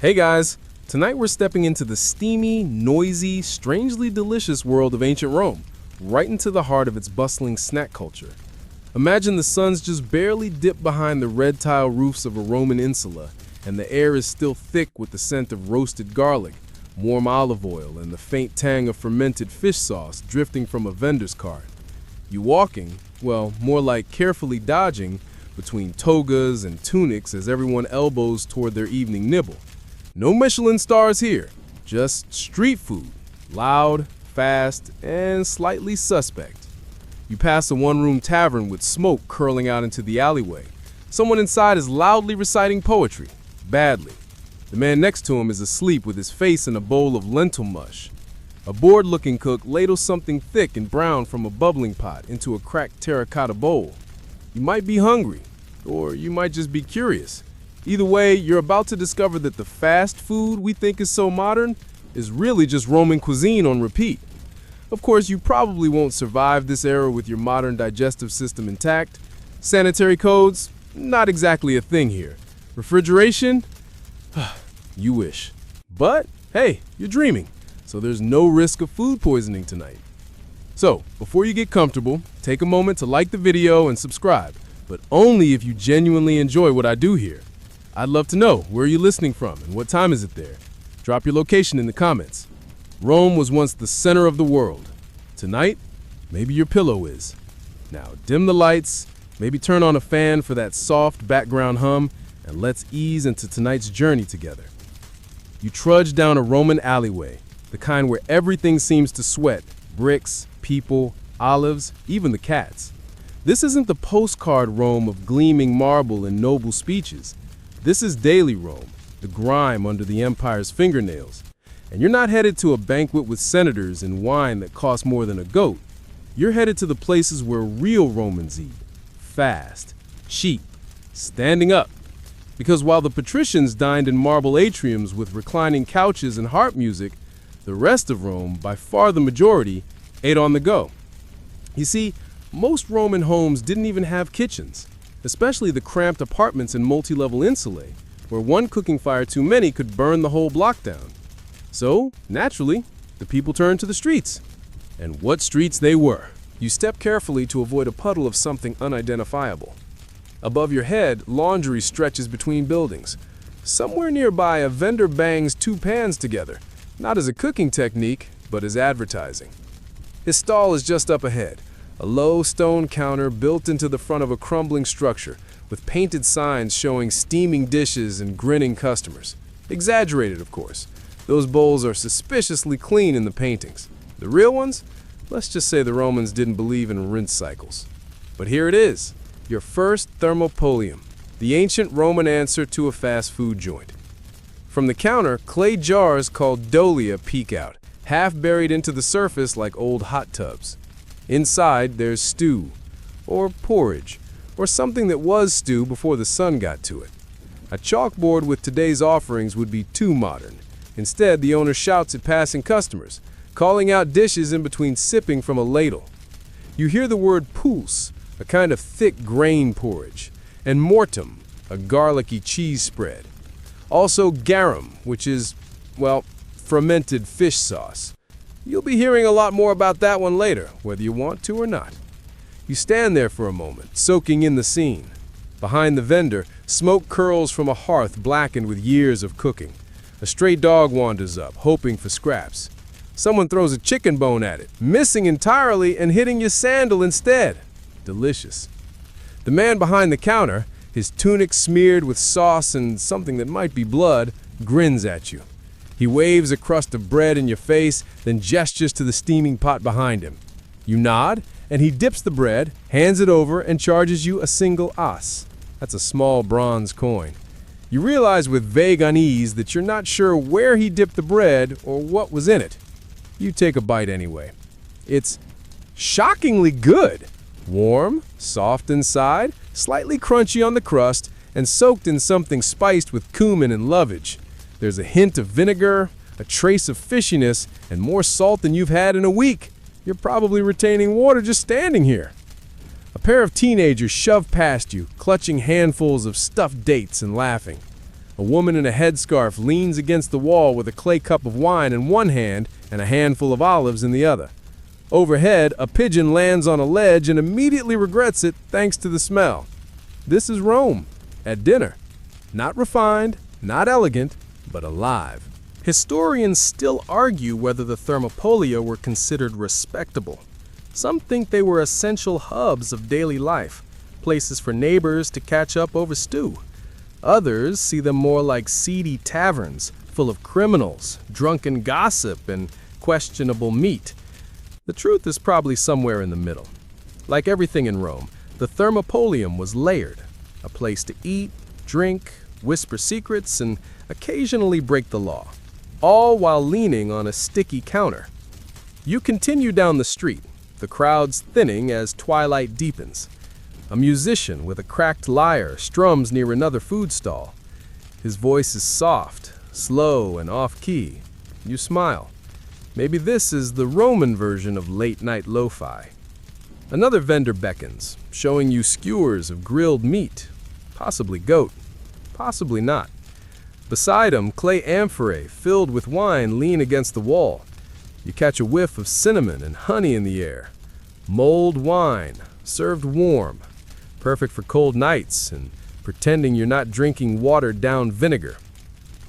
Hey guys, tonight we're stepping into the steamy, noisy, strangely delicious world of ancient Rome, right into the heart of its bustling snack culture. Imagine the sun's just barely dipped behind the red tile roofs of a Roman insula, and the air is still thick with the scent of roasted garlic, warm olive oil, and the faint tang of fermented fish sauce drifting from a vendor's cart. You walking, well, more like carefully dodging, between togas and tunics as everyone elbows toward their evening nibble. No Michelin stars here, just street food, loud, fast, and slightly suspect. You pass a one-room tavern with smoke curling out into the alleyway. Someone inside is loudly reciting poetry, badly. The man next to him is asleep with his face in a bowl of lentil mush. A bored-looking cook ladles something thick and brown from a bubbling pot into a cracked terracotta bowl. You might be hungry, or you might just be curious. Either way, you're about to discover that the fast food we think is so modern is really just Roman cuisine on repeat. Of course, you probably won't survive this era with your modern digestive system intact. Sanitary codes, not exactly a thing here. Refrigeration? You wish. But, hey, you're dreaming, so there's no risk of food poisoning tonight. So, before you get comfortable, take a moment to like the video and subscribe, but only if you genuinely enjoy what I do here. I'd love to know, where are you listening from and what time is it there? Drop your location in the comments. Rome was once the center of the world. Tonight, maybe your pillow is. Now dim the lights, maybe turn on a fan for that soft background hum, and let's ease into tonight's journey together. You trudge down a Roman alleyway, the kind where everything seems to sweat, bricks, people, olives, even the cats. This isn't the postcard Rome of gleaming marble and noble speeches. This is daily Rome, the grime under the empire's fingernails. And you're not headed to a banquet with senators and wine that costs more than a goat. You're headed to the places where real Romans eat. Fast, cheap, standing up. Because while the patricians dined in marble atriums with reclining couches and harp music, the rest of Rome, by far the majority, ate on the go. You see, most Roman homes didn't even have kitchens, especially the cramped apartments in multi-level insulae, where one cooking fire too many could burn the whole block down. So, naturally, the people turned to the streets. And what streets they were. You step carefully to avoid a puddle of something unidentifiable. Above your head, laundry stretches between buildings. Somewhere nearby, a vendor bangs two pans together, not as a cooking technique, but as advertising. His stall is just up ahead, a low stone counter built into the front of a crumbling structure, with painted signs showing steaming dishes and grinning customers. Exaggerated, of course. Those bowls are suspiciously clean in the paintings. The real ones? Let's just say the Romans didn't believe in rinse cycles. But here it is, your first thermopolium, the ancient Roman answer to a fast food joint. From the counter, clay jars called dolia peek out, half buried into the surface like old hot tubs. Inside, there's stew, or porridge, or something that was stew before the sun got to it. A chalkboard with today's offerings would be too modern. Instead, the owner shouts at passing customers, calling out dishes in between sipping from a ladle. You hear the word pulse, a kind of thick grain porridge, and mortem, a garlicky cheese spread. Also garum, which is, well, fermented fish sauce. You'll be hearing a lot more about that one later, whether you want to or not. You stand there for a moment, soaking in the scene. Behind the vendor, smoke curls from a hearth blackened with years of cooking. A stray dog wanders up, hoping for scraps. Someone throws a chicken bone at it, missing entirely and hitting your sandal instead. Delicious. The man behind the counter, his tunic smeared with sauce and something that might be blood, grins at you. He waves a crust of bread in your face, then gestures to the steaming pot behind him. You nod, and he dips the bread, hands it over, and charges you a single as. That's a small bronze coin. You realize with vague unease that you're not sure where he dipped the bread or what was in it. You take a bite anyway. It's shockingly good. Warm, soft inside, slightly crunchy on the crust, and soaked in something spiced with cumin and lovage. There's a hint of vinegar, a trace of fishiness, and more salt than you've had in a week. You're probably retaining water just standing here. A pair of teenagers shove past you, clutching handfuls of stuffed dates and laughing. A woman in a headscarf leans against the wall with a clay cup of wine in one hand and a handful of olives in the other. Overhead, a pigeon lands on a ledge and immediately regrets it thanks to the smell. This is Rome, at dinner. Not refined, not elegant, but alive. Historians still argue whether the Thermopolia were considered respectable. Some think they were essential hubs of daily life, places for neighbors to catch up over stew. Others see them more like seedy taverns, full of criminals, drunken gossip, and questionable meat. The truth is probably somewhere in the middle. Like everything in Rome, the Thermopolium was layered, a place to eat, drink, whisper secrets, and occasionally break the law, all while leaning on a sticky counter. You continue down the street, the crowds thinning as twilight deepens. A musician with a cracked lyre strums near another food stall. His voice is soft, slow, and off-key. You smile. Maybe this is the Roman version of late-night lo-fi. Another vendor beckons, showing you skewers of grilled meat, possibly goat, possibly not. Beside him, clay amphorae filled with wine lean against the wall. You catch a whiff of cinnamon and honey in the air. Mulled wine, served warm, perfect for cold nights and pretending you're not drinking watered-down vinegar.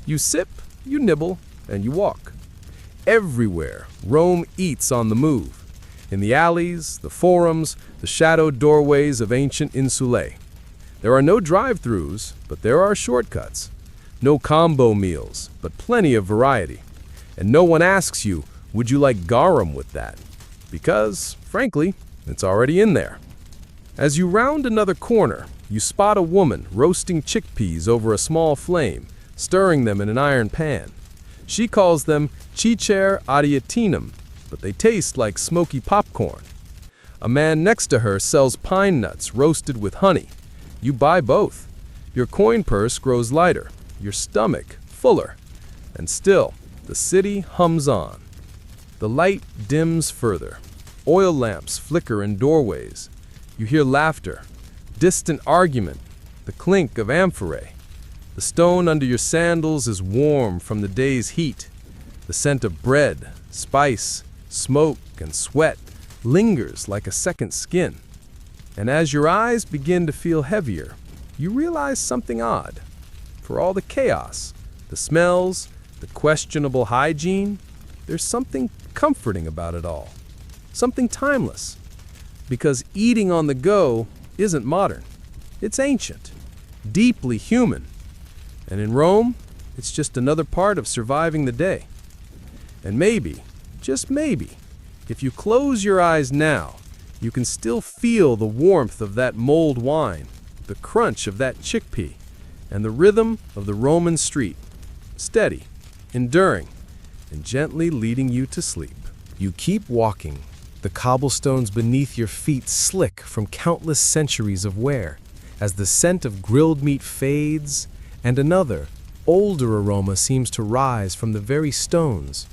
You sip, you nibble, and you walk. Everywhere, Rome eats on the move. In the alleys, the forums, the shadowed doorways of ancient insulae. There are no drive-thrus, but there are shortcuts. No combo meals, but plenty of variety. And no one asks you, would you like garum with that? Because, frankly, it's already in there. As you round another corner, you spot a woman roasting chickpeas over a small flame, stirring them in an iron pan. She calls them chicer arietinum, but they taste like smoky popcorn. A man next to her sells pine nuts roasted with honey. You buy both. Your coin purse grows lighter, your stomach fuller, and still, the city hums on. The light dims further. Oil lamps flicker in doorways. You hear laughter, distant argument, the clink of amphorae. The stone under your sandals is warm from the day's heat. The scent of bread, spice, smoke, and sweat lingers like a second skin. And as your eyes begin to feel heavier, you realize something odd. For all the chaos, the smells, the questionable hygiene, there's something comforting about it all. Something timeless. Because eating on the go isn't modern. It's ancient, deeply human. And in Rome, it's just another part of surviving the day. And maybe, just maybe, if you close your eyes now, you can still feel the warmth of that mulled wine, the crunch of that chickpea, and the rhythm of the Roman street, steady, enduring, and gently leading you to sleep. You keep walking, the cobblestones beneath your feet slick from countless centuries of wear, as the scent of grilled meat fades, and another, older aroma seems to rise from the very stones.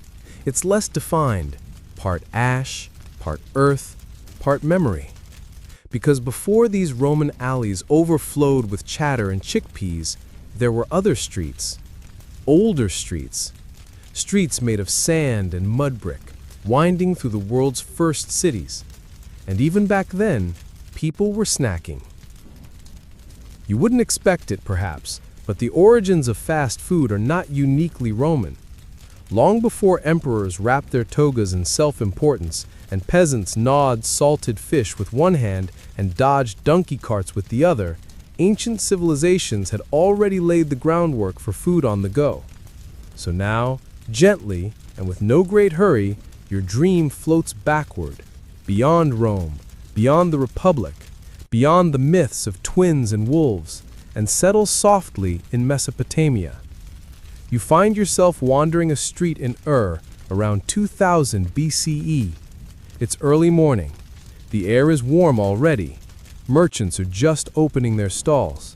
It's less defined, part ash, part earth, part memory. Because before these Roman alleys overflowed with chatter and chickpeas, there were other streets, older streets, streets made of sand and mud brick, winding through the world's first cities. And even back then, people were snacking. You wouldn't expect it, perhaps, but the origins of fast food are not uniquely Roman. Long before emperors wrapped their togas in self-importance and peasants gnawed salted fish with one hand and dodged donkey carts with the other, ancient civilizations had already laid the groundwork for food on the go. So now, gently and with no great hurry, your dream floats backward, beyond Rome, beyond the Republic, beyond the myths of twins and wolves, and settles softly in Mesopotamia. You find yourself wandering a street in around 2000 BCE. It's early morning. The air is warm already. Merchants are just opening their stalls.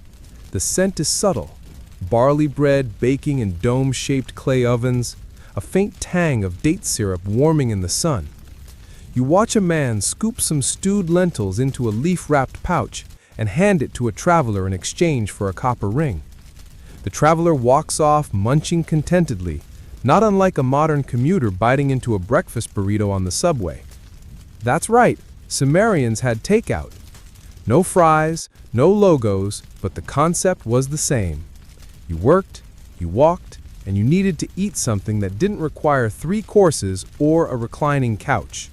The scent is subtle. Barley bread baking in dome-shaped clay ovens, a faint tang of date syrup warming in the sun. You watch a man scoop some stewed lentils into a leaf-wrapped pouch and hand it to a traveler in exchange for a copper ring. The traveler walks off munching contentedly, not unlike a modern commuter biting into a breakfast burrito on the subway. That's right, Sumerians had takeout. No fries, no logos, but the concept was the same. You worked, you walked, and you needed to eat something that didn't require 3 courses or a reclining couch.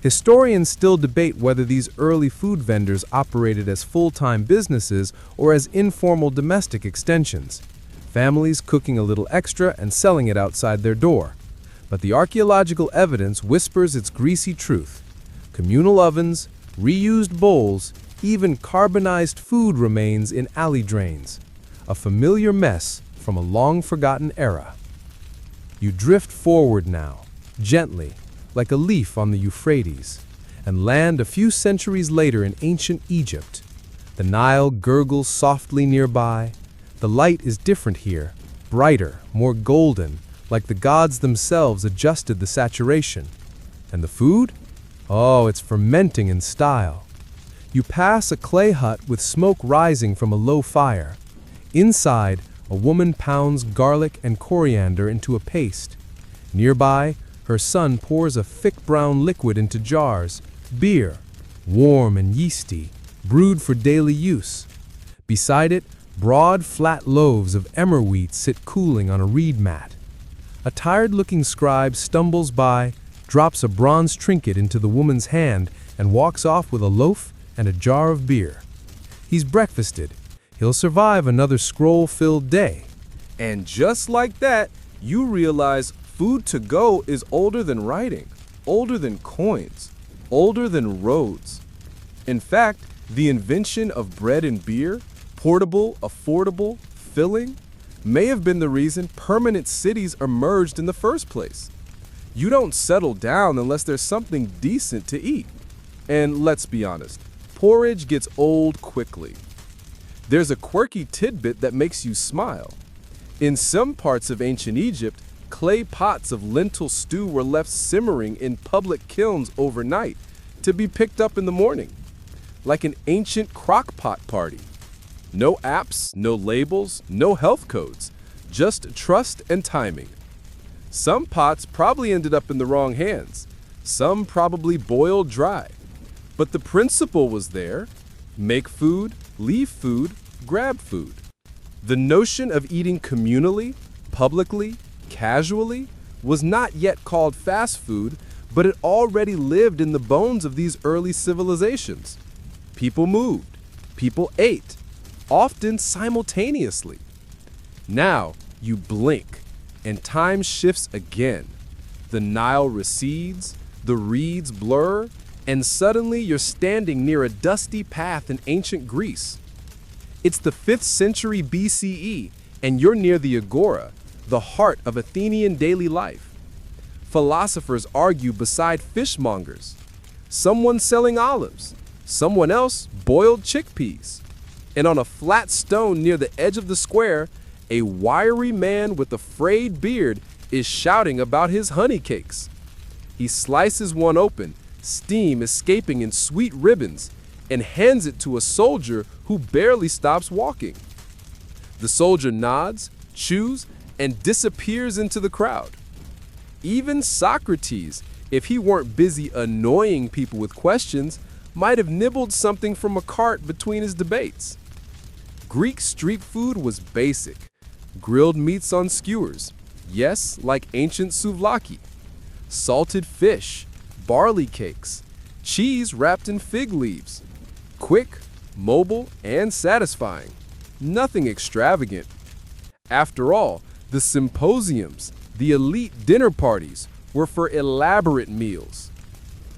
Historians still debate whether these early food vendors operated as full-time businesses or as informal domestic extensions, families cooking a little extra and selling it outside their door. But the archaeological evidence whispers its greasy truth. Communal ovens, reused bowls, even carbonized food remains in alley drains. A familiar mess from a long-forgotten era. You drift forward now, gently, like a leaf on the Euphrates, and land a few centuries later in ancient Egypt. The Nile gurgles softly nearby. The light is different here, brighter, more golden, like the gods themselves adjusted the saturation. And the food? Oh, it's fermenting in style. You pass a clay hut with smoke rising from a low fire. Inside, a woman pounds garlic and coriander into a paste. Nearby, her son pours a thick brown liquid into jars, beer, warm and yeasty, brewed for daily use. Beside it, broad, flat loaves of emmer wheat sit cooling on a reed mat. A tired-looking scribe stumbles by, drops a bronze trinket into the woman's hand, and walks off with a loaf and a jar of beer. He's breakfasted. He'll survive another scroll-filled day. And just like that, you realize food to go is older than writing, older than coins, older than roads. In fact, the invention of bread and beer, portable, affordable, filling, may have been the reason permanent cities emerged in the first place. You don't settle down unless there's something decent to eat. And let's be honest, porridge gets old quickly. There's a quirky tidbit that makes you smile. In some parts of ancient Egypt, clay pots of lentil stew were left simmering in public kilns overnight to be picked up in the morning, like an ancient crock pot party. No apps, no labels, no health codes, just trust and timing. Some pots probably ended up in the wrong hands, some probably boiled dry. But the principle was there: make food, leave food, grab food. The notion of eating communally, publicly, casually was not yet called fast food, but it already lived in the bones of these early civilizations. People moved, people ate, often simultaneously. Now you blink, and time shifts again. The Nile recedes, the reeds blur, and suddenly you're standing near a dusty path in ancient Greece. It's the 5th century BCE, and you're near the Agora, the heart of Athenian daily life. Philosophers argue beside fishmongers. Someone selling olives, someone else boiled chickpeas. And on a flat stone near the edge of the square, a wiry man with a frayed beard is shouting about his honey cakes. He slices one open, steam escaping in sweet ribbons, and hands it to a soldier who barely stops walking. The soldier nods, chews, and disappears into the crowd. Even Socrates, if he weren't busy annoying people with questions, might have nibbled something from a cart between his debates. Greek street food was basic. Grilled meats on skewers, yes, like ancient souvlaki. Salted fish, barley cakes, cheese wrapped in fig leaves. Quick, mobile, and satisfying. Nothing extravagant. After all, the symposiums, the elite dinner parties, were for elaborate meals.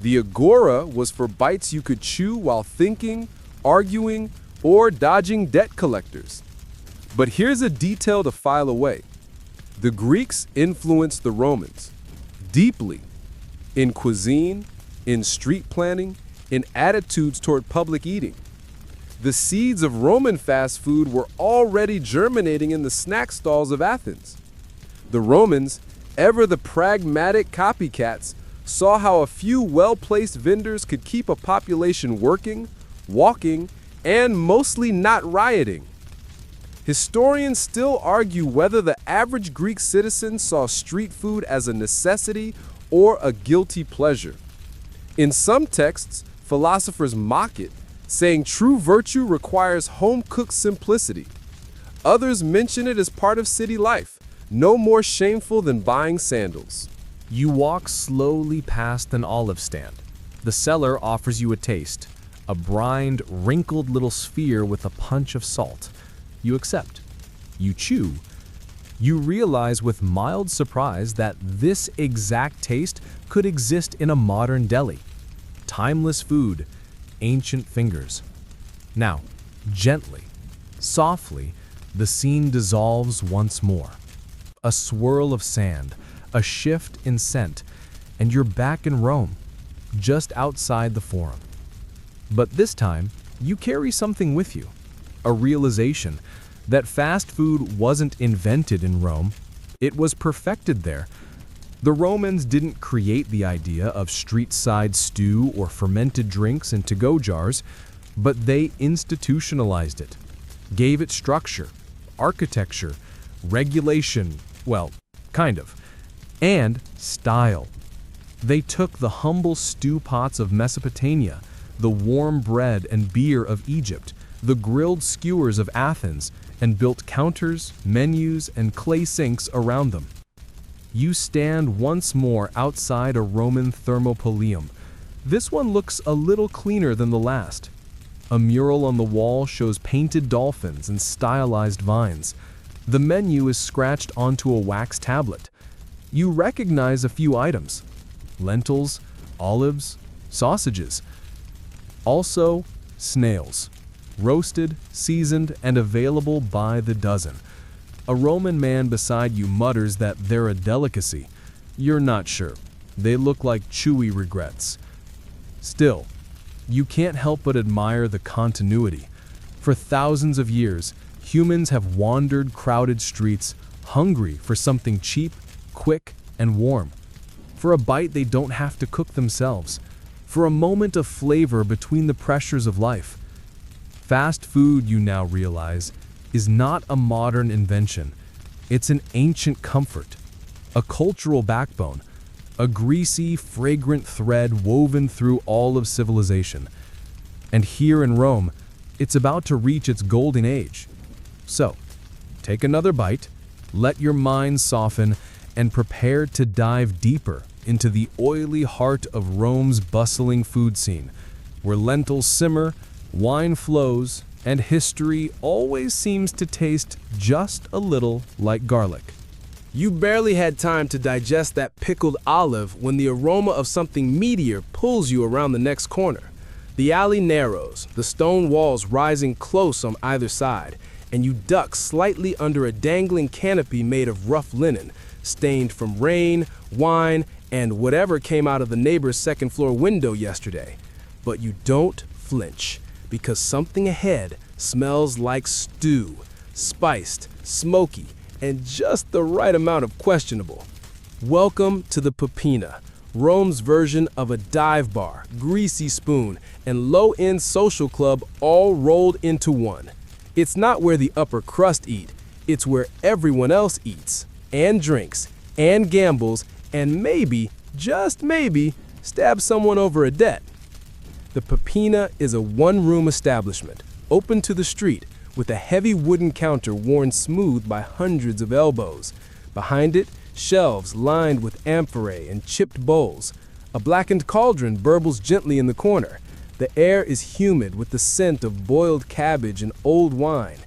The agora was for bites you could chew while thinking, arguing, or dodging debt collectors. But here's a detail to file away. The Greeks influenced the Romans deeply in cuisine, in street planning, in attitudes toward public eating. The seeds of Roman fast food were already germinating in the snack stalls of Athens. The Romans, ever the pragmatic copycats, saw how a few well-placed vendors could keep a population working, walking, and mostly not rioting. Historians still argue whether the average Greek citizen saw street food as a necessity or a guilty pleasure. In some texts, philosophers mock it, saying true virtue requires home-cooked simplicity. Others mention it as part of city life, no more shameful than buying sandals. You walk slowly past an olive stand. The seller offers you a taste, a brined, wrinkled little sphere with a punch of salt. You accept. You chew. You realize with mild surprise that this exact taste could exist in a modern deli. Timeless food, ancient fingers. Now, gently, softly, the scene dissolves once more. A swirl of sand, a shift in scent, and you're back in Rome, just outside the Forum. But this time, you carry something with you, a realization that fast food wasn't invented in Rome, it was perfected there. The Romans didn't create the idea of street-side stew or fermented drinks in to-go jars, but they institutionalized it, gave it structure, architecture, regulation, well, kind of, and style. They took the humble stew pots of Mesopotamia, the warm bread and beer of Egypt, the grilled skewers of Athens, and built counters, menus, and clay sinks around them. You stand once more outside a Roman thermopolium. This one looks a little cleaner than the last. A mural on the wall shows painted dolphins and stylized vines. The menu is scratched onto a wax tablet. You recognize a few items: lentils, olives, sausages. Also, snails. Roasted, seasoned, and available by the dozen. A Roman man beside you mutters that they're a delicacy. You're not sure. They look like chewy regrets. Still, you can't help but admire the continuity. For thousands of years, humans have wandered crowded streets, hungry for something cheap, quick, and warm. For a bite they don't have to cook themselves. For a moment of flavor between the pressures of life. Fast food, you now realize, is not a modern invention. It's an ancient comfort, a cultural backbone, a greasy, fragrant thread woven through all of civilization. And here in Rome, it's about to reach its golden age. So, take another bite, let your mind soften, and prepare to dive deeper into the oily heart of Rome's bustling food scene, where lentils simmer, wine flows, and history always seems to taste just a little like garlic. You barely had time to digest that pickled olive when the aroma of something meatier pulls you around the next corner. The alley narrows, the stone walls rising close on either side, and you duck slightly under a dangling canopy made of rough linen, stained from rain, wine, and whatever came out of the neighbor's second-floor window yesterday. But you don't flinch, because something ahead smells like stew, spiced, smoky, and just the right amount of questionable. Welcome to the Peppina, Rome's version of a dive bar, greasy spoon, and low-end social club all rolled into one. It's not where the upper crust eat, it's where everyone else eats, and drinks, and gambles, and maybe, just maybe, stabs someone over a debt. The Peppina is a one-room establishment, open to the street, with a heavy wooden counter worn smooth by hundreds of elbows. Behind it, shelves lined with amphorae and chipped bowls. A blackened cauldron burbles gently in the corner. The air is humid with the scent of boiled cabbage and old wine.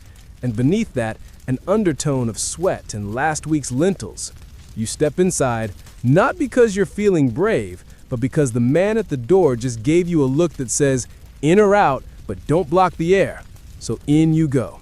And beneath that, an undertone of sweat and last week's lentils. You step inside, not because you're feeling brave, but because the man at the door just gave you a look that says, in or out, but don't block the air. So in you go.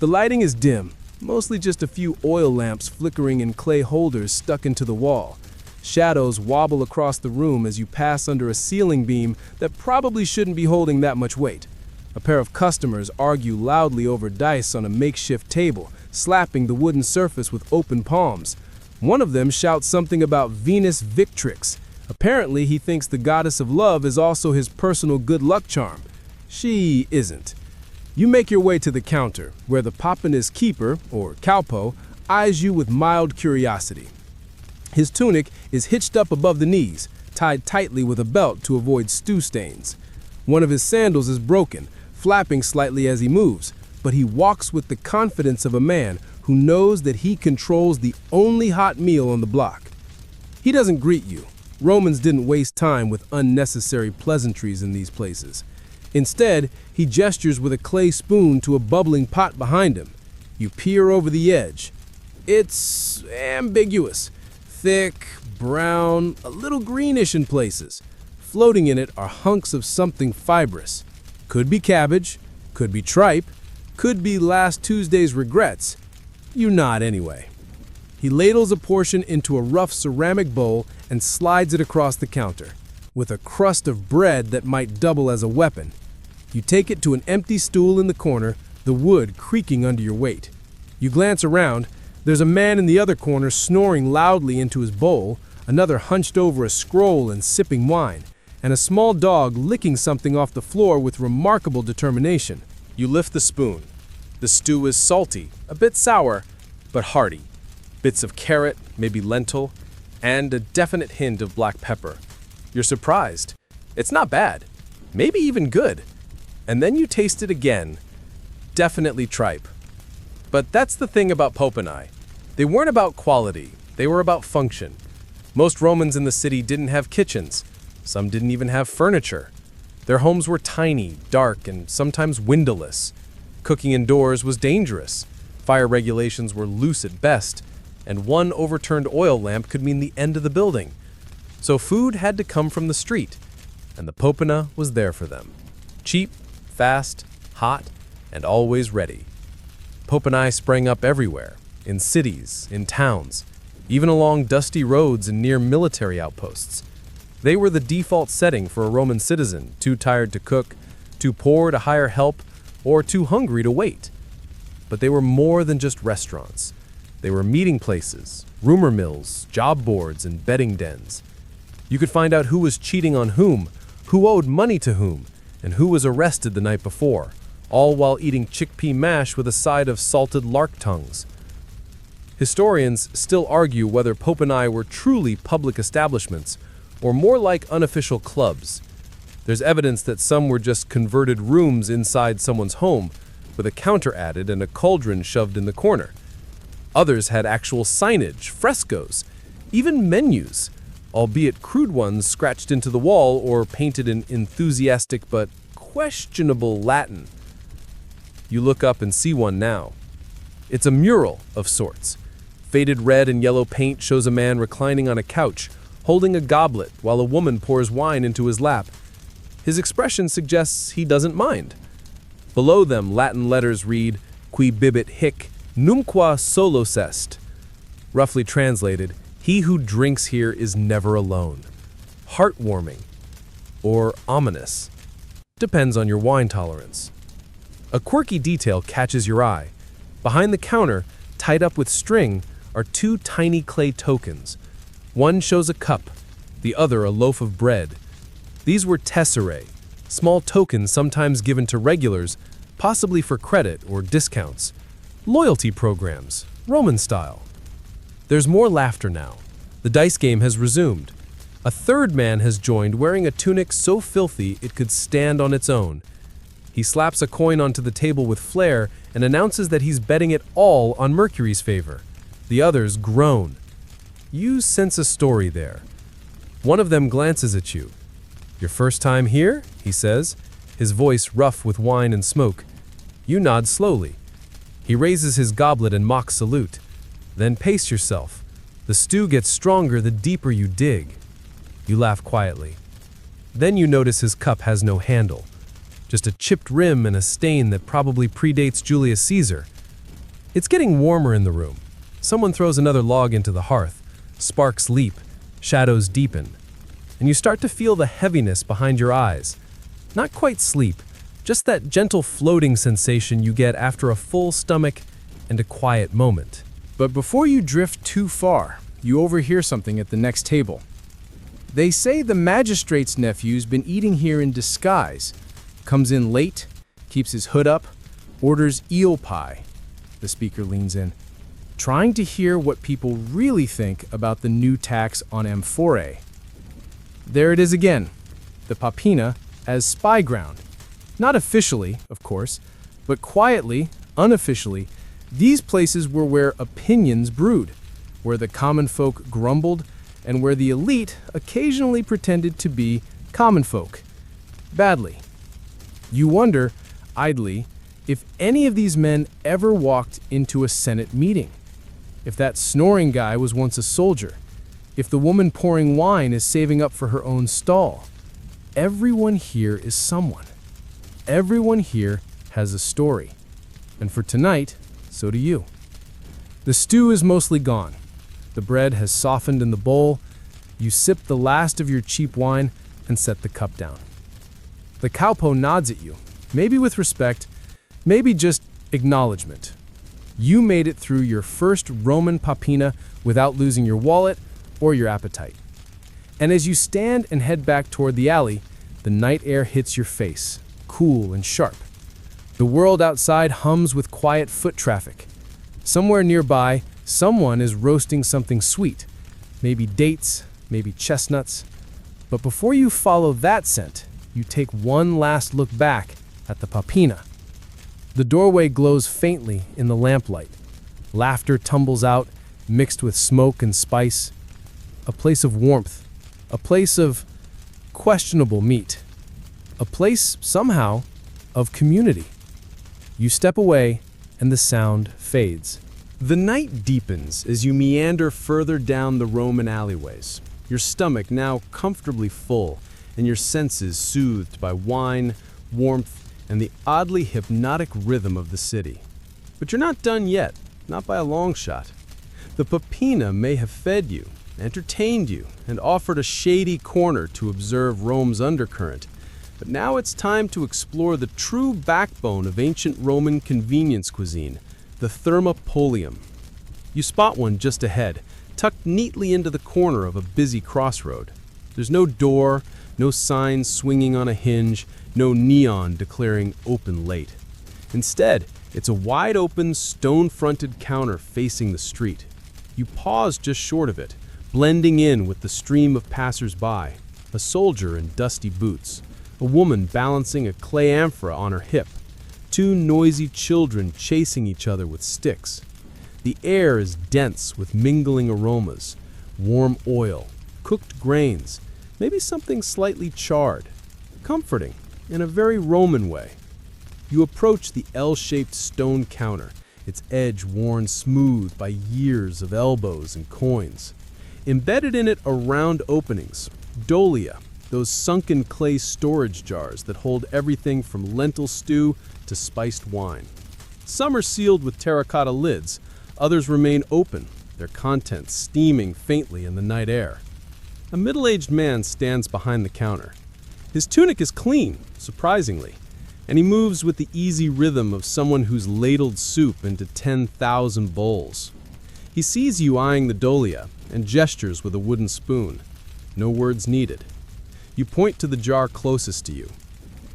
The lighting is dim, mostly just a few oil lamps flickering in clay holders stuck into the wall. Shadows wobble across the room as you pass under a ceiling beam that probably shouldn't be holding that much weight. A pair of customers argue loudly over dice on a makeshift table, slapping the wooden surface with open palms. One of them shouts something about Venus Victrix. Apparently, he thinks the goddess of love is also his personal good luck charm. She isn't. You make your way to the counter, where the Popina's keeper, or Kaupo, eyes you with mild curiosity. His tunic is hitched up above the knees, tied tightly with a belt to avoid stew stains. One of his sandals is broken, flapping slightly as he moves, but he walks with the confidence of a man who knows that he controls the only hot meal on the block. He doesn't greet you. Romans didn't waste time with unnecessary pleasantries in these places. Instead, he gestures with a clay spoon to a bubbling pot behind him. You peer over the edge. It's ambiguous. Thick, brown, a little greenish in places. Floating in it are hunks of something fibrous. Could be cabbage, could be tripe, could be last Tuesday's regrets. You nod anyway. He ladles a portion into a rough ceramic bowl and slides it across the counter, with a crust of bread that might double as a weapon. You take it to an empty stool in the corner, the wood creaking under your weight. You glance around. There's a man in the other corner snoring loudly into his bowl, another hunched over a scroll and sipping wine, and a small dog licking something off the floor with remarkable determination. You lift the spoon. The stew is salty, a bit sour, but hearty. Bits of carrot, maybe lentil, and a definite hint of black pepper. You're surprised. It's not bad, maybe even good. And then you taste it again. Definitely tripe. But that's the thing about Popinae. They weren't about quality, they were about function. Most Romans in the city didn't have kitchens. Some didn't even have furniture. Their homes were tiny, dark, and sometimes windowless. Cooking indoors was dangerous. Fire regulations were loose at best, and one overturned oil lamp could mean the end of the building. So food had to come from the street, and the Popina was there for them. Cheap, fast, hot, and always ready. Popinae sprang up everywhere, in cities, in towns, even along dusty roads and near military outposts. They were the default setting for a Roman citizen, too tired to cook, too poor to hire help, or too hungry to wait. But they were more than just restaurants. They were meeting places, rumor mills, job boards, and betting dens. You could find out who was cheating on whom, who owed money to whom, and who was arrested the night before, all while eating chickpea mash with a side of salted lark tongues. Historians still argue whether Popinae were truly public establishments or more like unofficial clubs. There's evidence that some were just converted rooms inside someone's home, with a counter added and a cauldron shoved in the corner. Others had actual signage, frescoes, even menus, albeit crude ones scratched into the wall or painted in enthusiastic but questionable Latin. You look up and see one now. It's a mural of sorts. Faded red and yellow paint shows a man reclining on a couch, holding a goblet while a woman pours wine into his lap. His expression suggests he doesn't mind. Below them, Latin letters read, Qui bibit hic, numqua solus est. Roughly translated, he who drinks here is never alone. Heartwarming, or ominous. Depends on your wine tolerance. A quirky detail catches your eye. Behind the counter, tied up with string, are two tiny clay tokens. One shows a cup, the other a loaf of bread. These were tesserae, small tokens sometimes given to regulars, possibly for credit or discounts. Loyalty programs, Roman style. There's more laughter now. The dice game has resumed. A third man has joined wearing a tunic so filthy it could stand on its own. He slaps a coin onto the table with flair and announces that he's betting it all on Mercury's favor. The others groan. You sense a story there. One of them glances at you. Your first time here? He says, his voice rough with wine and smoke. You nod slowly. He raises his goblet and mock salute. Then pace yourself. The stew gets stronger the deeper you dig. You laugh quietly. Then you notice his cup has no handle. Just a chipped rim and a stain that probably predates Julius Caesar. It's getting warmer in the room. Someone throws another log into the hearth. Sparks leap, shadows deepen, and you start to feel the heaviness behind your eyes. Not quite sleep, just that gentle floating sensation you get after a full stomach and a quiet moment. But before you drift too far, you overhear something at the next table. They say the magistrate's nephew's been eating here in disguise. Comes in late, keeps his hood up, orders eel pie. The speaker leans in, trying to hear what people really think about the new tax on amphorae. There it is again, the Papina as spy ground. Not officially, of course, but quietly, unofficially, these places were where opinions brewed, where the common folk grumbled, and where the elite occasionally pretended to be common folk. Badly. You wonder, idly, if any of these men ever walked into a Senate meeting. If that snoring guy was once a soldier. If the woman pouring wine is saving up for her own stall. Everyone here is someone. Everyone here has a story. And for tonight, so do you. The stew is mostly gone. The bread has softened in the bowl. You sip the last of your cheap wine and set the cup down. The cowpo nods at you, maybe with respect, maybe just acknowledgement. You made it through your first Roman Papina without losing your wallet or your appetite. And as you stand and head back toward the alley, the night air hits your face, cool and sharp. The world outside hums with quiet foot traffic. Somewhere nearby, someone is roasting something sweet, maybe dates, maybe chestnuts. But before you follow that scent, you take one last look back at the Papina. The doorway glows faintly in the lamplight. Laughter tumbles out, mixed with smoke and spice. A place of warmth, a place of questionable meat, a place, somehow, of community. You step away, and the sound fades. The night deepens as you meander further down the Roman alleyways, your stomach now comfortably full and your senses soothed by wine, warmth, and the oddly hypnotic rhythm of the city. But you're not done yet, not by a long shot. The Papina may have fed you, entertained you, and offered a shady corner to observe Rome's undercurrent. But now it's time to explore the true backbone of ancient Roman convenience cuisine, the thermopolium. You spot one just ahead, tucked neatly into the corner of a busy crossroad. There's no door, no sign swinging on a hinge, no neon declaring open late. Instead, it's a wide-open, stone-fronted counter facing the street. You pause just short of it, blending in with the stream of passers-by, a soldier in dusty boots, a woman balancing a clay amphora on her hip, two noisy children chasing each other with sticks. The air is dense with mingling aromas, warm oil, cooked grains, maybe something slightly charred, comforting in a very Roman way. You approach the L-shaped stone counter, its edge worn smooth by years of elbows and coins. Embedded in it are round openings, dolia, those sunken clay storage jars that hold everything from lentil stew to spiced wine. Some are sealed with terracotta lids, others remain open, their contents steaming faintly in the night air. A middle-aged man stands behind the counter. His tunic is clean, surprisingly, and he moves with the easy rhythm of someone who's ladled soup into 10,000 bowls. He sees you eyeing the dolia and gestures with a wooden spoon. No words needed. You point to the jar closest to you.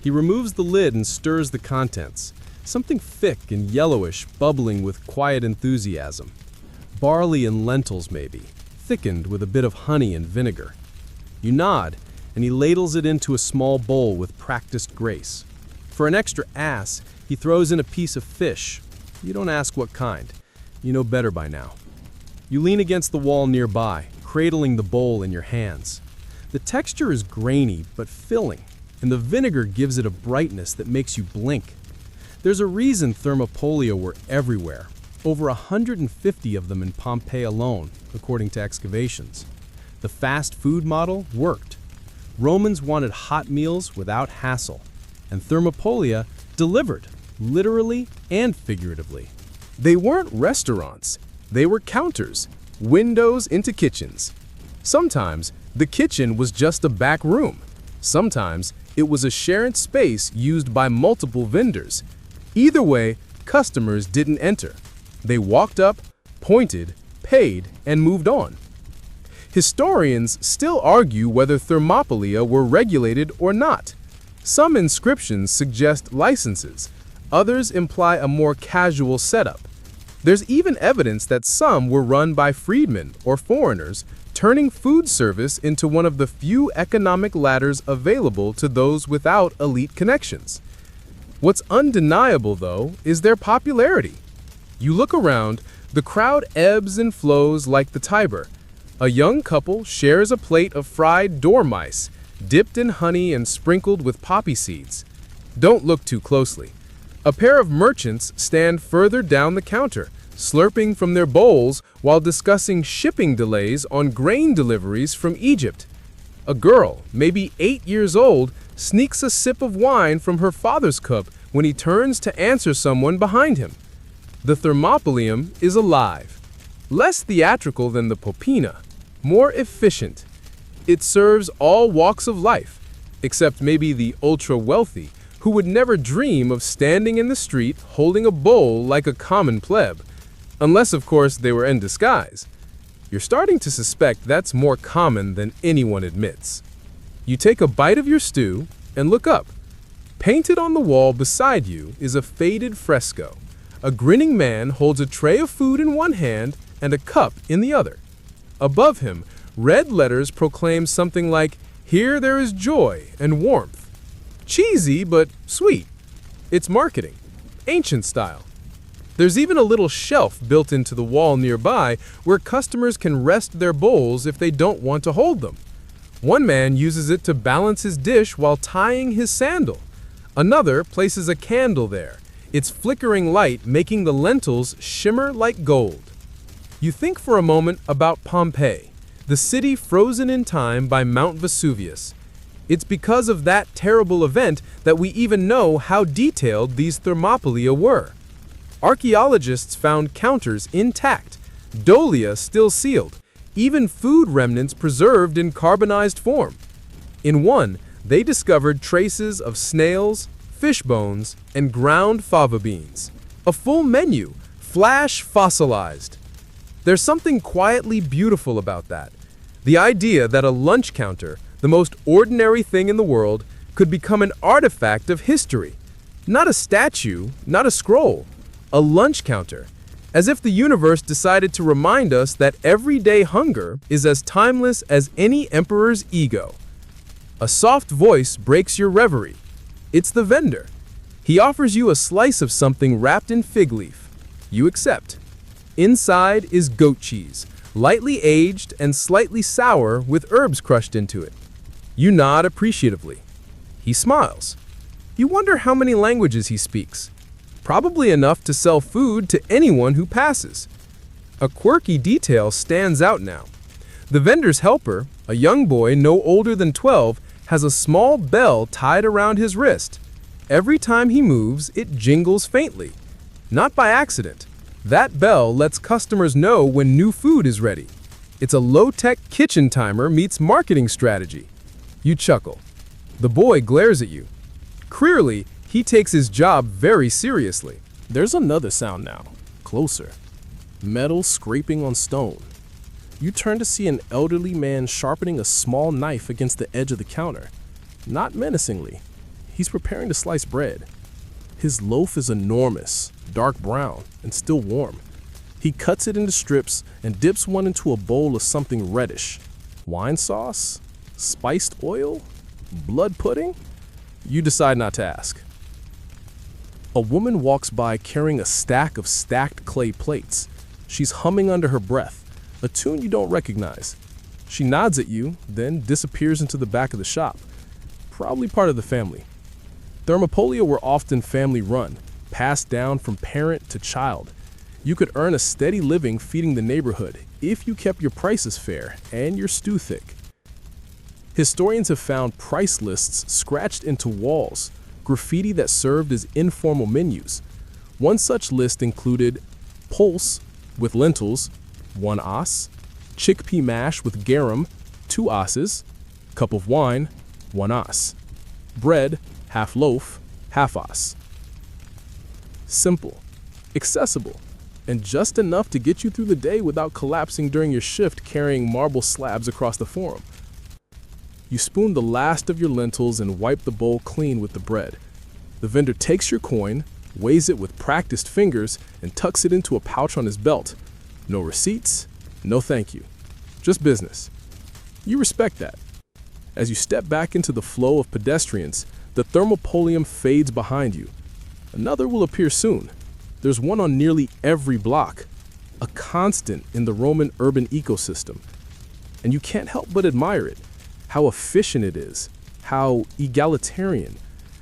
He removes the lid and stirs the contents, something thick and yellowish bubbling with quiet enthusiasm. Barley and lentils maybe, thickened with a bit of honey and vinegar. You nod, and he ladles it into a small bowl with practiced grace. For an extra ass, he throws in a piece of fish. You don't ask what kind. You know better by now. You lean against the wall nearby, cradling the bowl in your hands. The texture is grainy but filling, and the vinegar gives it a brightness that makes you blink. There's a reason thermopolia were everywhere, over 150 of them in Pompeii alone, according to excavations. The fast food model worked. Romans wanted hot meals without hassle, and thermopolia delivered, literally and figuratively. They weren't restaurants, they were counters, windows into kitchens. Sometimes the kitchen was just a back room. Sometimes it was a shared space used by multiple vendors. Either way, customers didn't enter. They walked up, pointed, paid, and moved on. Historians still argue whether thermopolia were regulated or not. Some inscriptions suggest licenses, Others imply a more casual setup. There's even evidence that some were run by freedmen or foreigners, turning food service into one of the few economic ladders available to those without elite connections. What's undeniable, though, is their popularity. You look around, the crowd ebbs and flows like the Tiber. A young couple shares a plate of fried dormice, dipped in honey and sprinkled with poppy seeds. Don't look too closely. A pair of merchants stand further down the counter, slurping from their bowls while discussing shipping delays on grain deliveries from Egypt. A girl, maybe 8 years old, sneaks a sip of wine from her father's cup when he turns to answer someone behind him. The Thermopolium is alive. Less theatrical than the Popina, more efficient. It serves all walks of life, except maybe the ultra-wealthy, who would never dream of standing in the street holding a bowl like a common pleb. Unless, of course, they were in disguise. You're starting to suspect that's more common than anyone admits. You take a bite of your stew and look up. Painted on the wall beside you is a faded fresco. A grinning man holds a tray of food in one hand and a cup in the other. Above him, red letters proclaim something like, "Here there is joy and warmth." Cheesy, but sweet. It's marketing, ancient style. There's even a little shelf built into the wall nearby where customers can rest their bowls if they don't want to hold them. One man uses it to balance his dish while tying his sandal. Another places a candle there, its flickering light making the lentils shimmer like gold. You think for a moment about Pompeii, the city frozen in time by Mount Vesuvius. It's because of that terrible event that we even know how detailed these Thermopolia were. Archaeologists found counters intact, dolia still sealed, even food remnants preserved in carbonized form. In one, they discovered traces of snails, fish bones, and ground fava beans. A full menu, flash fossilized. There's something quietly beautiful about that. The idea that a lunch counter, the most ordinary thing in the world, could become an artifact of history. Not a statue, not a scroll, a lunch counter. As if the universe decided to remind us that everyday hunger is as timeless as any emperor's ego. A soft voice breaks your reverie. It's the vendor. He offers you a slice of something wrapped in fig leaf. You accept. Inside is goat cheese, lightly aged and slightly sour with herbs crushed into it. You nod appreciatively. He smiles. You wonder how many languages he speaks. Probably enough to sell food to anyone who passes. A quirky detail stands out now. The vendor's helper, a young boy no older than 12, has a small bell tied around his wrist. Every time he moves, it jingles faintly. Not by accident. That bell lets customers know when new food is ready. It's a low-tech kitchen timer meets marketing strategy. You chuckle. The boy glares at you. Clearly, he takes his job very seriously. There's another sound now, closer. Metal scraping on stone. You turn to see an elderly man sharpening a small knife against the edge of the counter. Not menacingly. He's preparing to slice bread. His loaf is enormous, dark brown, and still warm. He cuts it into strips and dips one into a bowl of something reddish. Wine sauce? Spiced oil? Blood pudding? You decide not to ask. A woman walks by carrying a stack of stacked clay plates. She's humming under her breath, a tune you don't recognize. She nods at you, then disappears into the back of the shop. Probably part of the family. Thermopolia were often family-run, passed down from parent to child. You could earn a steady living feeding the neighborhood if you kept your prices fair and your stew thick. Historians have found price lists scratched into walls, graffiti that served as informal menus. One such list included pulse with lentils, 1 as, chickpea mash with garum, 2 asses, cup of wine, 1 as, bread, half loaf, half as. Simple, accessible, and just enough to get you through the day without collapsing during your shift carrying marble slabs across the forum. You spoon the last of your lentils and wipe the bowl clean with the bread. The vendor takes your coin, weighs it with practiced fingers, and tucks it into a pouch on his belt. No receipts, no thank you. Just business. You respect that. As you step back into the flow of pedestrians, the thermopolium fades behind you. Another will appear soon. There's one on nearly every block, a constant in the Roman urban ecosystem. And you can't help but admire it, how efficient it is, how egalitarian,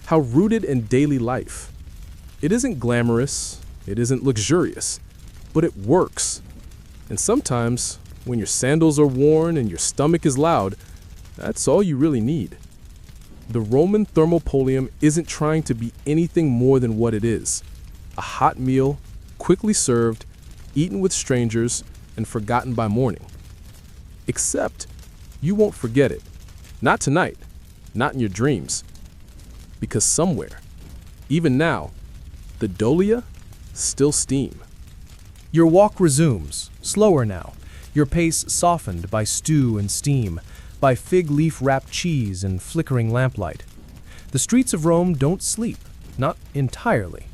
how rooted in daily life. It isn't glamorous, it isn't luxurious, but it works. And sometimes, when your sandals are worn and your stomach is loud, that's all you really need. The Roman thermopolium isn't trying to be anything more than what it is: a hot meal, quickly served, eaten with strangers, and forgotten by morning. Except, you won't forget it. Not tonight, not in your dreams. Because somewhere, even now, the Dolia still steam. Your walk resumes, slower now, your pace softened by stew and steam, by fig leaf-wrapped cheese and flickering lamplight. The streets of Rome don't sleep, not entirely.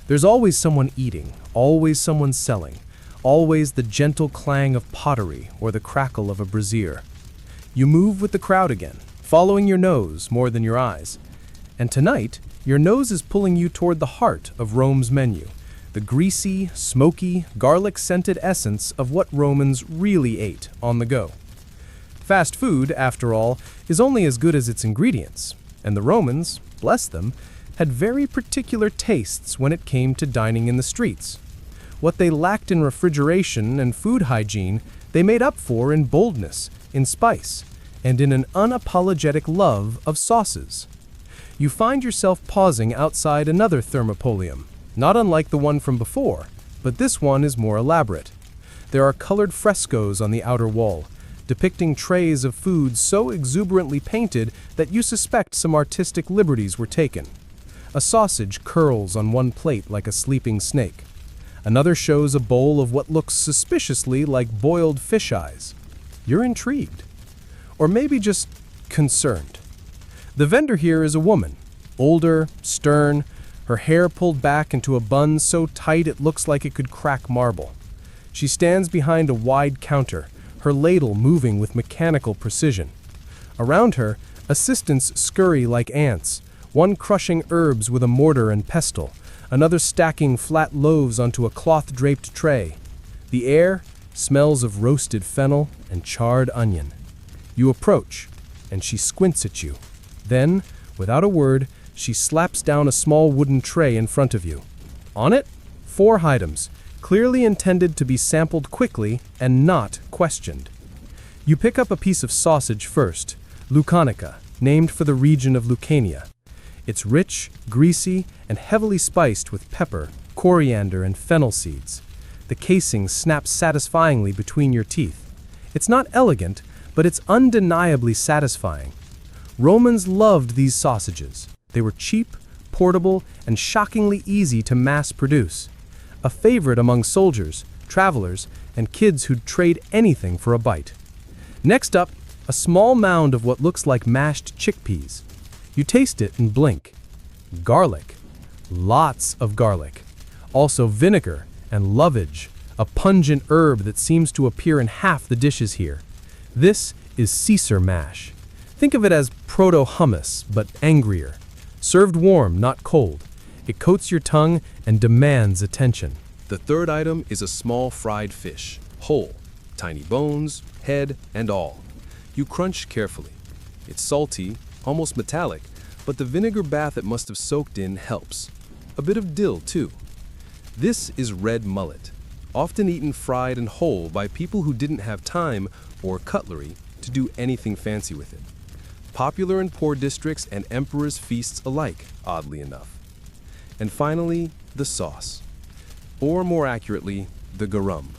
There's always someone eating, always someone selling, always the gentle clang of pottery or the crackle of a brazier. You move with the crowd again, following your nose more than your eyes. And tonight, your nose is pulling you toward the heart of Rome's menu, the greasy, smoky, garlic-scented essence of what Romans really ate on the go. Fast food, after all, is only as good as its ingredients, and the Romans, bless them, had very particular tastes when it came to dining in the streets. What they lacked in refrigeration and food hygiene, they made up for in boldness, in spice, and in an unapologetic love of sauces. You find yourself pausing outside another thermopolium, not unlike the one from before, but this one is more elaborate. There are colored frescoes on the outer wall, depicting trays of food so exuberantly painted that you suspect some artistic liberties were taken. A sausage curls on one plate like a sleeping snake. Another shows a bowl of what looks suspiciously like boiled fish eyes. You're intrigued. Or maybe just concerned. The vendor here is a woman, older, stern, her hair pulled back into a bun so tight it looks like it could crack marble. She stands behind a wide counter, her ladle moving with mechanical precision. Around her, assistants scurry like ants, one crushing herbs with a mortar and pestle, another stacking flat loaves onto a cloth-draped tray. The air smells of roasted fennel and charred onion. You approach, and she squints at you. Then, without a word, she slaps down a small wooden tray in front of you. On it, 4 items, clearly intended to be sampled quickly and not questioned. You pick up a piece of sausage first, Lucanica, named for the region of Lucania. It's rich, greasy, and heavily spiced with pepper, coriander, and fennel seeds. The casing snaps satisfyingly between your teeth. It's not elegant, but it's undeniably satisfying. Romans loved these sausages. They were cheap, portable, and shockingly easy to mass produce. A favorite among soldiers, travelers, and kids who'd trade anything for a bite. Next up, a small mound of what looks like mashed chickpeas. You taste it and blink. Garlic. Lots of garlic. Also vinegar and lovage, a pungent herb that seems to appear in half the dishes here. This is Caesar mash. Think of it as proto-hummus, but angrier. Served warm, not cold. It coats your tongue and demands attention. The third item is a small fried fish, whole, tiny bones, head, and all. You crunch carefully. It's salty, almost metallic, but the vinegar bath it must have soaked in helps. A bit of dill, too. This is red mullet, often eaten fried and whole by people who didn't have time or cutlery to do anything fancy with it. Popular in poor districts and emperors' feasts alike, oddly enough. And finally, the sauce. Or more accurately, the garum.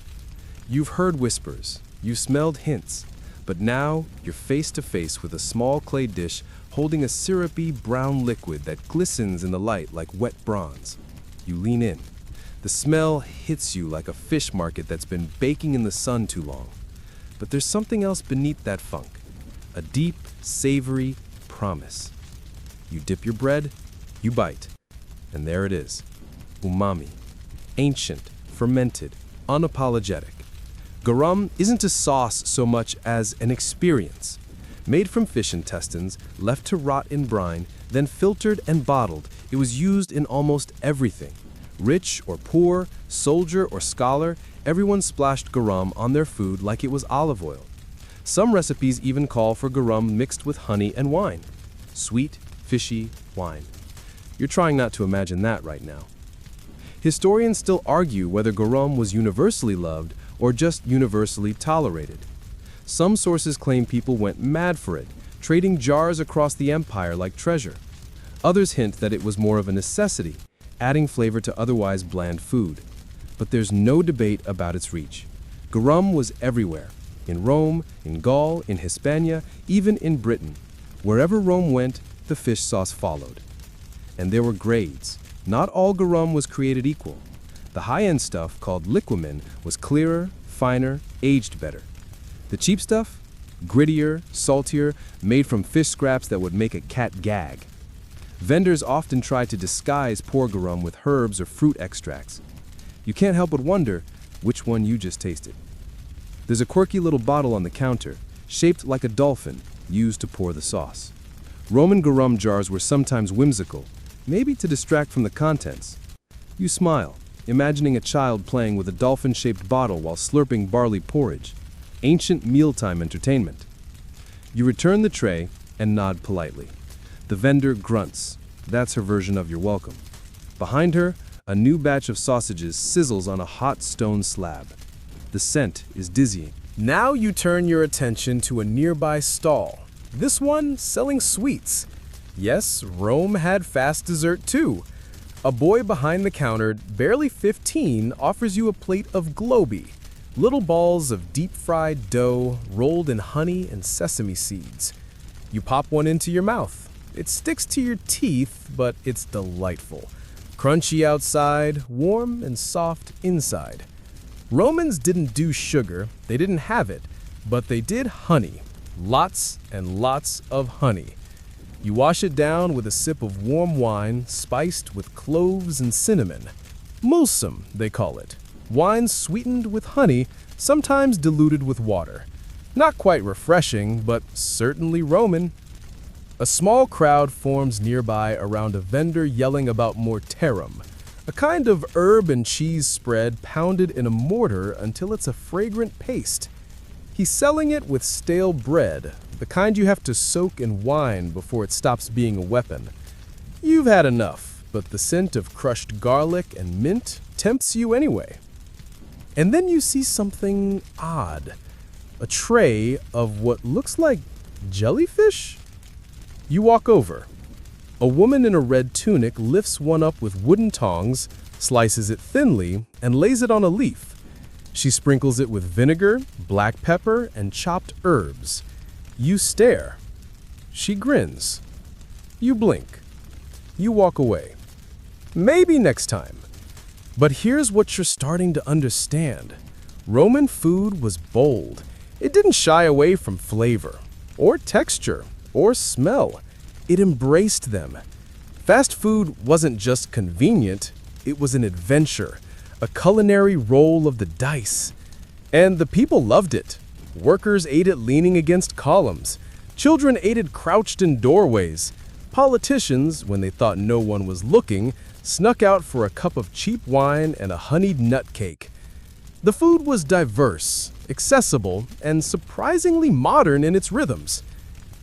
You've heard whispers, you've smelled hints, but now you're face to face with a small clay dish holding a syrupy brown liquid that glistens in the light like wet bronze. You lean in. The smell hits you like a fish market that's been baking in the sun too long. But there's something else beneath that funk. A deep, savory promise. You dip your bread, you bite, and there it is. umami. Ancient, fermented, unapologetic. Garam isn't a sauce so much as an experience. Made from fish intestines, left to rot in brine, then filtered and bottled, it was used in almost everything. Rich or poor, soldier or scholar, everyone splashed garam on their food like it was olive oil. Some recipes even call for garam mixed with honey and wine. Sweet, fishy wine. You're trying not to imagine that right now. Historians still argue whether garam was universally loved or just universally tolerated. Some sources claim people went mad for it, trading jars across the empire like treasure. Others hint that it was more of a necessity, adding flavor to otherwise bland food. But there's no debate about its reach. Garam was everywhere. In Rome, in Gaul, in Hispania, even in Britain. Wherever Rome went, the fish sauce followed. And there were grades. Not all garam was created equal. The high-end stuff, called liquamen, was clearer, finer, aged better. The cheap stuff? Grittier, saltier, made from fish scraps that would make a cat gag. Vendors often tried to disguise poor garam with herbs or fruit extracts. You can't help but wonder which one you just tasted. There's a quirky little bottle on the counter, shaped like a dolphin, used to pour the sauce. Roman garam jars were sometimes whimsical, maybe to distract from the contents. You smile, imagining a child playing with a dolphin-shaped bottle while slurping barley porridge. Ancient mealtime entertainment. You return the tray and nod politely. The vendor grunts. That's her version of you're welcome. Behind her, a new batch of sausages sizzles on a hot stone slab. The scent is dizzying. Now you turn your attention to a nearby stall. This one selling sweets. Yes, Rome had fast dessert too. A boy behind the counter, barely 15, offers you a plate of globi, little balls of deep-fried dough rolled in honey and sesame seeds. You pop one into your mouth. It sticks to your teeth, but it's delightful. Crunchy outside, warm and soft inside. Romans didn't do sugar, they didn't have it, but they did honey. Lots and lots of honey. You wash it down with a sip of warm wine spiced with cloves and cinnamon. Mulsum, they call it. Wine sweetened with honey, sometimes diluted with water. Not quite refreshing, but certainly Roman. A small crowd forms nearby around a vendor yelling about mortarum, a kind of herb and cheese spread pounded in a mortar until it's a fragrant paste. He's selling it with stale bread, the kind you have to soak in wine before it stops being a weapon. You've had enough, but the scent of crushed garlic and mint tempts you anyway. And then you see something odd. A tray of what looks like jellyfish? You walk over. A woman in a red tunic lifts one up with wooden tongs, slices it thinly, and lays it on a leaf. She sprinkles it with vinegar, black pepper, and chopped herbs. You stare. She grins. You blink. You walk away. Maybe next time. But here's what you're starting to understand. Roman food was bold. It didn't shy away from flavor, or texture, or smell. It embraced them. Fast food wasn't just convenient, it was an adventure, a culinary roll of the dice. And the people loved it. Workers ate it leaning against columns. Children ate it crouched in doorways. Politicians, when they thought no one was looking, snuck out for a cup of cheap wine and a honeyed nut cake. The food was diverse, accessible, and surprisingly modern in its rhythms.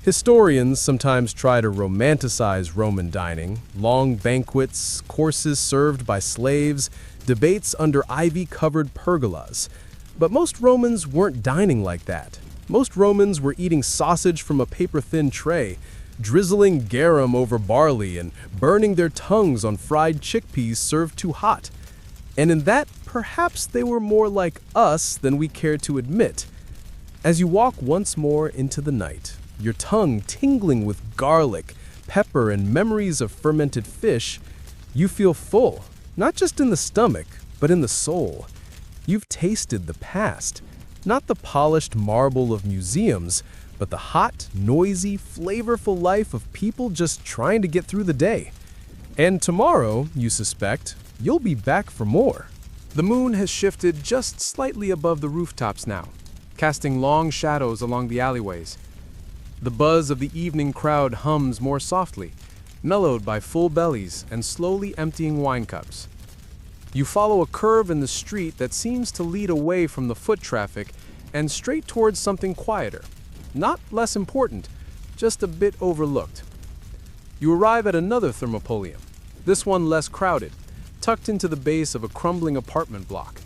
Historians sometimes try to romanticize Roman dining, long banquets, courses served by slaves, debates under ivy-covered pergolas. But most Romans weren't dining like that. Most Romans were eating sausage from a paper-thin tray, drizzling garum over barley and burning their tongues on fried chickpeas served too hot. And in that, perhaps they were more like us than we care to admit. As you walk once more into the night, your tongue tingling with garlic, pepper, and memories of fermented fish, you feel full, not just in the stomach, but in the soul. You've tasted the past, not the polished marble of museums, but the hot, noisy, flavorful life of people just trying to get through the day. And tomorrow, you suspect, you'll be back for more. The moon has shifted just slightly above the rooftops now, casting long shadows along the alleyways. The buzz of the evening crowd hums more softly, mellowed by full bellies and slowly emptying wine cups. You follow a curve in the street that seems to lead away from the foot traffic and straight towards something quieter. Not less important, just a bit overlooked. You arrive at another thermopolium, this one less crowded, tucked into the base of a crumbling apartment block.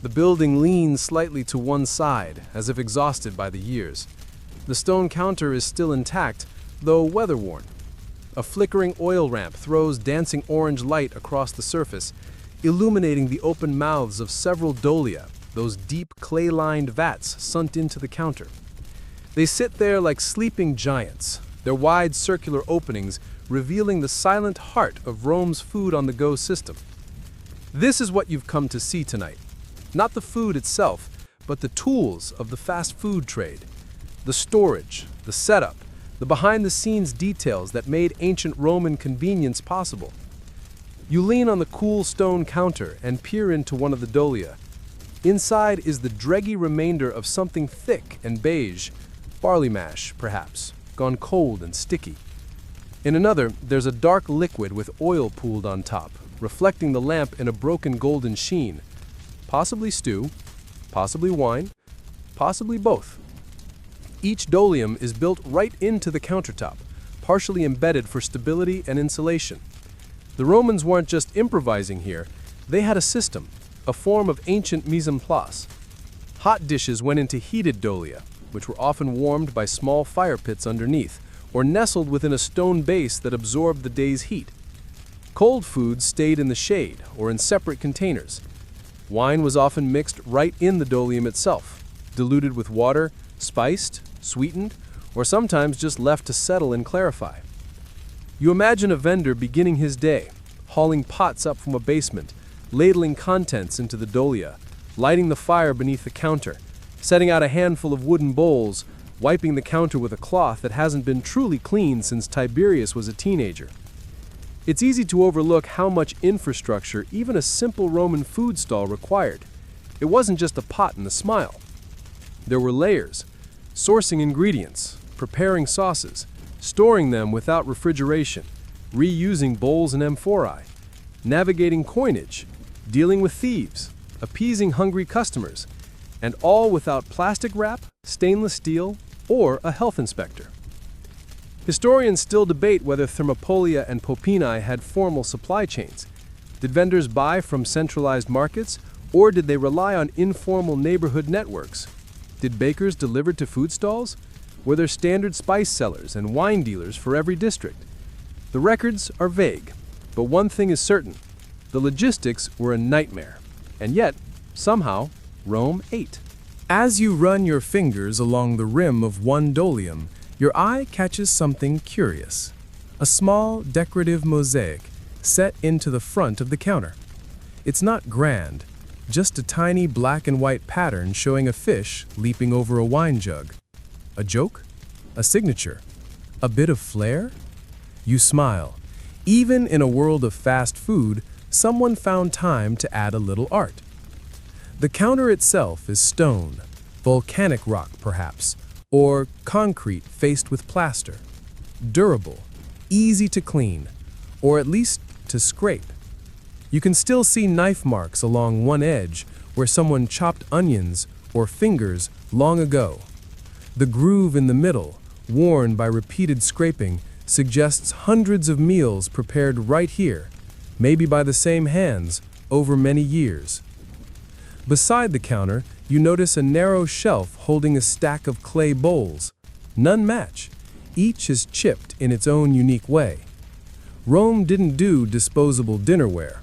The building leans slightly to one side, as if exhausted by the years. The stone counter is still intact, though weather-worn. A flickering oil lamp throws dancing orange light across the surface, illuminating the open mouths of several dolia, those deep clay-lined vats sunk into the counter. They sit there like sleeping giants, their wide circular openings revealing the silent heart of Rome's food-on-the-go system. This is what you've come to see tonight. Not the food itself, but the tools of the fast food trade. The storage, the setup, the behind-the-scenes details that made ancient Roman convenience possible. You lean on the cool stone counter and peer into one of the dolia. Inside is the dreggy remainder of something thick and beige, barley mash, perhaps, gone cold and sticky. In another, there's a dark liquid with oil pooled on top, reflecting the lamp in a broken golden sheen. Possibly stew, possibly wine, possibly both. Each dolium is built right into the countertop, partially embedded for stability and insulation. The Romans weren't just improvising here, they had a system, a form of ancient mise en place. Hot dishes went into heated dolia, which were often warmed by small fire pits underneath, or nestled within a stone base that absorbed the day's heat. Cold foods stayed in the shade or in separate containers. Wine was often mixed right in the dolium itself, diluted with water, spiced, sweetened, or sometimes just left to settle and clarify. You imagine a vendor beginning his day, hauling pots up from a basement, ladling contents into the dolia, lighting the fire beneath the counter, setting out a handful of wooden bowls, wiping the counter with a cloth that hasn't been truly cleaned since Tiberius was a teenager. It's easy to overlook how much infrastructure even a simple Roman food stall required. It wasn't just a pot and a smile. There were layers, sourcing ingredients, preparing sauces, storing them without refrigeration, reusing bowls and amphorae, navigating coinage, dealing with thieves, appeasing hungry customers, and all without plastic wrap, stainless steel, or a health inspector. Historians still debate whether Thermopolia and Popeni had formal supply chains. Did vendors buy from centralized markets, or did they rely on informal neighborhood networks? Did bakers deliver to food stalls? Were there standard spice sellers and wine dealers for every district? The records are vague, but one thing is certain: the logistics were a nightmare, and yet, somehow, Rome ate. As you run your fingers along the rim of one dolium, your eye catches something curious. A small, decorative mosaic set into the front of the counter. It's not grand, just a tiny black and white pattern showing a fish leaping over a wine jug. A joke? A signature? A bit of flair? You smile. Even in a world of fast food, someone found time to add a little art. The counter itself is stone, volcanic rock perhaps, or concrete faced with plaster. Durable, easy to clean, or at least to scrape. You can still see knife marks along one edge where someone chopped onions or fingers long ago. The groove in the middle, worn by repeated scraping, suggests hundreds of meals prepared right here, maybe by the same hands, over many years. Beside the counter, you notice a narrow shelf holding a stack of clay bowls. None match. Each is chipped in its own unique way. Rome didn't do disposable dinnerware.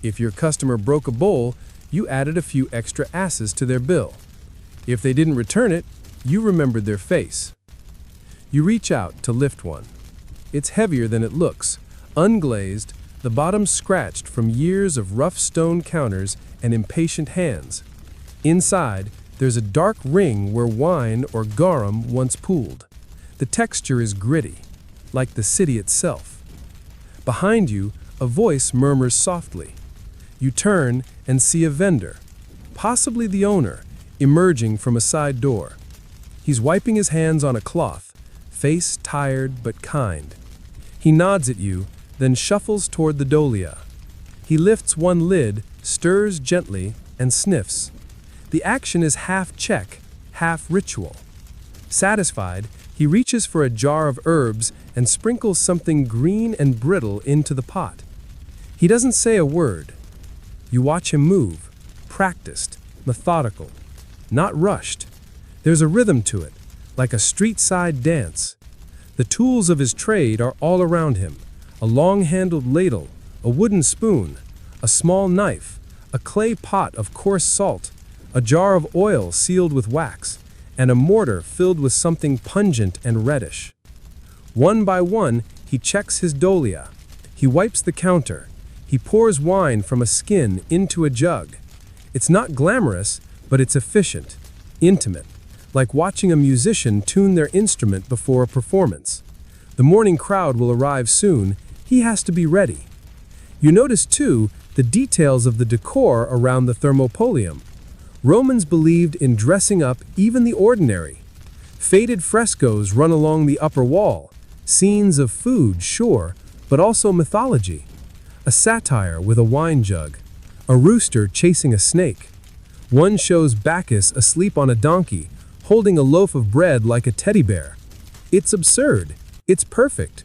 If your customer broke a bowl, you added a few extra asses to their bill. If they didn't return it, you remembered their face. You reach out to lift one. It's heavier than it looks, unglazed, the bottom scratched from years of rough stone counters and impatient hands. Inside, there's a dark ring where wine or garum once pooled. The texture is gritty, like the city itself. Behind you, a voice murmurs softly, You turn and see a vendor, possibly the owner, emerging from a side door. He's wiping his hands on a cloth, face tired but kind. He nods at you, then shuffles toward the dolia. He lifts one lid, stirs gently, and sniffs. The action is half check, half ritual. Satisfied, he reaches for a jar of herbs and sprinkles something green and brittle into the pot. He doesn't say a word. You watch him move, practiced, methodical, not rushed. There's a rhythm to it, like a street-side dance. The tools of his trade are all around him: a long-handled ladle, a wooden spoon, a small knife, a clay pot of coarse salt, a jar of oil sealed with wax, and a mortar filled with something pungent and reddish. One by one, he checks his dolia. He wipes the counter. He pours wine from a skin into a jug. It's not glamorous, but it's efficient, intimate, like watching a musician tune their instrument before a performance. The morning crowd will arrive soon. He has to be ready. You notice, too, the details of the decor around the thermopolium. Romans believed in dressing up even the ordinary. Faded frescoes run along the upper wall, scenes of food, sure, but also mythology. A satyr with a wine jug, a rooster chasing a snake. One shows Bacchus asleep on a donkey, holding a loaf of bread like a teddy bear. It's absurd. It's perfect.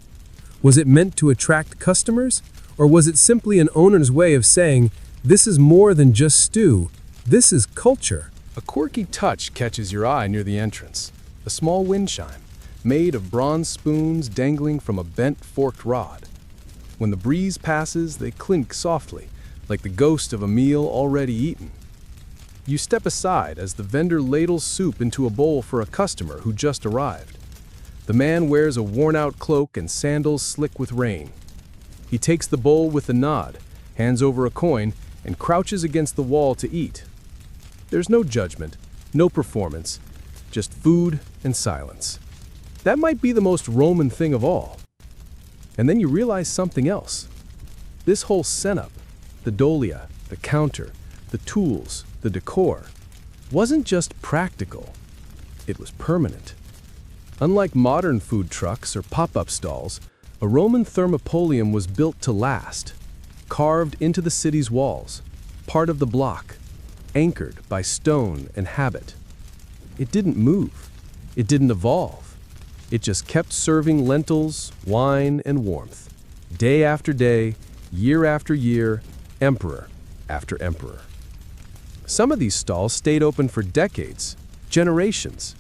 Was it meant to attract customers? Or was it simply an owner's way of saying, this is more than just stew, this is culture? A quirky touch catches your eye near the entrance. A small wind chime, made of bronze spoons dangling from a bent forked rod. When the breeze passes, they clink softly, like the ghost of a meal already eaten. You step aside as the vendor ladles soup into a bowl for a customer who just arrived. The man wears a worn-out cloak and sandals slick with rain. He takes the bowl with a nod, hands over a coin, and crouches against the wall to eat. There's no judgment, no performance, just food and silence. That might be the most Roman thing of all. And then you realize something else. This whole setup, the dolia, the counter, the tools, the decor, wasn't just practical. It was permanent. Unlike modern food trucks or pop-up stalls, a Roman thermopolium was built to last, carved into the city's walls, part of the block, anchored by stone and habit. It didn't move. It didn't evolve. It just kept serving lentils, wine, and warmth, day after day, year after year, emperor after emperor. Some of these stalls stayed open for decades, generations.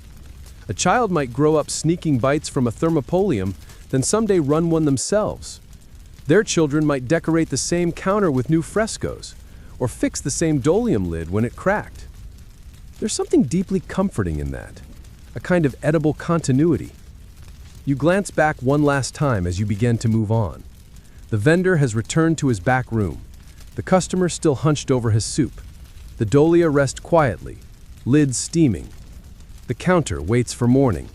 A child might grow up sneaking bites from a thermopolium, then someday run one themselves. Their children might decorate the same counter with new frescoes, or fix the same dolium lid when it cracked. There's something deeply comforting in that, a kind of edible continuity. You glance back one last time as you begin to move on. The vendor has returned to his back room, the customer still hunched over his soup. The dolia rests quietly, lids steaming. The counter waits for morning.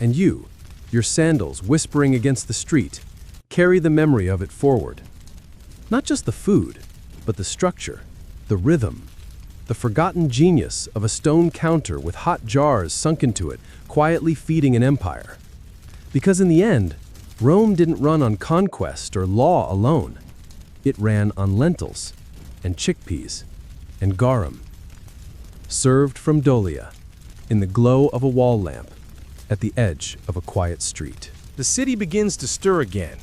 And you, your sandals whispering against the street, carry the memory of it forward. Not just the food, but the structure, the rhythm, the forgotten genius of a stone counter with hot jars sunk into it, quietly feeding an empire. Because in the end, Rome didn't run on conquest or law alone. It ran on lentils and chickpeas and garum, served from dolia, in the glow of a wall lamp, at the edge of a quiet street. The city begins to stir again.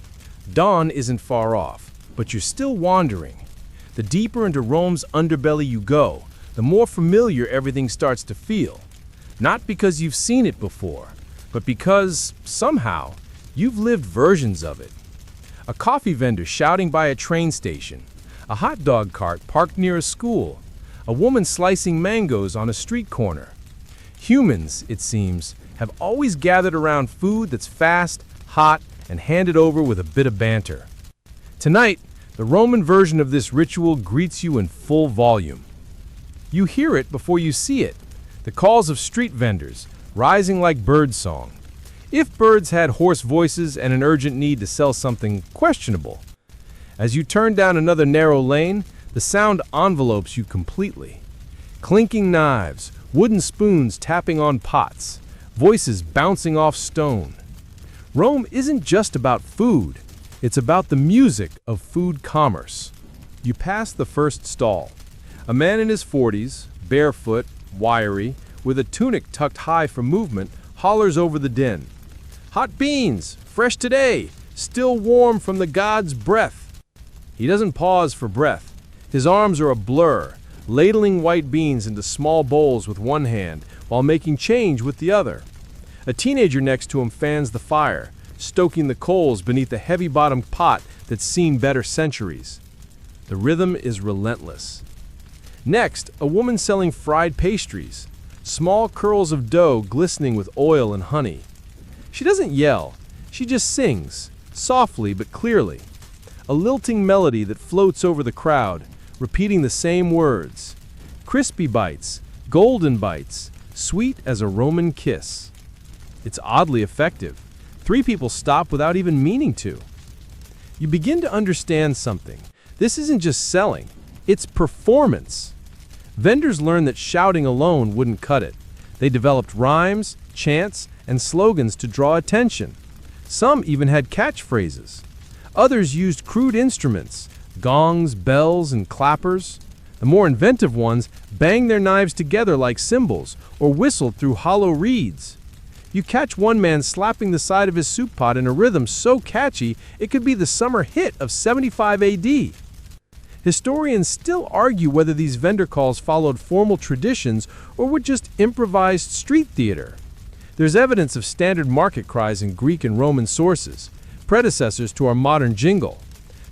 Dawn isn't far off, but you're still wandering. The deeper into Rome's underbelly you go, the more familiar everything starts to feel. Not because you've seen it before, but because, somehow, you've lived versions of it. A coffee vendor shouting by a train station, a hot dog cart parked near a school, a woman slicing mangoes on a street corner. Humans, it seems, have always gathered around food that's fast, hot, and handed over with a bit of banter. Tonight, the Roman version of this ritual greets you in full volume. You hear it before you see it, the calls of street vendors, rising like birdsong. If birds had hoarse voices and an urgent need to sell something questionable. As you turn down another narrow lane, The sound envelopes you completely. Clinking knives, wooden spoons tapping on pots, voices bouncing off stone. Rome isn't just about food, it's about the music of food commerce. You pass the first stall. A man in his 40s, barefoot, wiry, with a tunic tucked high for movement, hollers over the din. "Hot beans, fresh today, still warm from the god's breath." He doesn't pause for breath. His arms are a blur, ladling white beans into small bowls with one hand while making change with the other. A teenager next to him fans the fire, stoking the coals beneath a heavy-bottomed pot that's seen better centuries. The rhythm is relentless. Next, a woman selling fried pastries, small curls of dough glistening with oil and honey. She doesn't yell, she just sings, softly but clearly. A lilting melody that floats over the crowd, repeating the same words. Crispy bites, golden bites, sweet as a Roman kiss. It's oddly effective. 3 people stop without even meaning to. You begin to understand something. This isn't just selling, it's performance. Vendors learned that shouting alone wouldn't cut it. They developed rhymes, chants, and slogans to draw attention. Some even had catchphrases. Others used crude instruments, gongs, bells, and clappers. The more inventive ones banged their knives together like cymbals or whistled through hollow reeds. You catch one man slapping the side of his soup pot in a rhythm so catchy it could be the summer hit of 75 AD. Historians still argue whether these vendor calls followed formal traditions or were just improvised street theater. There's evidence of standard market cries in Greek and Roman sources, predecessors to our modern jingle.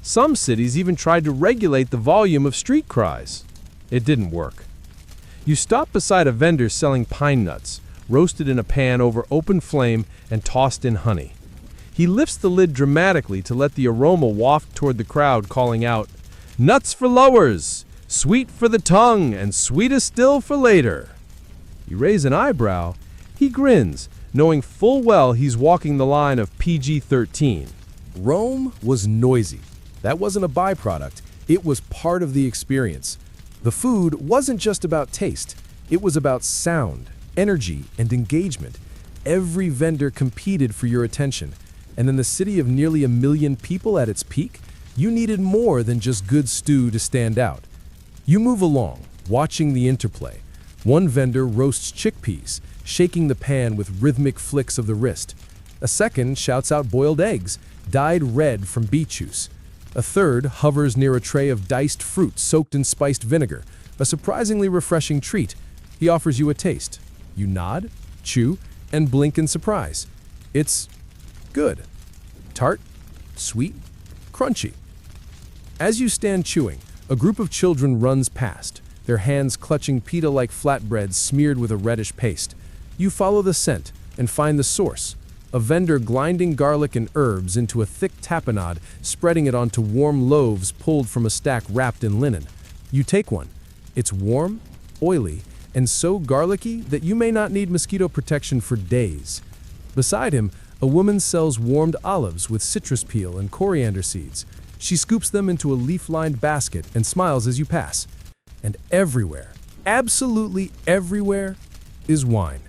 Some cities even tried to regulate the volume of street cries. It didn't work. You stop beside a vendor selling pine nuts, roasted in a pan over open flame and tossed in honey. He lifts the lid dramatically to let the aroma waft toward the crowd, calling out, "Nuts for lowers, sweet for the tongue, and sweeter still for later." You raise an eyebrow. He grins, knowing full well he's walking the line of PG-13. Rome was noisy. That wasn't a byproduct, it was part of the experience. The food wasn't just about taste, it was about sound, energy, and engagement. Every vendor competed for your attention, and in the city of nearly 1 million people at its peak, you needed more than just good stew to stand out. You move along, watching the interplay. One vendor roasts chickpeas, shaking the pan with rhythmic flicks of the wrist. A second shouts out boiled eggs, dyed red from beet juice. A third hovers near a tray of diced fruit soaked in spiced vinegar, a surprisingly refreshing treat. He offers you a taste. You nod, chew, and blink in surprise. It's good. Tart, sweet, crunchy. As you stand chewing, a group of children runs past, their hands clutching pita-like flatbreads smeared with a reddish paste. You follow the scent and find the source, a vendor grinding garlic and herbs into a thick tapenade, spreading it onto warm loaves pulled from a stack wrapped in linen. You take one. It's warm, oily, and so garlicky that you may not need mosquito protection for days. Beside him, a woman sells warmed olives with citrus peel and coriander seeds. She scoops them into a leaf-lined basket and smiles as you pass. And everywhere, absolutely everywhere, is wine.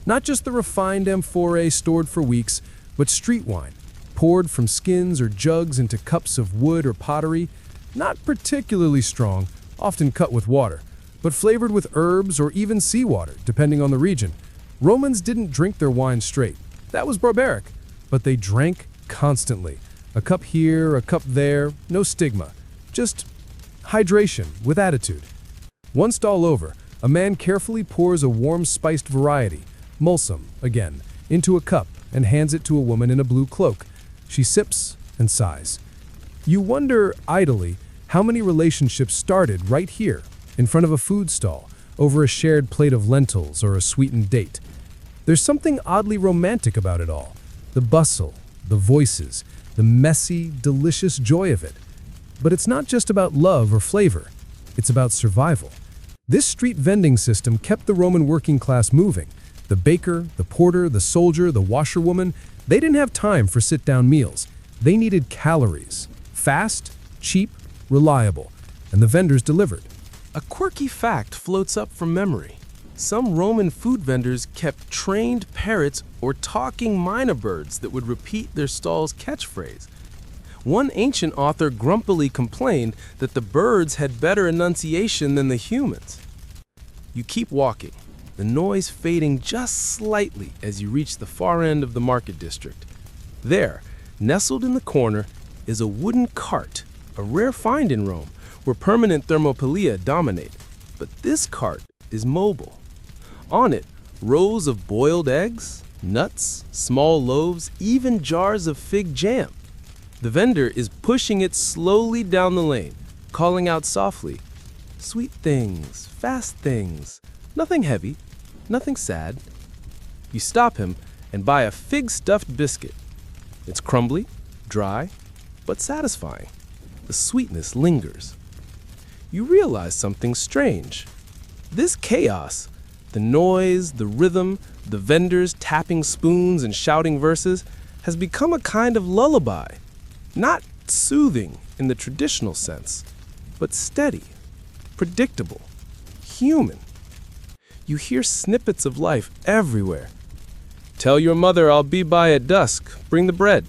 Not just the refined amphora stored for weeks, but street wine, poured from skins or jugs into cups of wood or pottery, not particularly strong, often cut with water, but flavored with herbs or even seawater, depending on the region. Romans didn't drink their wine straight. That was barbaric, but they drank constantly. A cup here, a cup there, no stigma. Just hydration with attitude. One stall over, a man carefully pours a warm spiced variety, Mulsum, again, into a cup and hands it to a woman in a blue cloak. She sips and sighs. You wonder, idly, how many relationships started right here, in front of a food stall, over a shared plate of lentils or a sweetened date. There's something oddly romantic about it all. The bustle, the voices, the messy, delicious joy of it. But it's not just about love or flavor. It's about survival. This street vending system kept the Roman working class moving. The baker, the porter, the soldier, the washerwoman, they didn't have time for sit-down meals. They needed calories. Fast, cheap, reliable. and the vendors delivered. A quirky fact floats up from memory. Some Roman food vendors kept trained parrots or talking mynah birds that would repeat their stall's catchphrase. One ancient author grumpily complained that the birds had better enunciation than the humans. You keep walking, the noise fading just slightly as you reach the far end of the market district. There, nestled in the corner, is a wooden cart, a rare find in Rome, where permanent thermopylae dominate. But this cart is mobile. On it, rows of boiled eggs, nuts, small loaves, even jars of fig jam. The vendor is pushing it slowly down the lane, calling out softly, "Sweet things, fast things, nothing heavy, nothing sad." You stop him and buy a fig-stuffed biscuit. It's crumbly, dry, but satisfying. The sweetness lingers. You realize something strange. This chaos, the noise, the rhythm, the vendors tapping spoons and shouting verses, has become a kind of lullaby. Not soothing in the traditional sense, but steady, predictable, human. You hear snippets of life everywhere. "Tell your mother I'll be by at dusk. Bring the bread."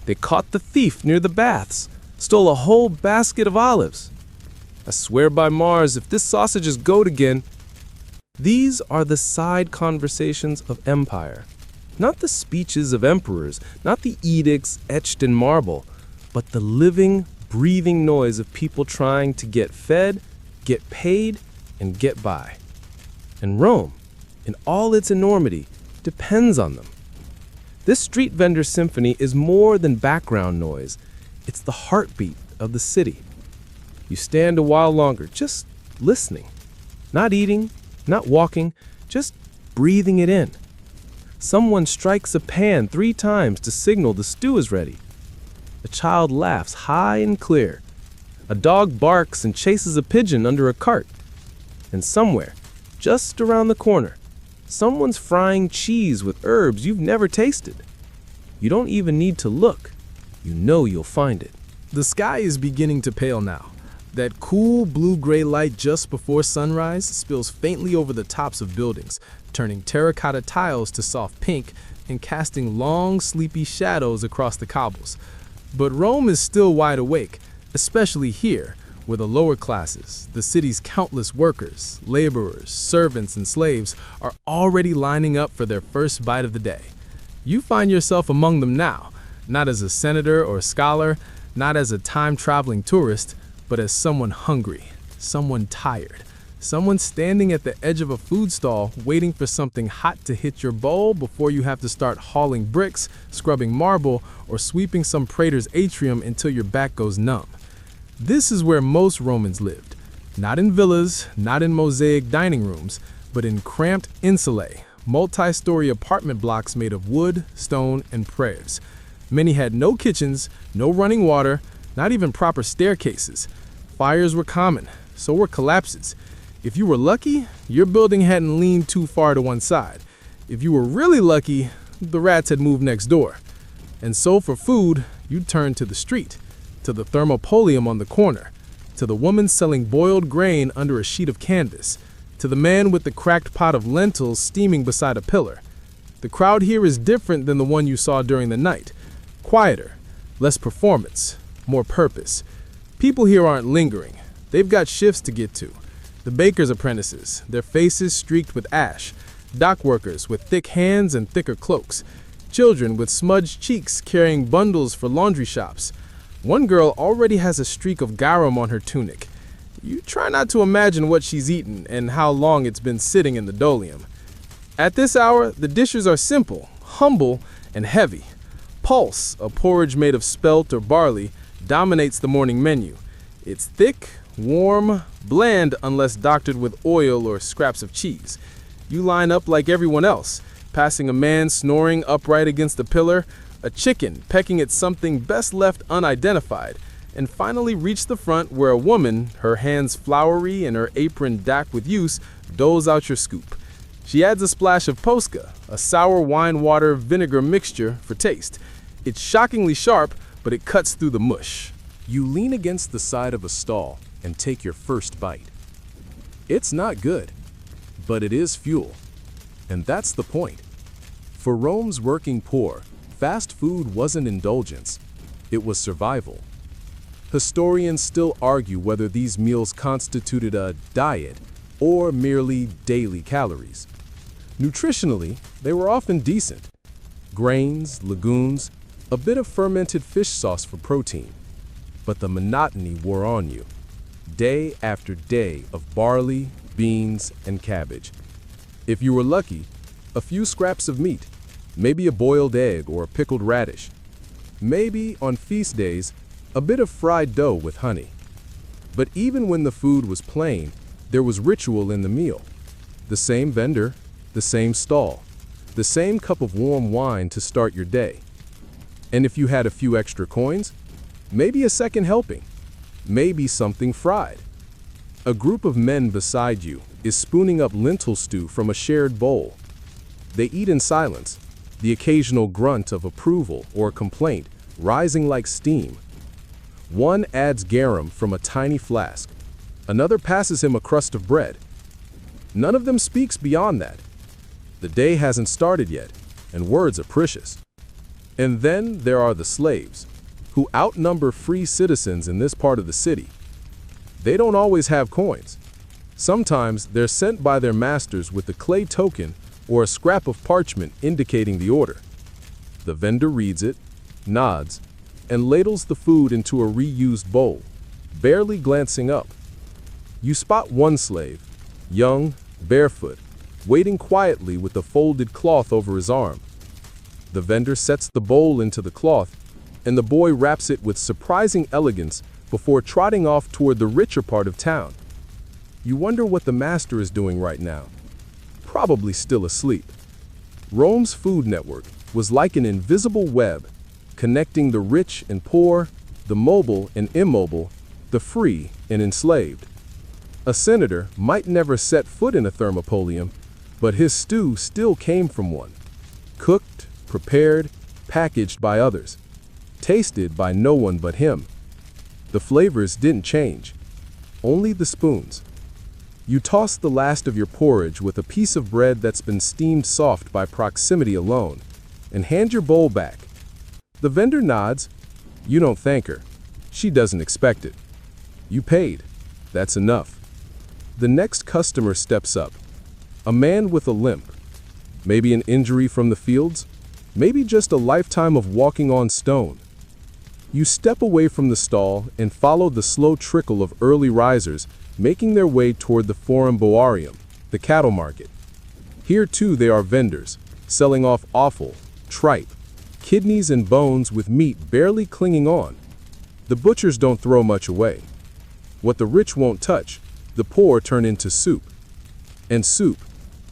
"They caught the thief near the baths, stole a whole basket of olives." "I swear by Mars, if this sausage is goat again." These are the side conversations of empire. Not the speeches of emperors, not the edicts etched in marble, but the living, breathing noise of people trying to get fed, get paid, and get by. And Rome, in all its enormity, depends on them. This street vendor symphony is more than background noise. It's the heartbeat of the city. You stand a while longer, just listening. Not eating, not walking, just breathing it in. Someone strikes a pan 3 times to signal the stew is ready. A child laughs high and clear. A dog barks and chases a pigeon under a cart. And somewhere, just around the corner, someone's frying cheese with herbs you've never tasted. You don't even need to look. You know you'll find it. The sky is beginning to pale now. That cool blue-gray light just before sunrise spills faintly over the tops of buildings, turning terracotta tiles to soft pink and casting long, sleepy shadows across the cobbles. But Rome is still wide awake, especially here, where the lower classes, the city's countless workers, laborers, servants, and slaves are already lining up for their first bite of the day. You find yourself among them now, not as a senator or scholar, not as a time-traveling tourist, but as someone hungry, someone tired, someone standing at the edge of a food stall waiting for something hot to hit your bowl before you have to start hauling bricks, scrubbing marble, or sweeping some praetor's atrium until your back goes numb. This is where most Romans lived, not in villas, not in mosaic dining rooms, but in cramped insulae, multi-story apartment blocks made of wood, stone, and prayers. Many had no kitchens, no running water, not even proper staircases. Fires were common, so were collapses. If you were lucky, your building hadn't leaned too far to one side. If you were really lucky, the rats had moved next door. And so for food, you'd turn to the street, to the thermopolium on the corner, to the woman selling boiled grain under a sheet of canvas, to the man with the cracked pot of lentils steaming beside a pillar. The crowd here is different than the one you saw during the night. Quieter, less performance, more purpose. People here aren't lingering. They've got shifts to get to. The baker's apprentices, their faces streaked with ash. Dock workers with thick hands and thicker cloaks. Children with smudged cheeks carrying bundles for laundry shops. One girl already has a streak of garum on her tunic. You try not to imagine what she's eaten and how long it's been sitting in the dolium. At this hour, the dishes are simple, humble, and heavy. Pulse, a porridge made of spelt or barley, dominates the morning menu. It's thick, warm, bland unless doctored with oil or scraps of cheese. You line up like everyone else, passing a man snoring upright against a pillar, a chicken pecking at something best left unidentified, and finally reach the front where a woman, her hands floury and her apron dacked with use, doles out your scoop. She adds a splash of posca, a sour wine water vinegar mixture, for taste. It's shockingly sharp, but it cuts through the mush. You lean against the side of a stall, and take your first bite. It's not good, but it is fuel. And that's the point. For Rome's working poor, fast food wasn't indulgence, it was survival. Historians still argue whether these meals constituted a diet or merely daily calories. Nutritionally, they were often decent. Grains, legumes, a bit of fermented fish sauce for protein. But the monotony wore on you. Day after day of barley, beans, and cabbage. If you were lucky, a few scraps of meat, maybe a boiled egg or a pickled radish. Maybe, on feast days, a bit of fried dough with honey. But even when the food was plain, there was ritual in the meal. The same vendor, the same stall, the same cup of warm wine to start your day. And if you had a few extra coins, maybe a second helping, maybe something fried. A group of men beside you is spooning up lentil stew from a shared bowl. They eat in silence, the occasional grunt of approval or complaint rising like steam. One adds garum from a tiny flask. Another passes him a crust of bread. None of them speaks beyond that. The day hasn't started yet, and words are precious. And then there are the slaves, who outnumber free citizens in this part of the city. They don't always have coins. Sometimes they're sent by their masters with a clay token or a scrap of parchment indicating the order. The vendor reads it, nods, and ladles the food into a reused bowl, barely glancing up. You spot one slave, young, barefoot, waiting quietly with a folded cloth over his arm. The vendor sets the bowl into the cloth, and the boy wraps it with surprising elegance before trotting off toward the richer part of town. You wonder what the master is doing right now. Probably still asleep. Rome's food network was like an invisible web, connecting the rich and poor, the mobile and immobile, the free and enslaved. A senator might never set foot in a thermopolium, but his stew still came from one. Cooked, prepared, packaged by others. Tasted by no one but him. The flavors didn't change, only the spoons. You toss the last of your porridge with a piece of bread that's been steamed soft by proximity alone, and hand your bowl back. The vendor nods. You don't thank her. She doesn't expect it. You paid. That's enough. The next customer steps up. A man with a limp. Maybe an injury from the fields. Maybe just a lifetime of walking on stone. You step away from the stall and follow the slow trickle of early risers making their way toward the Forum Boarium, the cattle market. Here too they are vendors, selling off offal, tripe, kidneys and bones with meat barely clinging on. The butchers don't throw much away. What the rich won't touch, the poor turn into soup. And soup,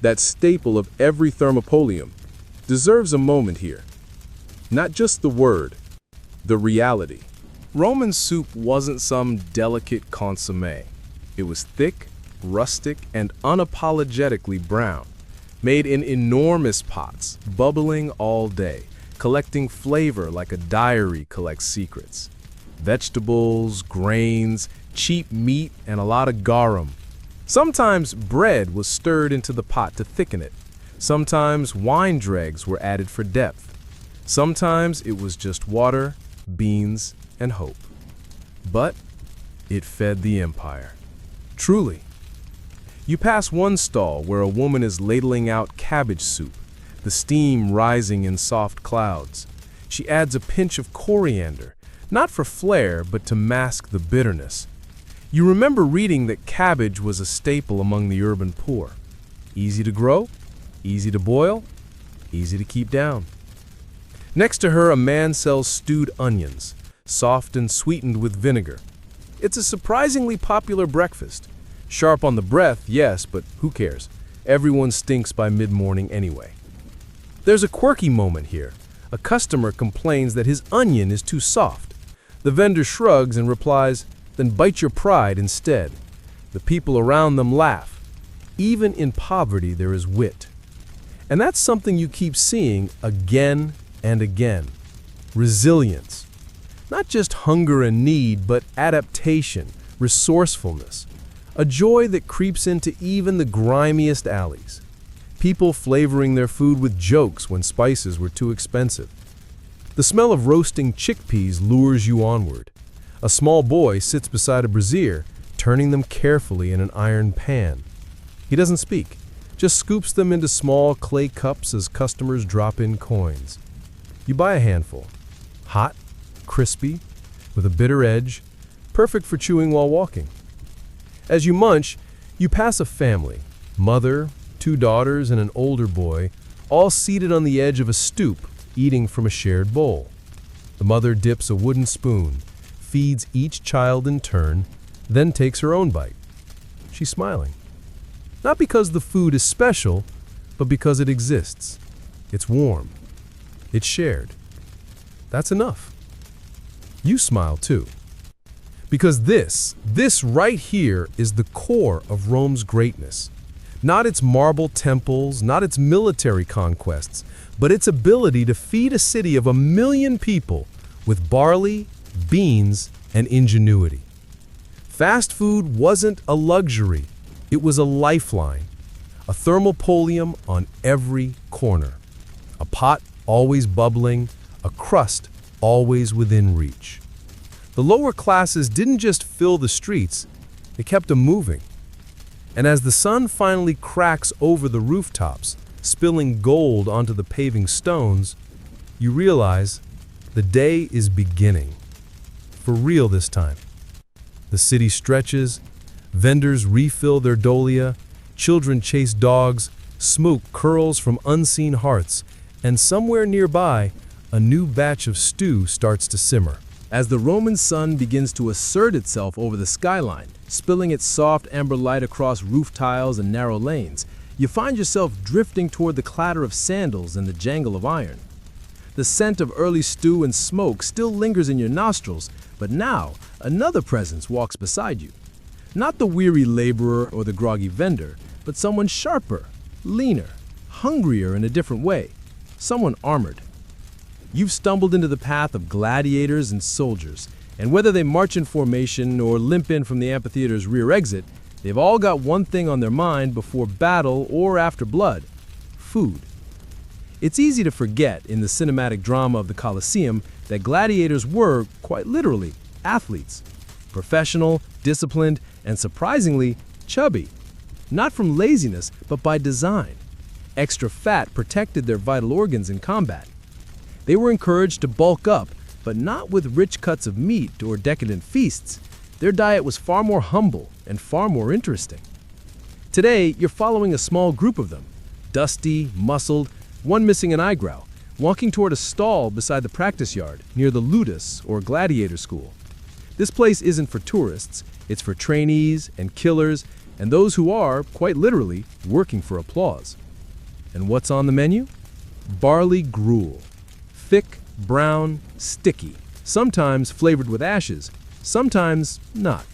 that staple of every thermopolium, deserves a moment here. Not just the word, the reality. Roman soup wasn't some delicate consommé. It was thick, rustic, and unapologetically brown, made in enormous pots, bubbling all day, collecting flavor like a diary collects secrets. Vegetables, grains, cheap meat, and a lot of garum. Sometimes bread was stirred into the pot to thicken it. Sometimes wine dregs were added for depth. Sometimes it was just water, beans, and hope. But it fed the empire. Truly. You pass one stall where a woman is ladling out cabbage soup, the steam rising in soft clouds. She adds a pinch of coriander, not for flair, but to mask the bitterness. You remember reading that cabbage was a staple among the urban poor. Easy to grow, easy to boil, easy to keep down. Next to her, a man sells stewed onions, soft and sweetened with vinegar. It's a surprisingly popular breakfast. Sharp on the breath, yes, but who cares? Everyone stinks by mid-morning anyway. There's a quirky moment here. A customer complains that his onion is too soft. The vendor shrugs and replies, "Then bite your pride instead." The people around them laugh. Even in poverty, there is wit. And that's something you keep seeing again and again. Resilience. Not just hunger and need, but adaptation, resourcefulness, a joy that creeps into even the grimiest alleys. People flavoring their food with jokes when spices were too expensive. The smell of roasting chickpeas lures you onward. A small boy sits beside a brazier, turning them carefully in an iron pan. He doesn't speak, just scoops them into small clay cups as customers drop in coins. You buy a handful. Hot, crispy, with a bitter edge, perfect for chewing while walking. As you munch, you pass a family, mother, 2 daughters, and an older boy, all seated on the edge of a stoop, eating from a shared bowl. The mother dips a wooden spoon, feeds each child in turn, then takes her own bite. She's smiling. Not because the food is special, but because it exists. It's warm. It's shared. That's enough. You smile too. Because this right here is the core of Rome's greatness. Not its marble temples, not its military conquests, but its ability to feed a city of 1 million people with barley, beans, and ingenuity. Fast food wasn't a luxury, it was a lifeline. A thermopolium on every corner. A pot always bubbling, a crust always within reach. The lower classes didn't just fill the streets, they kept them moving. And as the sun finally cracks over the rooftops, spilling gold onto the paving stones, you realize the day is beginning. For real this time. The city stretches, vendors refill their dolia, children chase dogs, smoke curls from unseen hearths, and somewhere nearby, a new batch of stew starts to simmer. As the Roman sun begins to assert itself over the skyline, spilling its soft amber light across roof tiles and narrow lanes, you find yourself drifting toward the clatter of sandals and the jangle of iron. The scent of early stew and smoke still lingers in your nostrils, but now another presence walks beside you. Not the weary laborer or the groggy vendor, but someone sharper, leaner, hungrier in a different way, someone armored. You've stumbled into the path of gladiators and soldiers, and whether they march in formation or limp in from the amphitheater's rear exit, they've all got one thing on their mind before battle or after blood: food. It's easy to forget in the cinematic drama of the Colosseum that gladiators were, quite literally, athletes. Professional, disciplined, and surprisingly, chubby. Not from laziness, but by design. Extra fat protected their vital organs in combat. They were encouraged to bulk up, but not with rich cuts of meat or decadent feasts. Their diet was far more humble and far more interesting. Today, you're following a small group of them, dusty, muscled, one missing an eyebrow, walking toward a stall beside the practice yard near the Ludus or Gladiator School. This place isn't for tourists, it's for trainees and killers and those who are, quite literally, working for applause. And what's on the menu? Barley gruel. Thick, brown, sticky, sometimes flavored with ashes, sometimes not.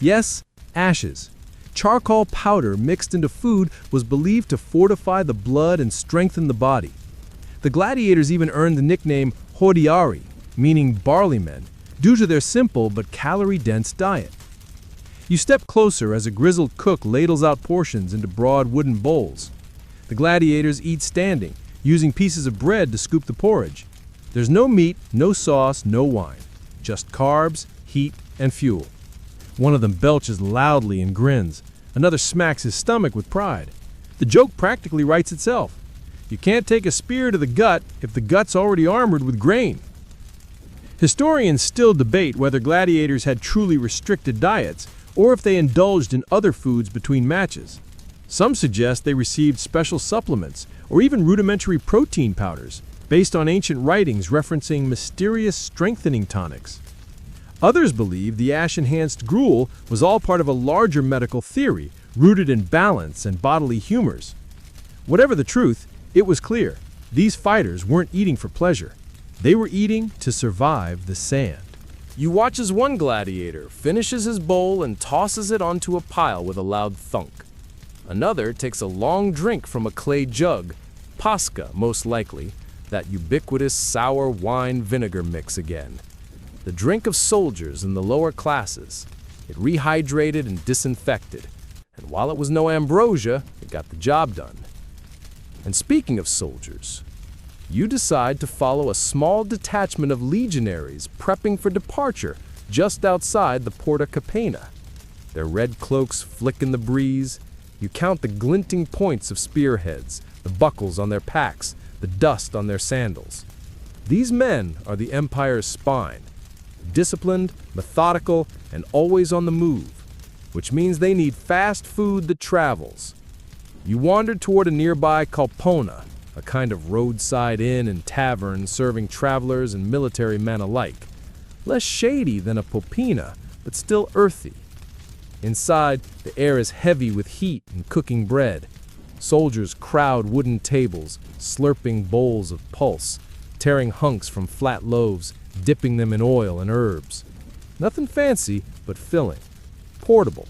Yes, ashes. Charcoal powder mixed into food was believed to fortify the blood and strengthen the body. The gladiators even earned the nickname Hordearii, meaning barley men, due to their simple but calorie-dense diet. You step closer as a grizzled cook ladles out portions into broad wooden bowls. The gladiators eat standing, using pieces of bread to scoop the porridge. There's no meat, no sauce, no wine. Just carbs, heat, and fuel. One of them belches loudly and grins. Another smacks his stomach with pride. The joke practically writes itself. You can't take a spear to the gut if the gut's already armored with grain. Historians still debate whether gladiators had truly restricted diets or if they indulged in other foods between matches. Some suggest they received special supplements or even rudimentary protein powders based on ancient writings referencing mysterious strengthening tonics. Others believe the ash-enhanced gruel was all part of a larger medical theory rooted in balance and bodily humors. Whatever the truth, it was clear these fighters weren't eating for pleasure. They were eating to survive the sand. You watch as one gladiator finishes his bowl and tosses it onto a pile with a loud thunk. Another takes a long drink from a clay jug, Pasca most likely, that ubiquitous sour wine vinegar mix again. The drink of soldiers in the lower classes. It rehydrated and disinfected. And while it was no ambrosia, it got the job done. And speaking of soldiers, you decide to follow a small detachment of legionaries prepping for departure just outside the Porta Capena. Their red cloaks flick in the breeze. You count the glinting points of spearheads, the buckles on their packs, the dust on their sandals. These men are the Empire's spine, disciplined, methodical, and always on the move, which means they need fast food that travels. You wander toward a nearby Calpona, a kind of roadside inn and tavern serving travelers and military men alike. Less shady than a popina, but still earthy. Inside, the air is heavy with heat and cooking bread. Soldiers crowd wooden tables, slurping bowls of pulse, tearing hunks from flat loaves, dipping them in oil and herbs. Nothing fancy, but filling. Portable.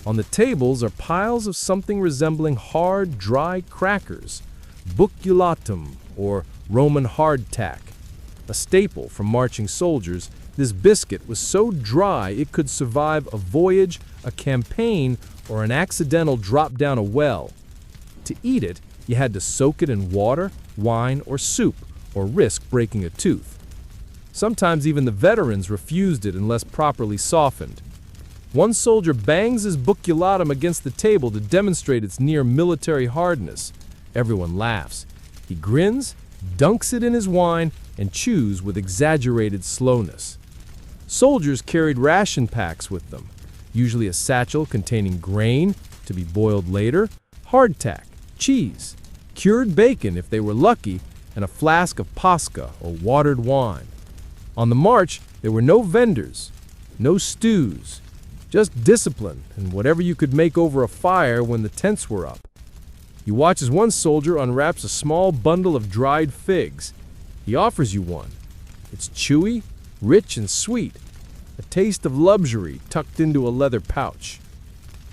On the tables are piles of something resembling hard, dry crackers, bucculatum, or Roman hardtack. A staple for marching soldiers, this biscuit was so dry it could survive a voyage, a campaign, or an accidental drop down a well. To eat it, you had to soak it in water, wine, or soup, or risk breaking a tooth. Sometimes even the veterans refused it unless properly softened. One soldier bangs his bucculatum against the table to demonstrate its near military hardness. Everyone laughs. He grins, dunks it in his wine, and chews with exaggerated slowness. Soldiers carried ration packs with them, usually a satchel containing grain, to be boiled later, hardtack, cheese, cured bacon if they were lucky, and a flask of pasca or watered wine. On the march, there were no vendors, no stews, just discipline and whatever you could make over a fire when the tents were up. You watch as one soldier unwraps a small bundle of dried figs. He offers you one. It's chewy, rich, and sweet, a taste of luxury tucked into a leather pouch.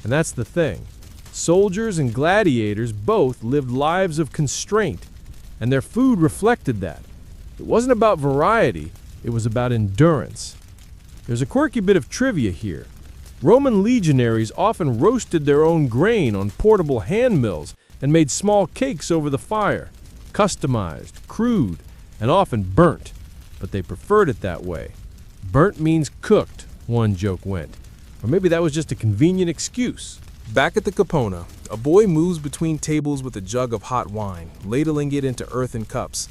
And that's the thing. Soldiers and gladiators both lived lives of constraint, and their food reflected that. It wasn't about variety, it was about endurance. There's a quirky bit of trivia here. Roman legionaries often roasted their own grain on portable hand mills and made small cakes over the fire, customized, crude, and often burnt, but they preferred it that way. Burnt means cooked, one joke went. Or maybe that was just a convenient excuse. Back at the Capona, a boy moves between tables with a jug of hot wine, ladling it into earthen cups.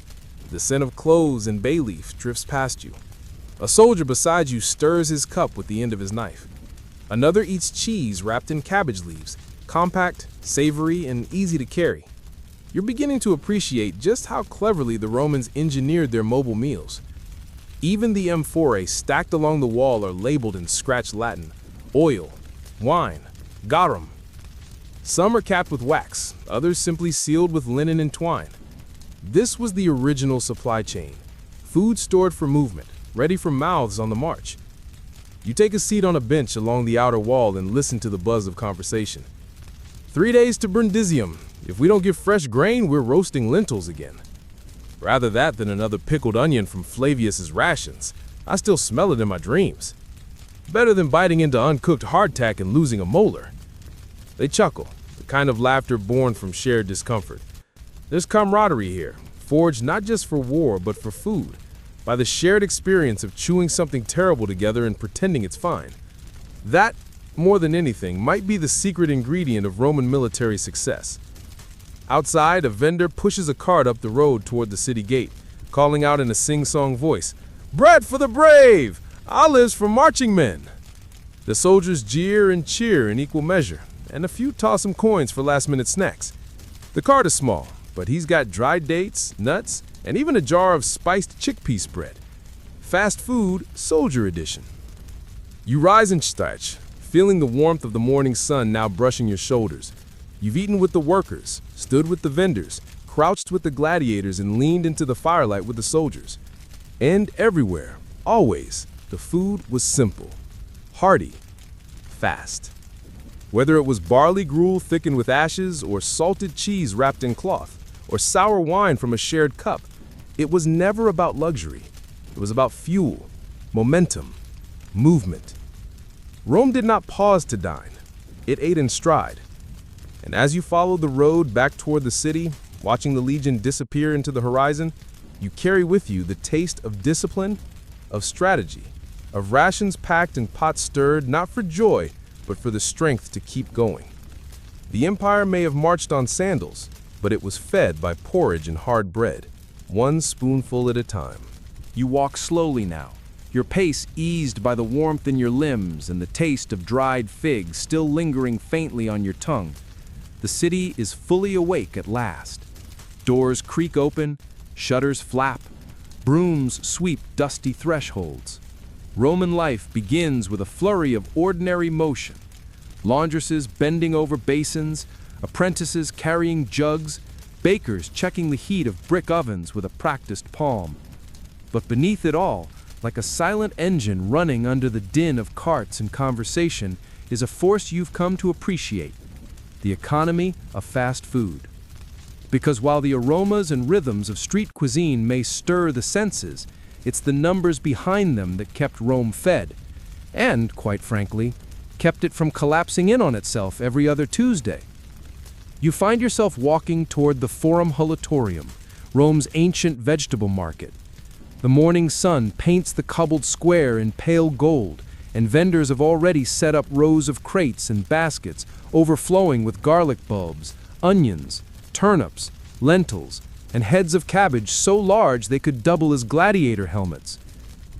The scent of cloves and bay leaf drifts past you. A soldier beside you stirs his cup with the end of his knife. Another eats cheese wrapped in cabbage leaves, compact, savory, and easy to carry. You're beginning to appreciate just how cleverly the Romans engineered their mobile meals. Even the amphorae stacked along the wall are labeled in scratched Latin: oil, wine, garum. Some are capped with wax, others simply sealed with linen and twine. This was the original supply chain, food stored for movement, ready for mouths on the march. You take a seat on a bench along the outer wall and listen to the buzz of conversation. 3 days to Brundisium. If we don't get fresh grain, we're roasting lentils again. Rather that than another pickled onion from Flavius's rations. I still smell it in my dreams. Better than biting into uncooked hardtack and losing a molar. They chuckle, the kind of laughter born from shared discomfort. There's camaraderie here, forged not just for war but for food, by the shared experience of chewing something terrible together and pretending it's fine. That, more than anything, might be the secret ingredient of Roman military success. Outside, a vendor pushes a cart up the road toward the city gate, calling out in a sing-song voice, "Bread for the brave! Olives for marching men!" The soldiers jeer and cheer in equal measure, and a few toss him coins for last-minute snacks. The cart is small, but he's got dried dates, nuts, and even a jar of spiced chickpea spread. Fast food, soldier edition. You rise and stretch, feeling the warmth of the morning sun now brushing your shoulders. You've eaten with the workers, stood with the vendors, crouched with the gladiators, and leaned into the firelight with the soldiers. And everywhere, always, the food was simple, hearty, fast. Whether it was barley gruel thickened with ashes, or salted cheese wrapped in cloth, or sour wine from a shared cup, it was never about luxury. It was about fuel, momentum, movement. Rome did not pause to dine. It ate in stride. And as you follow the road back toward the city, watching the legion disappear into the horizon, you carry with you the taste of discipline, of strategy, of rations packed and pots stirred not for joy, but for the strength to keep going. The empire may have marched on sandals, but it was fed by porridge and hard bread, one spoonful at a time. You walk slowly now, your pace eased by the warmth in your limbs and the taste of dried figs still lingering faintly on your tongue. The city is fully awake at last. Doors creak open, shutters flap, brooms sweep dusty thresholds. Roman life begins with a flurry of ordinary motion. Laundresses bending over basins, apprentices carrying jugs, bakers checking the heat of brick ovens with a practiced palm. But beneath it all, like a silent engine running under the din of carts and conversation, is a force you've come to appreciate: the economy of fast food. Because while the aromas and rhythms of street cuisine may stir the senses, it's the numbers behind them that kept Rome fed, and, quite frankly, kept it from collapsing in on itself every other Tuesday. You find yourself walking toward the Forum Holatorium, Rome's ancient vegetable market. The morning sun paints the cobbled square in pale gold, and vendors have already set up rows of crates and baskets overflowing with garlic bulbs, onions, turnips, lentils, and heads of cabbage so large they could double as gladiator helmets.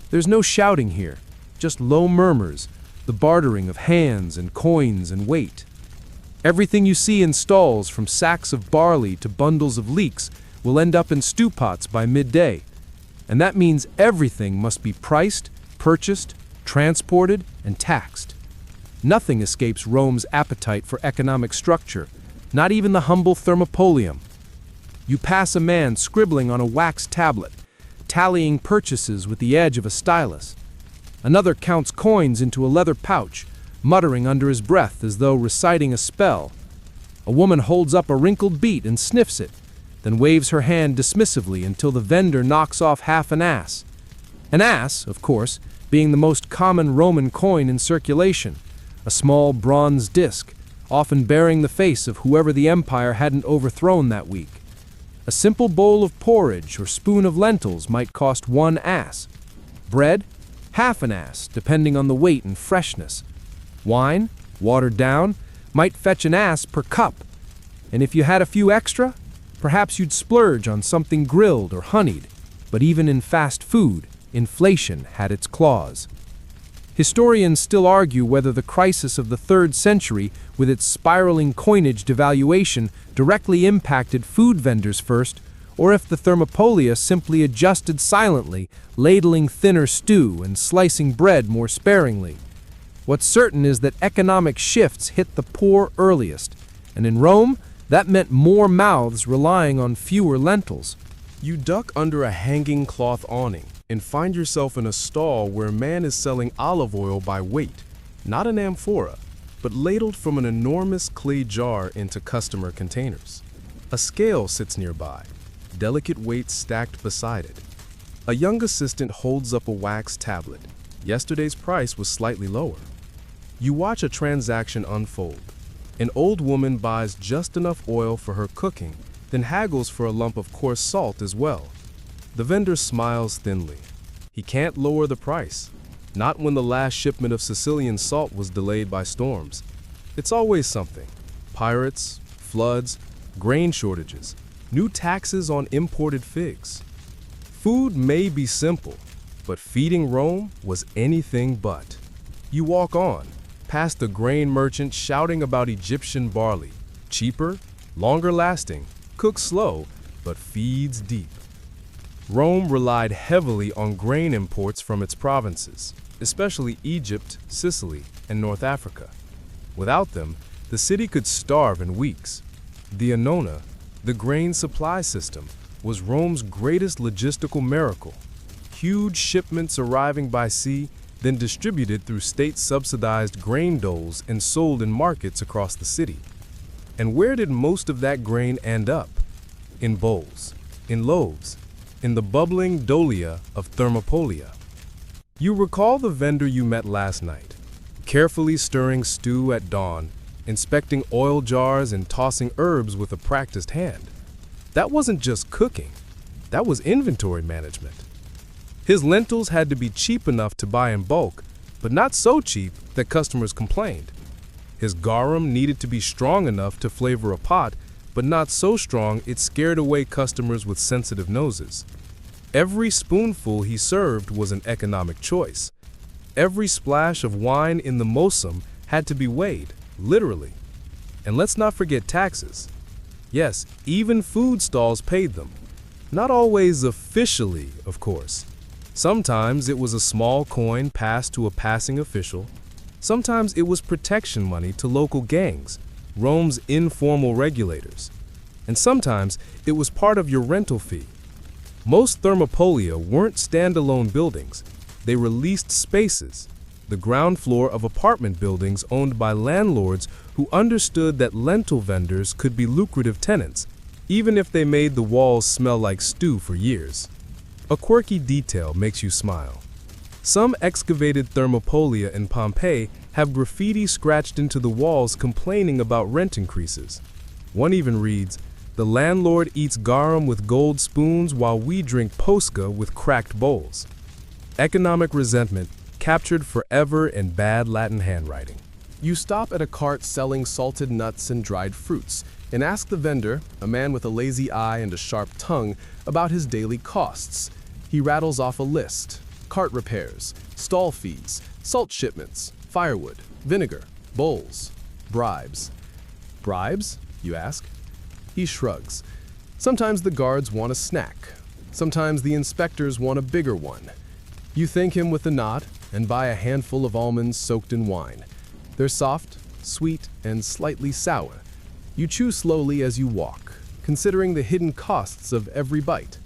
There's no shouting here, just low murmurs, the bartering of hands and coins and weight. Everything you see in stalls, from sacks of barley to bundles of leeks, will end up in stew pots by midday. And that means everything must be priced, purchased, transported, and taxed. Nothing escapes Rome's appetite for economic structure, not even the humble Thermopolium. You pass a man scribbling on a wax tablet, tallying purchases with the edge of a stylus. Another counts coins into a leather pouch, muttering under his breath as though reciting a spell. A woman holds up a wrinkled beet and sniffs it, then waves her hand dismissively until the vendor knocks off half an ass. An ass, of course, being the most common Roman coin in circulation, a small bronze disc, often bearing the face of whoever the empire hadn't overthrown that week. A simple bowl of porridge or spoon of lentils might cost 1 ass. Bread, half an ass, depending on the weight and freshness. Wine, watered down, might fetch an ass per cup. And if you had a few extra, perhaps you'd splurge on something grilled or honeyed. But even in fast food, inflation had its claws. Historians still argue whether the crisis of the 3rd century, with its spiraling coinage devaluation, directly impacted food vendors first, or if the Thermopolia simply adjusted silently, ladling thinner stew and slicing bread more sparingly. What's certain is that economic shifts hit the poor earliest, and in Rome, that meant more mouths relying on fewer lentils. You duck under a hanging cloth awning and find yourself in a stall where a man is selling olive oil by weight, not an amphora, but ladled from an enormous clay jar into customer containers. A scale sits nearby, delicate weights stacked beside it. A young assistant holds up a wax tablet. Yesterday's price was slightly lower. You watch a transaction unfold. An old woman buys just enough oil for her cooking, then haggles for a lump of coarse salt as well. The vendor smiles thinly. He can't lower the price, not when the last shipment of Sicilian salt was delayed by storms. It's always something: pirates, floods, grain shortages, new taxes on imported figs. Food may be simple, but feeding Rome was anything but. You walk on, past the grain merchant shouting about Egyptian barley, cheaper, longer lasting, cooks slow, but feeds deep. Rome relied heavily on grain imports from its provinces, especially Egypt, Sicily, and North Africa. Without them, the city could starve in weeks. The Annona, the grain supply system, was Rome's greatest logistical miracle. Huge shipments arriving by sea, then distributed through state-subsidized grain doles and sold in markets across the city. And where did most of that grain end up? In bowls, in loaves, in the bubbling dolia of Thermopolia. You recall the vendor you met last night, carefully stirring stew at dawn, inspecting oil jars and tossing herbs with a practiced hand. That wasn't just cooking, that was inventory management. His lentils had to be cheap enough to buy in bulk, but not so cheap that customers complained. His garum needed to be strong enough to flavor a pot, but not so strong it scared away customers with sensitive noses. Every spoonful he served was an economic choice. Every splash of wine in the mosam had to be weighed, literally. And let's not forget taxes. Yes, even food stalls paid them. Not always officially, of course. Sometimes it was a small coin passed to a passing official. Sometimes it was protection money to local gangs, Rome's informal regulators. And sometimes it was part of your rental fee. Most thermopolia weren't standalone buildings. They were leased spaces, the ground floor of apartment buildings owned by landlords who understood that lentil vendors could be lucrative tenants, even if they made the walls smell like stew for years. A quirky detail makes you smile. Some excavated thermopolia in Pompeii have graffiti scratched into the walls complaining about rent increases. One even reads, "The landlord eats garum with gold spoons while we drink posca with cracked bowls." Economic resentment captured forever in bad Latin handwriting. You stop at a cart selling salted nuts and dried fruits and ask the vendor, a man with a lazy eye and a sharp tongue, about his daily costs. He rattles off a list: cart repairs, stall fees, salt shipments, firewood, vinegar, bowls, bribes. Bribes, you ask? He shrugs. Sometimes the guards want a snack. Sometimes the inspectors want a bigger one. You thank him with a nod and buy a handful of almonds soaked in wine. They're soft, sweet, and slightly sour. You chew slowly as you walk, considering the hidden costs of every bite.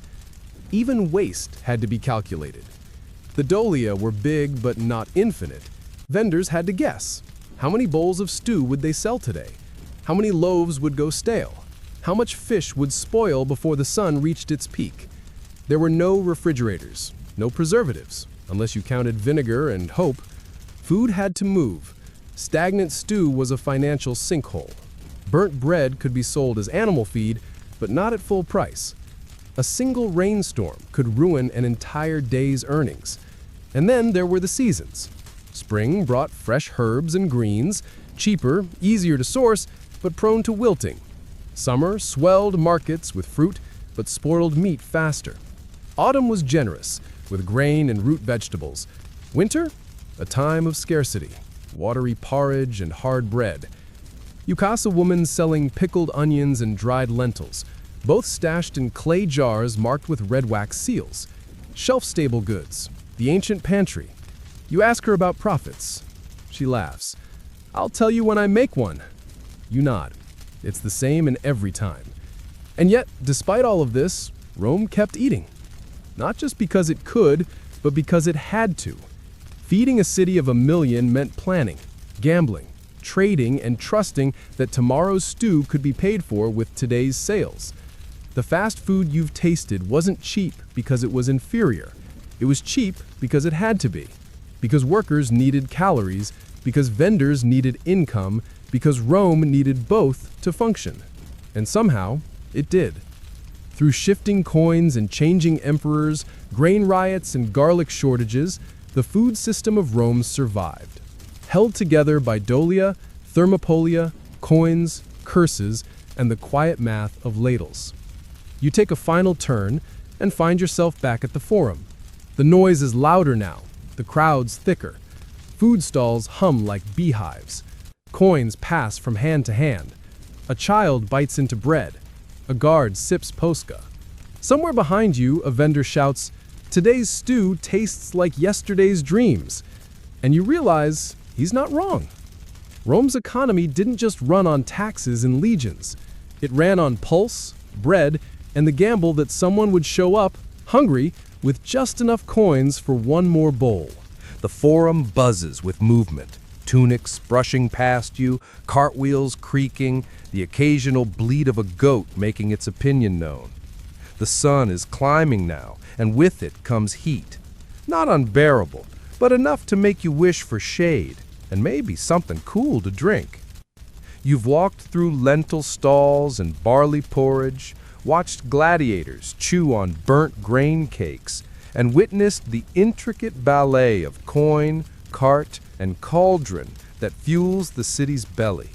Even waste had to be calculated. The dolia were big but not infinite. Vendors had to guess. How many bowls of stew would they sell today? How many loaves would go stale? How much fish would spoil before the sun reached its peak? There were no refrigerators, no preservatives, unless you counted vinegar and hope. Food had to move. Stagnant stew was a financial sinkhole. Burnt bread could be sold as animal feed, but not at full price. A single rainstorm could ruin an entire day's earnings. And then there were the seasons. Spring brought fresh herbs and greens, cheaper, easier to source, but prone to wilting. Summer swelled markets with fruit, but spoiled meat faster. Autumn was generous, with grain and root vegetables. Winter, a time of scarcity, watery porridge and hard bread. You pass a woman selling pickled onions and dried lentils, both stashed in clay jars marked with red wax seals. Shelf-stable goods, the ancient pantry. You ask her about profits. She laughs. "I'll tell you when I make one." You nod. It's the same in every time. And yet, despite all of this, Rome kept eating. Not just because it could, but because it had to. Feeding a city of 1 million meant planning, gambling, trading, and trusting that tomorrow's stew could be paid for with today's sales. The fast food you've tasted wasn't cheap because it was inferior. It was cheap because it had to be. Because workers needed calories, because vendors needed income, because Rome needed both to function. And somehow, it did. Through shifting coins and changing emperors, grain riots and garlic shortages, the food system of Rome survived. Held together by dolia, thermopolia, coins, curses, and the quiet math of ladles. You take a final turn and find yourself back at the Forum. The noise is louder now, the crowds thicker. Food stalls hum like beehives. Coins pass from hand to hand. A child bites into bread. A guard sips posca. Somewhere behind you, a vendor shouts, "Today's stew tastes like yesterday's dreams." And you realize he's not wrong. Rome's economy didn't just run on taxes and legions. It ran on pulse, bread, and the gamble that someone would show up, hungry, with just enough coins for one more bowl. The Forum buzzes with movement. Tunics brushing past you, cartwheels creaking, the occasional bleat of a goat making its opinion known. The sun is climbing now, and with it comes heat. Not unbearable, but enough to make you wish for shade. and maybe something cool to drink. You've walked through lentil stalls and barley porridge, watched gladiators chew on burnt grain cakes, and witnessed the intricate ballet of coin, cart, and cauldron that fuels the city's belly.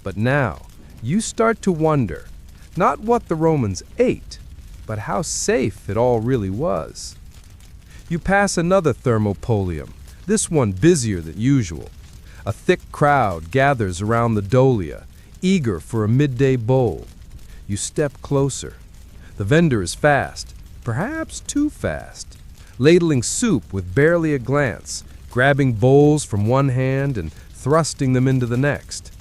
But now, you start to wonder, not what the Romans ate, but how safe it all really was. You pass another thermopolium, this one busier than usual. A thick crowd gathers around the dolia, eager for a midday bowl. You step closer. The vendor is fast, perhaps too fast, ladling soup with barely a glance, grabbing bowls from one hand and thrusting them into the next.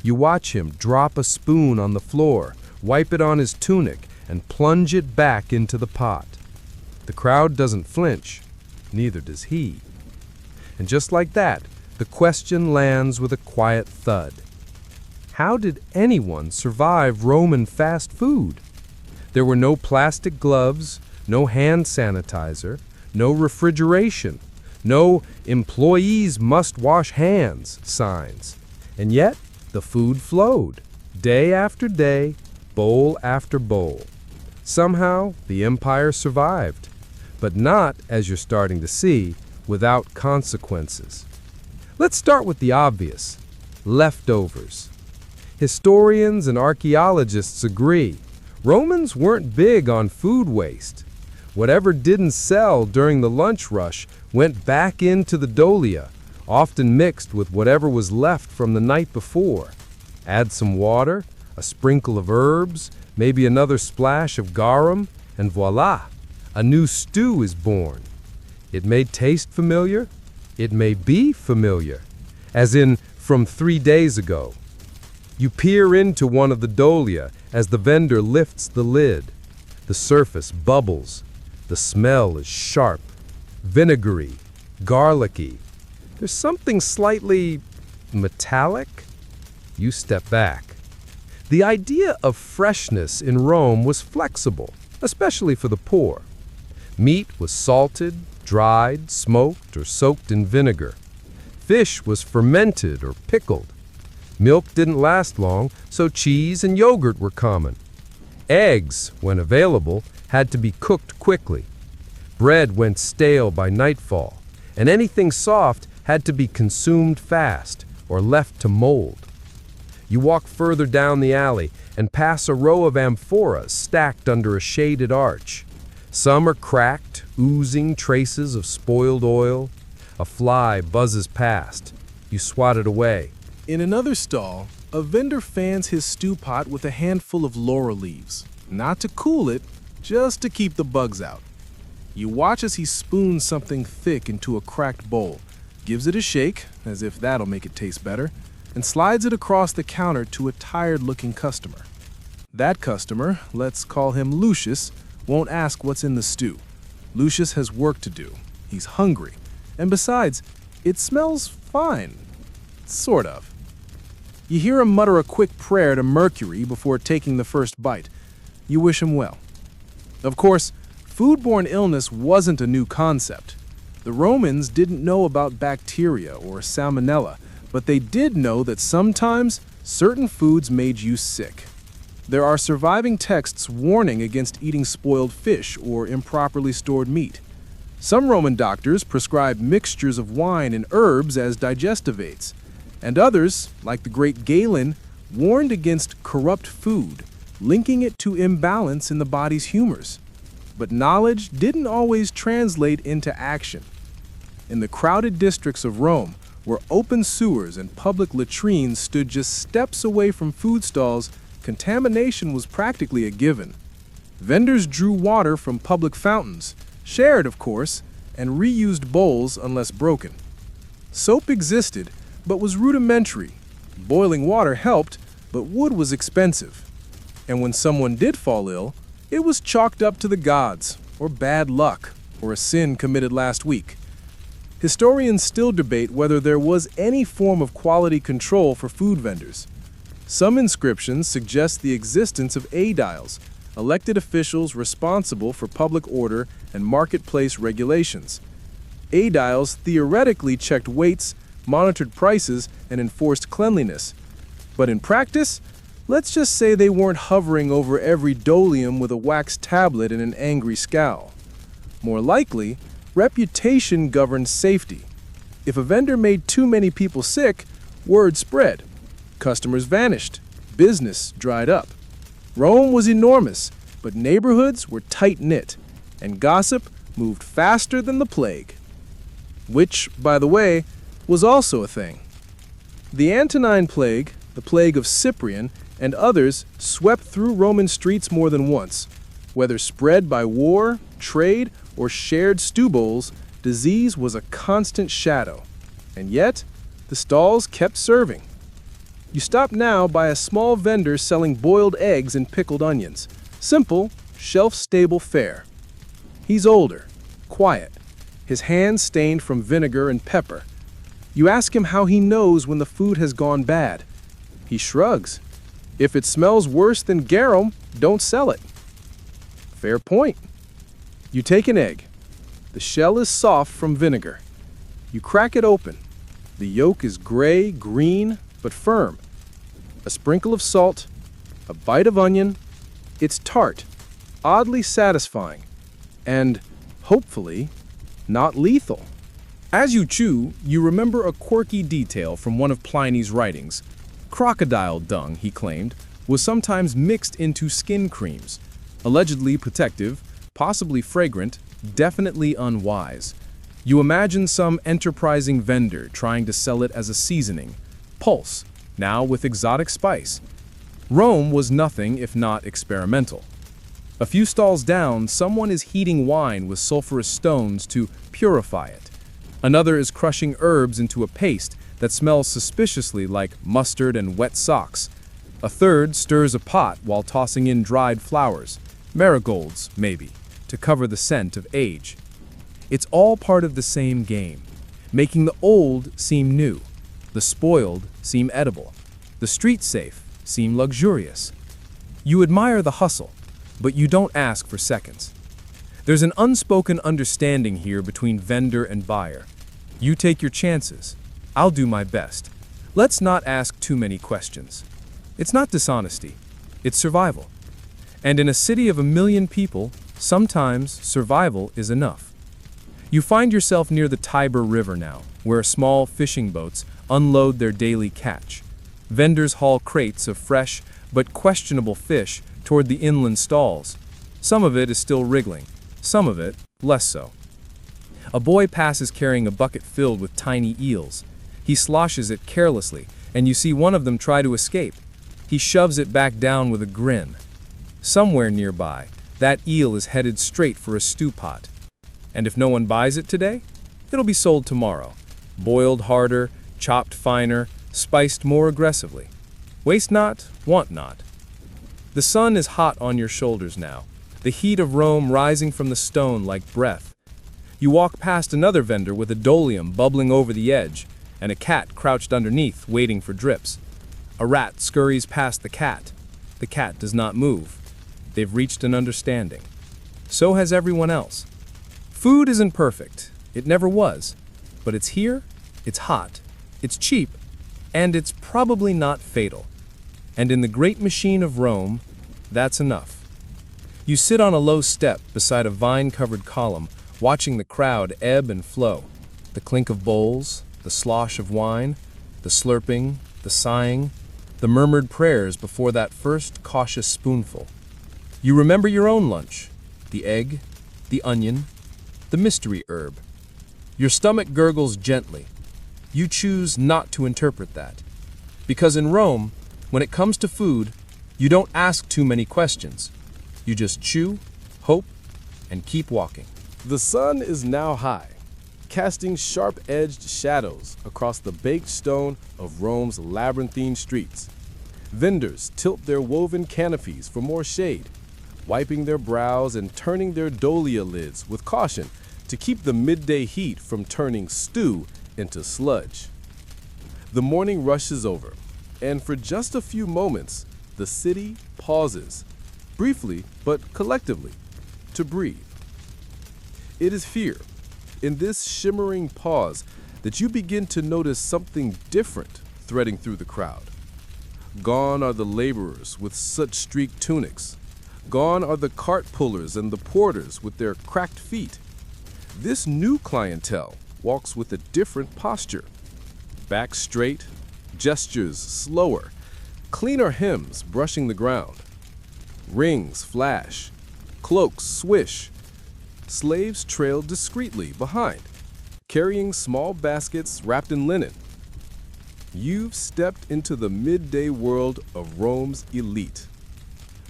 You watch him drop a spoon on the floor, wipe it on his tunic, and plunge it back into the pot. The crowd doesn't flinch, neither does he. And just like that, the question lands with a quiet thud. How did anyone survive Roman fast food? There were no plastic gloves, no hand sanitizer, no refrigeration, no "employees must wash hands" signs. And yet, the food flowed, day after day, bowl after bowl. Somehow, the empire survived, but not, as you're starting to see, without consequences. Let's start with the obvious: leftovers. Historians and archaeologists agree, Romans weren't big on food waste. Whatever didn't sell during the lunch rush went back into the dolia, often mixed with whatever was left from the night before. Add some water, a sprinkle of herbs, maybe another splash of garum, and voila, a new stew is born. It may taste familiar, it may be familiar, as in from 3 days ago. You peer into one of the dolia as the vendor lifts the lid. The surface bubbles. The smell is sharp, vinegary, garlicky. There's something slightly metallic. You step back. The idea of freshness in Rome was flexible, especially for the poor. Meat was salted, dried, smoked, or soaked in vinegar. Fish was fermented or pickled. Milk didn't last long, so cheese and yogurt were common. Eggs, when available, had to be cooked quickly. Bread went stale by nightfall, and anything soft had to be consumed fast or left to mold. You walk further down the alley and pass a row of amphoras stacked under a shaded arch. Some are cracked, oozing traces of spoiled oil. A fly buzzes past. You swat it away. In another stall, a vendor fans his stew pot with a handful of laurel leaves, not to cool it, just to keep the bugs out. You watch as he spoons something thick into a cracked bowl, gives it a shake, as if that'll make it taste better, and slides it across the counter to a tired-looking customer. That customer, let's call him Lucius, won't ask what's in the stew. Lucius has work to do. He's hungry. And besides, it smells fine. Sort of. You hear him mutter a quick prayer to Mercury before taking the first bite. You wish him well. Of course, foodborne illness wasn't a new concept. The Romans didn't know about bacteria or salmonella, but they did know that sometimes certain foods made you sick. There are surviving texts warning against eating spoiled fish or improperly stored meat. Some Roman doctors prescribed mixtures of wine and herbs as digestive aids, and others, like the great Galen, warned against corrupt food, linking it to imbalance in the body's humors. But knowledge didn't always translate into action. In the crowded districts of Rome, where open sewers and public latrines stood just steps away from food stalls, contamination was practically a given. Vendors drew water from public fountains, shared, of course, and reused bowls unless broken. Soap existed, but was rudimentary. Boiling water helped, but wood was expensive. And when someone did fall ill, it was chalked up to the gods, or bad luck, or a sin committed last week. Historians still debate whether there was any form of quality control for food vendors. Some inscriptions suggest the existence of aediles, elected officials responsible for public order and marketplace regulations. Aediles theoretically checked weights, monitored prices, and enforced cleanliness. But in practice, let's just say they weren't hovering over every dolium with a wax tablet and an angry scowl. More likely, reputation governed safety. If a vendor made too many people sick, word spread. Customers vanished. Business dried up. Rome was enormous, but neighborhoods were tight-knit, and gossip moved faster than the plague. Which, by the way, was also a thing. The Antonine Plague, the plague of Cyprian, and others swept through Roman streets more than once. Whether spread by war, trade, or shared stew bowls, disease was a constant shadow. And yet, the stalls kept serving. You stop now by a small vendor selling boiled eggs and pickled onions. Simple, shelf-stable fare. He's older, quiet, his hands stained from vinegar and pepper. You ask him how he knows when the food has gone bad. He shrugs. If it smells worse than garum, don't sell it. Fair point. You take an egg. The shell is soft from vinegar. You crack it open. The yolk is gray, green, but firm. A sprinkle of salt, a bite of onion. It's tart, oddly satisfying, and, hopefully, not lethal. As you chew, you remember a quirky detail from one of Pliny's writings. Crocodile dung, he claimed, was sometimes mixed into skin creams. Allegedly protective, possibly fragrant, definitely unwise. You imagine some enterprising vendor trying to sell it as a seasoning. Pulse, now with exotic spice. Rome was nothing if not experimental. A few stalls down, someone is heating wine with sulfurous stones to purify it. Another is crushing herbs into a paste that smells suspiciously like mustard and wet socks. A third stirs a pot while tossing in dried flowers, marigolds, maybe, to cover the scent of age. It's all part of the same game, making the old seem new, the spoiled seem edible, the street safe seem luxurious. You admire the hustle, but you don't ask for seconds. There's an unspoken understanding here between vendor and buyer. You take your chances. I'll do my best. Let's not ask too many questions. It's not dishonesty. It's survival. And in a city of 1 million people, sometimes survival is enough. You find yourself near the Tiber River now, where small fishing boats unload their daily catch. Vendors haul crates of fresh but questionable fish toward the inland stalls. Some of it is still wriggling, some of it less so. A boy passes carrying a bucket filled with tiny eels. He sloshes it carelessly, and you see one of them try to escape. He shoves it back down with a grin. Somewhere nearby, that eel is headed straight for a stew pot. And if no one buys it today, it'll be sold tomorrow. Boiled harder, chopped finer, spiced more aggressively. Waste not, want not. The sun is hot on your shoulders now, the heat of Rome rising from the stone like breath. You walk past another vendor with a dolium bubbling over the edge, and a cat crouched underneath, waiting for drips. A rat scurries past the cat. The cat does not move. They've reached an understanding. So has everyone else. Food isn't perfect. It never was. But it's here, it's hot, it's cheap, and it's probably not fatal. And in the great machine of Rome, that's enough. You sit on a low step beside a vine-covered column, watching the crowd ebb and flow. The clink of bowls, the slosh of wine, the slurping, the sighing, the murmured prayers before that first cautious spoonful. You remember your own lunch, the egg, the onion, the mystery herb. Your stomach gurgles gently. You choose not to interpret that. Because in Rome, when it comes to food, you don't ask too many questions. You just chew, hope, and keep walking. The sun is now high, casting sharp-edged shadows across the baked stone of Rome's labyrinthine streets. Vendors tilt their woven canopies for more shade, wiping their brows and turning their dolia lids with caution to keep the midday heat from turning stew into sludge. The morning rushes over, and for just a few moments, the city pauses, briefly but collectively, to breathe. It is fear, in this shimmering pause, that you begin to notice something different threading through the crowd. Gone are the laborers with such streaked tunics. Gone are the cart pullers and the porters with their cracked feet. This new clientele walks with a different posture. Back straight, gestures slower, cleaner hems brushing the ground. Rings flash, cloaks swish. Slaves trail discreetly behind, carrying small baskets wrapped in linen. You've stepped into the midday world of Rome's elite.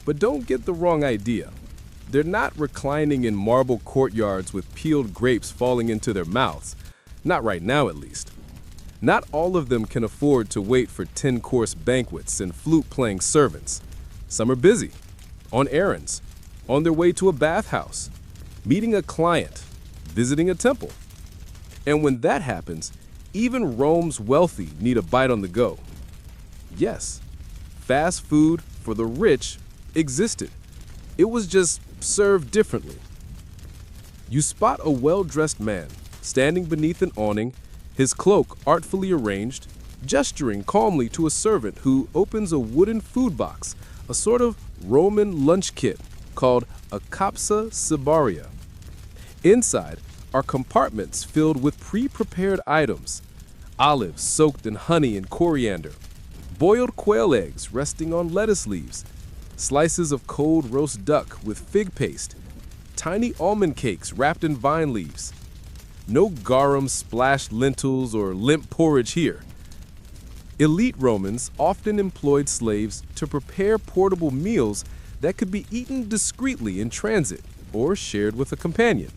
But don't get the wrong idea. They're not reclining in marble courtyards with peeled grapes falling into their mouths. Not right now, at least. Not all of them can afford to wait for 10-course banquets and flute-playing servants. Some are busy, on errands, on their way to a bathhouse, meeting a client, visiting a temple. And when that happens, even Rome's wealthy need a bite on the go. Yes, fast food for the rich existed. It was just served differently. You spot a well-dressed man standing beneath an awning, his cloak artfully arranged, gesturing calmly to a servant who opens a wooden food box, a sort of Roman lunch kit called a capsa cibaria. Inside are compartments filled with pre-prepared items, olives soaked in honey and coriander, boiled quail eggs resting on lettuce leaves, slices of cold roast duck with fig paste, tiny almond cakes wrapped in vine leaves. No garum-splashed lentils or limp porridge here. Elite Romans often employed slaves to prepare portable meals that could be eaten discreetly in transit or shared with a companion.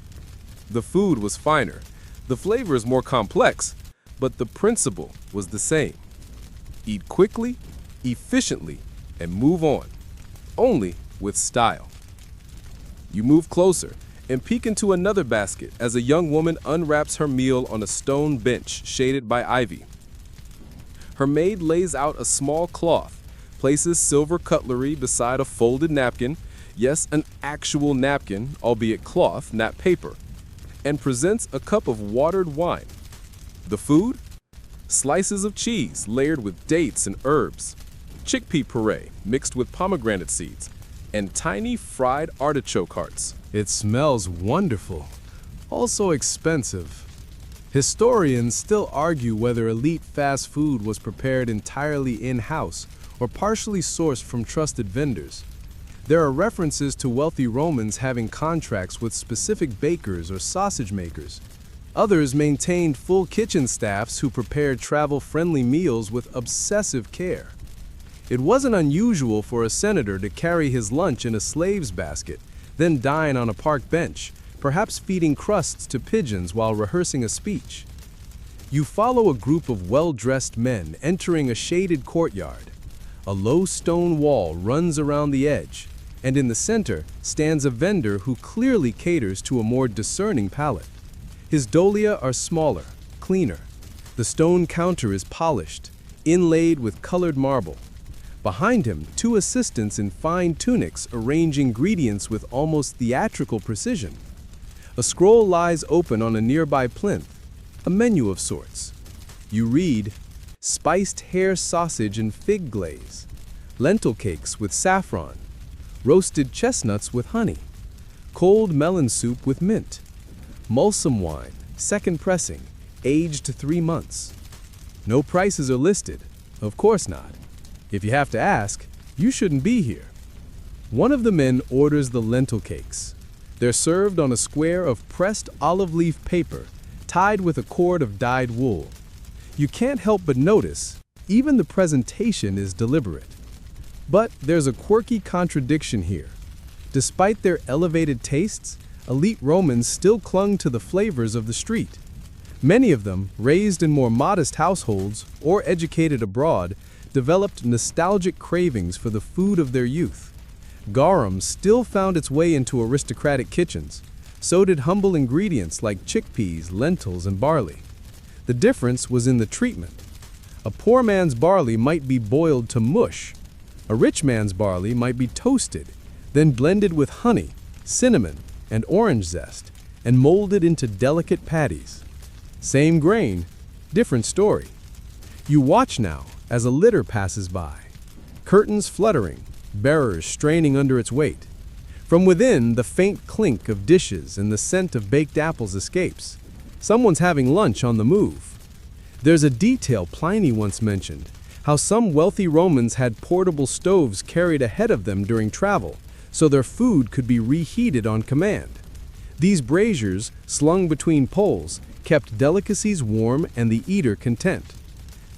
The food was finer, the flavors more complex, but the principle was the same. Eat quickly, efficiently, and move on, only with style. You move closer and peek into another basket as a young woman unwraps her meal on a stone bench shaded by ivy. Her maid lays out a small cloth, places silver cutlery beside a folded napkin, yes, an actual napkin, albeit cloth, not paper, and presents a cup of watered wine. The food? Slices of cheese layered with dates and herbs, chickpea puree mixed with pomegranate seeds, and tiny fried artichoke hearts. It smells wonderful, also expensive. Historians still argue whether elite fast food was prepared entirely in-house or partially sourced from trusted vendors. There are references to wealthy Romans having contracts with specific bakers or sausage makers. Others maintained full kitchen staffs who prepared travel-friendly meals with obsessive care. It wasn't unusual for a senator to carry his lunch in a slave's basket, then dine on a park bench, perhaps feeding crusts to pigeons while rehearsing a speech. You follow a group of well-dressed men entering a shaded courtyard. A low stone wall runs around the edge, and in the center stands a vendor who clearly caters to a more discerning palate. His dolia are smaller, cleaner. The stone counter is polished, inlaid with colored marble. Behind him, two assistants in fine tunics arrange ingredients with almost theatrical precision. A scroll lies open on a nearby plinth, a menu of sorts. You read, spiced hare sausage and fig glaze, lentil cakes with saffron, roasted chestnuts with honey, cold melon soup with mint, Mulsum wine, second pressing, aged 3 months. No prices are listed, of course not. If you have to ask, you shouldn't be here. One of the men orders the lentil cakes. They're served on a square of pressed olive leaf paper, tied with a cord of dyed wool. You can't help but notice, even the presentation is deliberate. But there's a quirky contradiction here. Despite their elevated tastes, elite Romans still clung to the flavors of the street. Many of them, raised in more modest households or educated abroad, developed nostalgic cravings for the food of their youth. Garum still found its way into aristocratic kitchens. So did humble ingredients like chickpeas, lentils, and barley. The difference was in the treatment. A poor man's barley might be boiled to mush. A rich man's barley might be toasted, then blended with honey, cinnamon, and orange zest, and molded into delicate patties. Same grain, Different story. You watch now as a litter passes by. Curtains fluttering, bearers straining under its weight. From within, the faint clink of dishes and the scent of baked apples escapes. Someone's having lunch on the move. There's a detail Pliny once mentioned, how some wealthy Romans had portable stoves carried ahead of them during travel, so their food could be reheated on command. These braziers, slung between poles, kept delicacies warm and the eater content.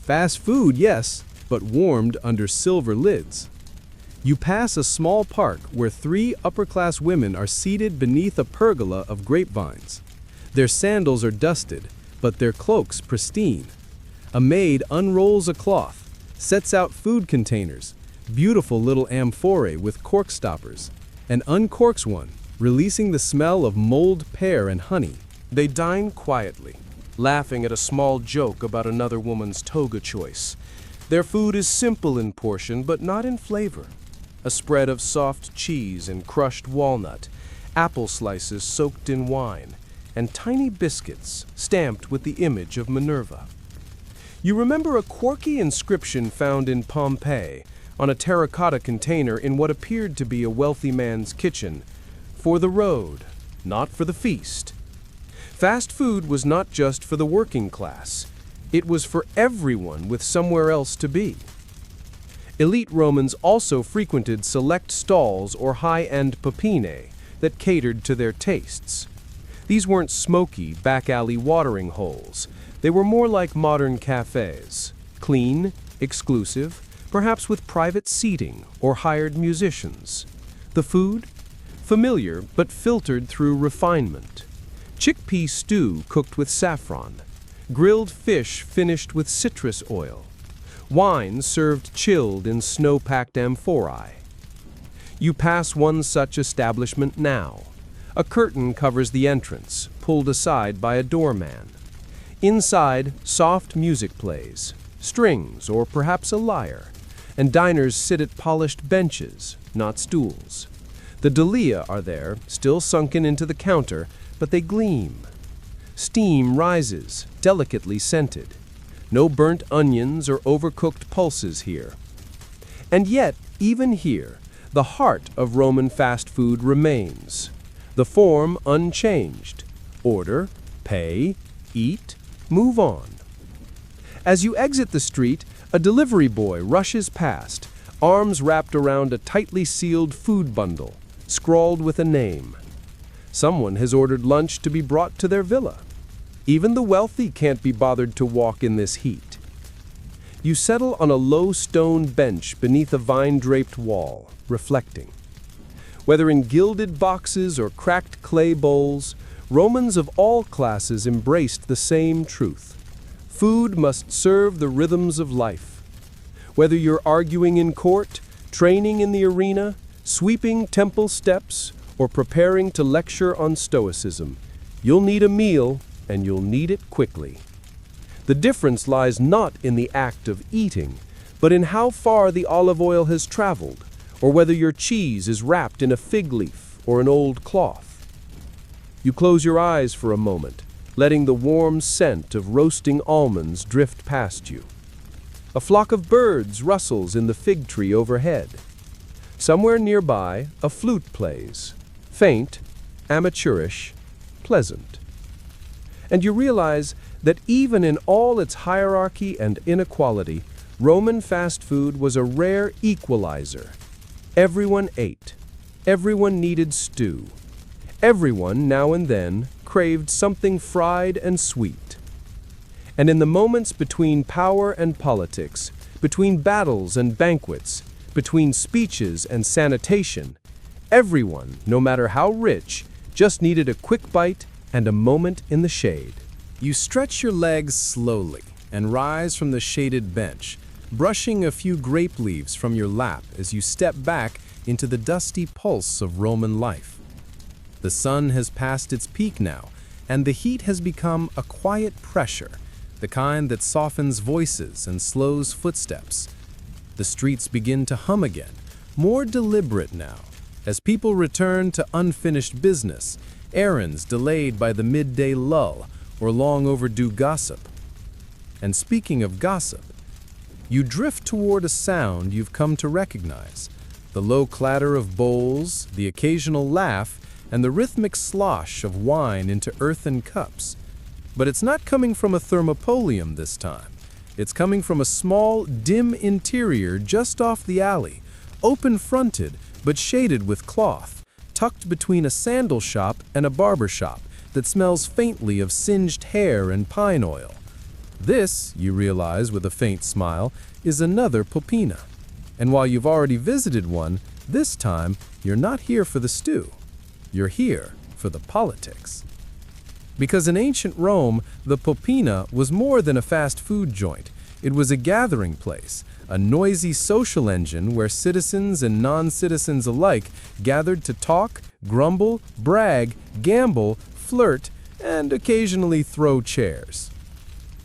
Fast food, yes, but warmed under silver lids. You pass a small park where 3 upper-class women are seated beneath a pergola of grapevines. Their sandals are dusted, but their cloaks pristine. A maid unrolls a cloth, sets out food containers, beautiful little amphorae with cork stoppers, and uncorks one, releasing the smell of mulled pear and honey. They dine quietly, laughing at a small joke about another woman's toga choice. Their food is simple in portion, but not in flavor. A spread of soft cheese and crushed walnut, apple slices soaked in wine, and tiny biscuits stamped with the image of Minerva. You remember a quirky inscription found in Pompeii on a terracotta container in what appeared to be a wealthy man's kitchen: "For the road, not for the feast." Fast food was not just for the working class. It was for everyone with somewhere else to be. Elite Romans also frequented select stalls or high-end popine that catered to their tastes. These weren't smoky, back-alley watering holes. They were more like modern cafes, clean, exclusive, perhaps with private seating or hired musicians. The food? Familiar, but filtered through refinement. Chickpea stew cooked with saffron. Grilled fish finished with citrus oil. Wine served chilled in snow-packed amphorae. You pass one such establishment now. A curtain covers the entrance, pulled aside by a doorman. Inside, soft music plays, strings or perhaps a lyre, and diners sit at polished benches, not stools. The dahlia are there, still sunken into the counter, but they gleam. Steam rises, delicately scented. No burnt onions or overcooked pulses here. And yet, even here, the heart of Roman fast food remains. The form unchanged. Order, pay, eat, move on. As you exit the street, a delivery boy rushes past, arms wrapped around a tightly sealed food bundle, scrawled with a name. Someone has ordered lunch to be brought to their villa. Even the wealthy can't be bothered to walk in this heat. You settle on a low stone bench beneath a vine-draped wall, reflecting. Whether in gilded boxes or cracked clay bowls, Romans of all classes embraced the same truth. Food must serve the rhythms of life. Whether you're arguing in court, training in the arena, sweeping temple steps, or preparing to lecture on Stoicism, you'll need a meal, and you'll need it quickly. The difference lies not in the act of eating, but in how far the olive oil has traveled, or whether your cheese is wrapped in a fig leaf or an old cloth. You close your eyes for a moment, letting the warm scent of roasting almonds drift past you. A flock of birds rustles in the fig tree overhead. Somewhere nearby, a flute plays, faint, amateurish, pleasant. And you realize that even in all its hierarchy and inequality, Roman fast food was a rare equalizer. Everyone ate. Everyone needed stew. Everyone, now and then, craved something fried and sweet. And in the moments between power and politics, between battles and banquets, between speeches and sanitation, everyone, no matter how rich, just needed a quick bite and a moment in the shade. You stretch your legs slowly and rise from the shaded bench, brushing a few grape leaves from your lap as you step back into the dusty pulse of Roman life. The sun has passed its peak now, and the heat has become a quiet pressure, the kind that softens voices and slows footsteps. The streets begin to hum again, more deliberate now, as people return to unfinished business, errands delayed by the midday lull or long overdue gossip. And speaking of gossip, you drift toward a sound you've come to recognize. The low clatter of bowls, the occasional laugh, and the rhythmic slosh of wine into earthen cups. But it's not coming from a thermopolium this time. It's coming from a small, dim interior just off the alley, open-fronted but shaded with cloth, tucked between a sandal shop and a barber shop that smells faintly of singed hair and pine oil. This, you realize with a faint smile, is another Popina. And while you've already visited one, this time you're not here for the stew. You're here for the politics. Because in ancient Rome, the Popina was more than a fast food joint. It was a gathering place, a noisy social engine where citizens and non-citizens alike gathered to talk, grumble, brag, gamble, flirt, and occasionally throw chairs.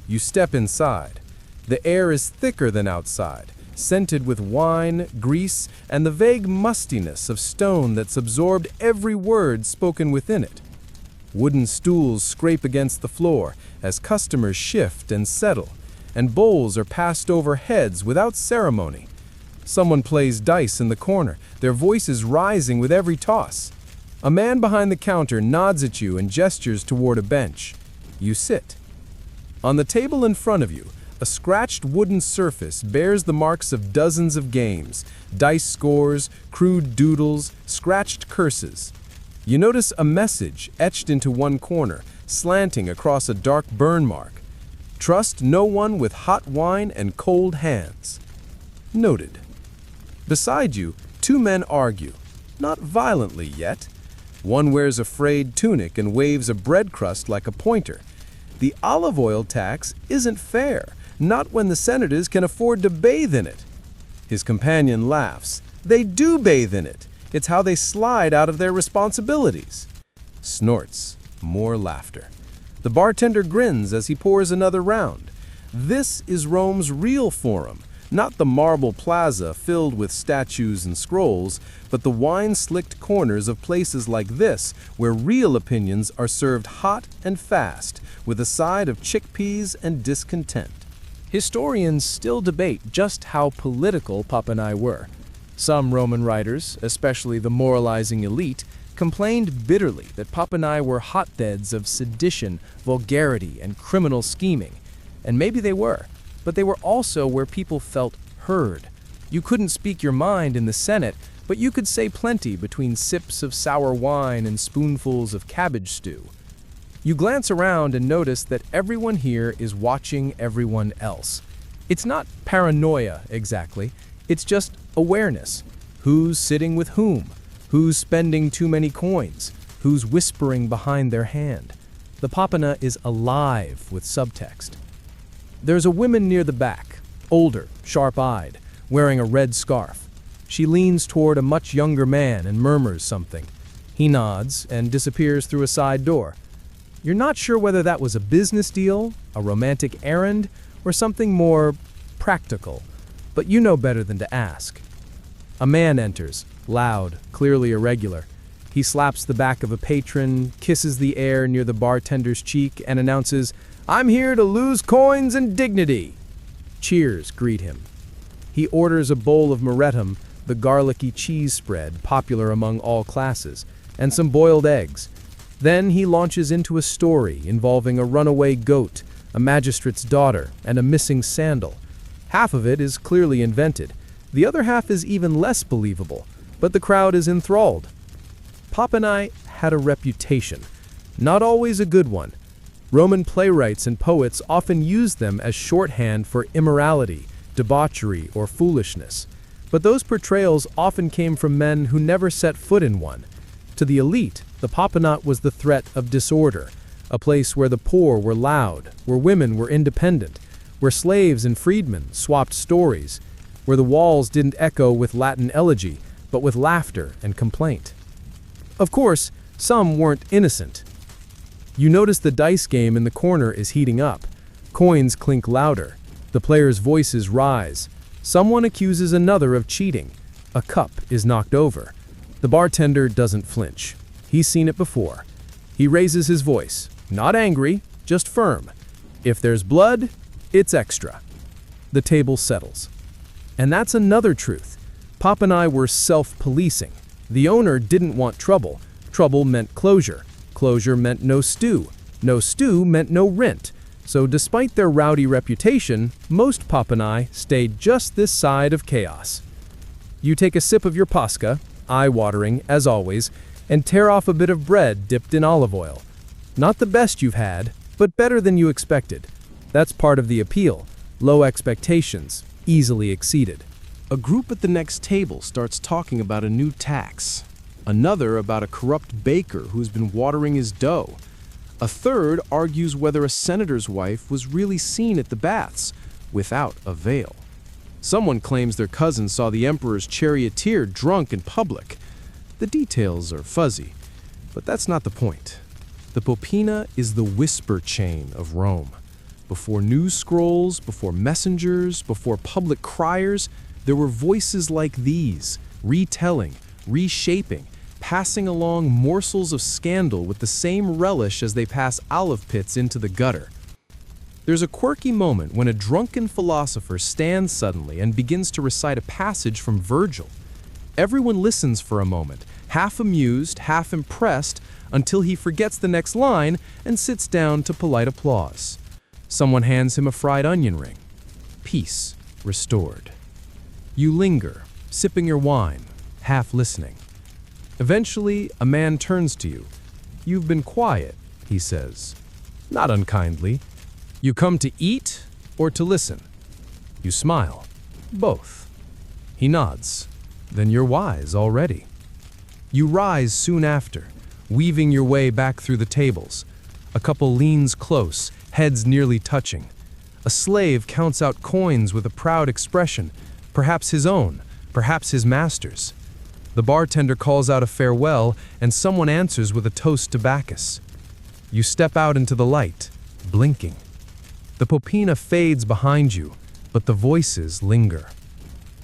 You step inside. The air is thicker than outside, scented with wine, grease, and the vague mustiness of stone that's absorbed every word spoken within it. Wooden stools scrape against the floor as customers shift and settle, and bowls are passed over heads without ceremony. Someone plays dice in the corner, their voices rising with every toss. A man behind the counter nods at you and gestures toward a bench. You sit. On the table in front of you, a scratched wooden surface bears the marks of dozens of games, dice scores, crude doodles, scratched curses. You notice a message etched into one corner, slanting across a dark burn mark. Trust no one with hot wine and cold hands. Noted. Beside you, two men argue, not violently yet. One wears a frayed tunic and waves a bread crust like a pointer. The olive oil tax isn't fair, not when the senators can afford to bathe in it. His companion laughs. They do bathe in it. It's how they slide out of their responsibilities. Snorts. More laughter. The bartender grins as he pours another round. This is Rome's real forum, not the marble plaza filled with statues and scrolls, but the wine-slicked corners of places like this where real opinions are served hot and fast, with a side of chickpeas and discontent. Historians still debate just how political Popeni were. Some Roman writers, especially the moralizing elite, complained bitterly that Popeni were hotbeds of sedition, vulgarity, and criminal scheming. And maybe they were, but they were also where people felt heard. You couldn't speak your mind in the Senate, but you could say plenty between sips of sour wine and spoonfuls of cabbage stew. You glance around and notice that everyone here is watching everyone else. It's not paranoia, exactly. It's just awareness. Who's sitting with whom? Who's spending too many coins? Who's whispering behind their hand? The Popina is alive with subtext. There's a woman near the back, older, sharp-eyed, wearing a red scarf. She leans toward a much younger man and murmurs something. He nods and disappears through a side door. You're not sure whether that was a business deal, a romantic errand, or something more practical, but you know better than to ask. A man enters, loud, clearly irregular. He slaps the back of a patron, kisses the air near the bartender's cheek, and announces, "I'm here to lose coins and dignity." Cheers greet him. He orders a bowl of moretum, the garlicky cheese spread popular among all classes, and some boiled eggs. Then he launches into a story involving a runaway goat, a magistrate's daughter, and a missing sandal. Half of it is clearly invented. The other half is even less believable, but the crowd is enthralled. Popeni had a reputation, not always a good one. Roman playwrights and poets often used them as shorthand for immorality, debauchery, or foolishness. But those portrayals often came from men who never set foot in one. To the elite, the Popinat was the threat of disorder, a place where the poor were loud, where women were independent, where slaves and freedmen swapped stories, where the walls didn't echo with Latin elegy, but with laughter and complaint. Of course, some weren't innocent. You notice the dice game in the corner is heating up. Coins clink louder. The players' voices rise. Someone accuses another of cheating. A cup is knocked over. The bartender doesn't flinch. He's seen it before. He raises his voice, not angry, just firm. If there's blood, It's extra. The table settles. And that's another truth. Pop and I were self-policing. The owner didn't want trouble. Trouble meant closure. Closure meant no stew. No stew meant no rent. So despite their rowdy reputation, most Pop and I stayed just this side of chaos. You take a sip of your Pascha, eye-watering as always, and tear off a bit of bread dipped in olive oil. Not the best you've had, but better than you expected. That's part of the appeal. Low expectations, easily exceeded. A group at the next table starts talking about a new tax. Another about a corrupt baker who's been watering his dough. A third argues whether a senator's wife was really seen at the baths, without a veil. Someone claims their cousin saw the emperor's charioteer drunk in public. The details are fuzzy, but that's not the point. The Popina is the whisper chain of Rome. Before news scrolls, before messengers, before public criers, there were voices like these, retelling, reshaping, passing along morsels of scandal with the same relish as they pass olive pits into the gutter. There's a quirky moment when a drunken philosopher stands suddenly and begins to recite a passage from Virgil. Everyone listens for a moment, half amused, half impressed, until he forgets the next line and sits down to polite applause. Someone hands him a fried onion ring. Peace restored. You linger, sipping your wine, half listening. Eventually, a man turns to you. "You've been quiet," he says. Not unkindly. "You come to eat or to listen?" You smile. "Both." He nods. "Then you're wise already." You rise soon after, weaving your way back through the tables. A couple leans close, heads nearly touching. A slave counts out coins with a proud expression, perhaps his own, perhaps his master's. The bartender calls out a farewell, and someone answers with a toast to Bacchus. You step out into the light, blinking. The Popina fades behind you, but the voices linger.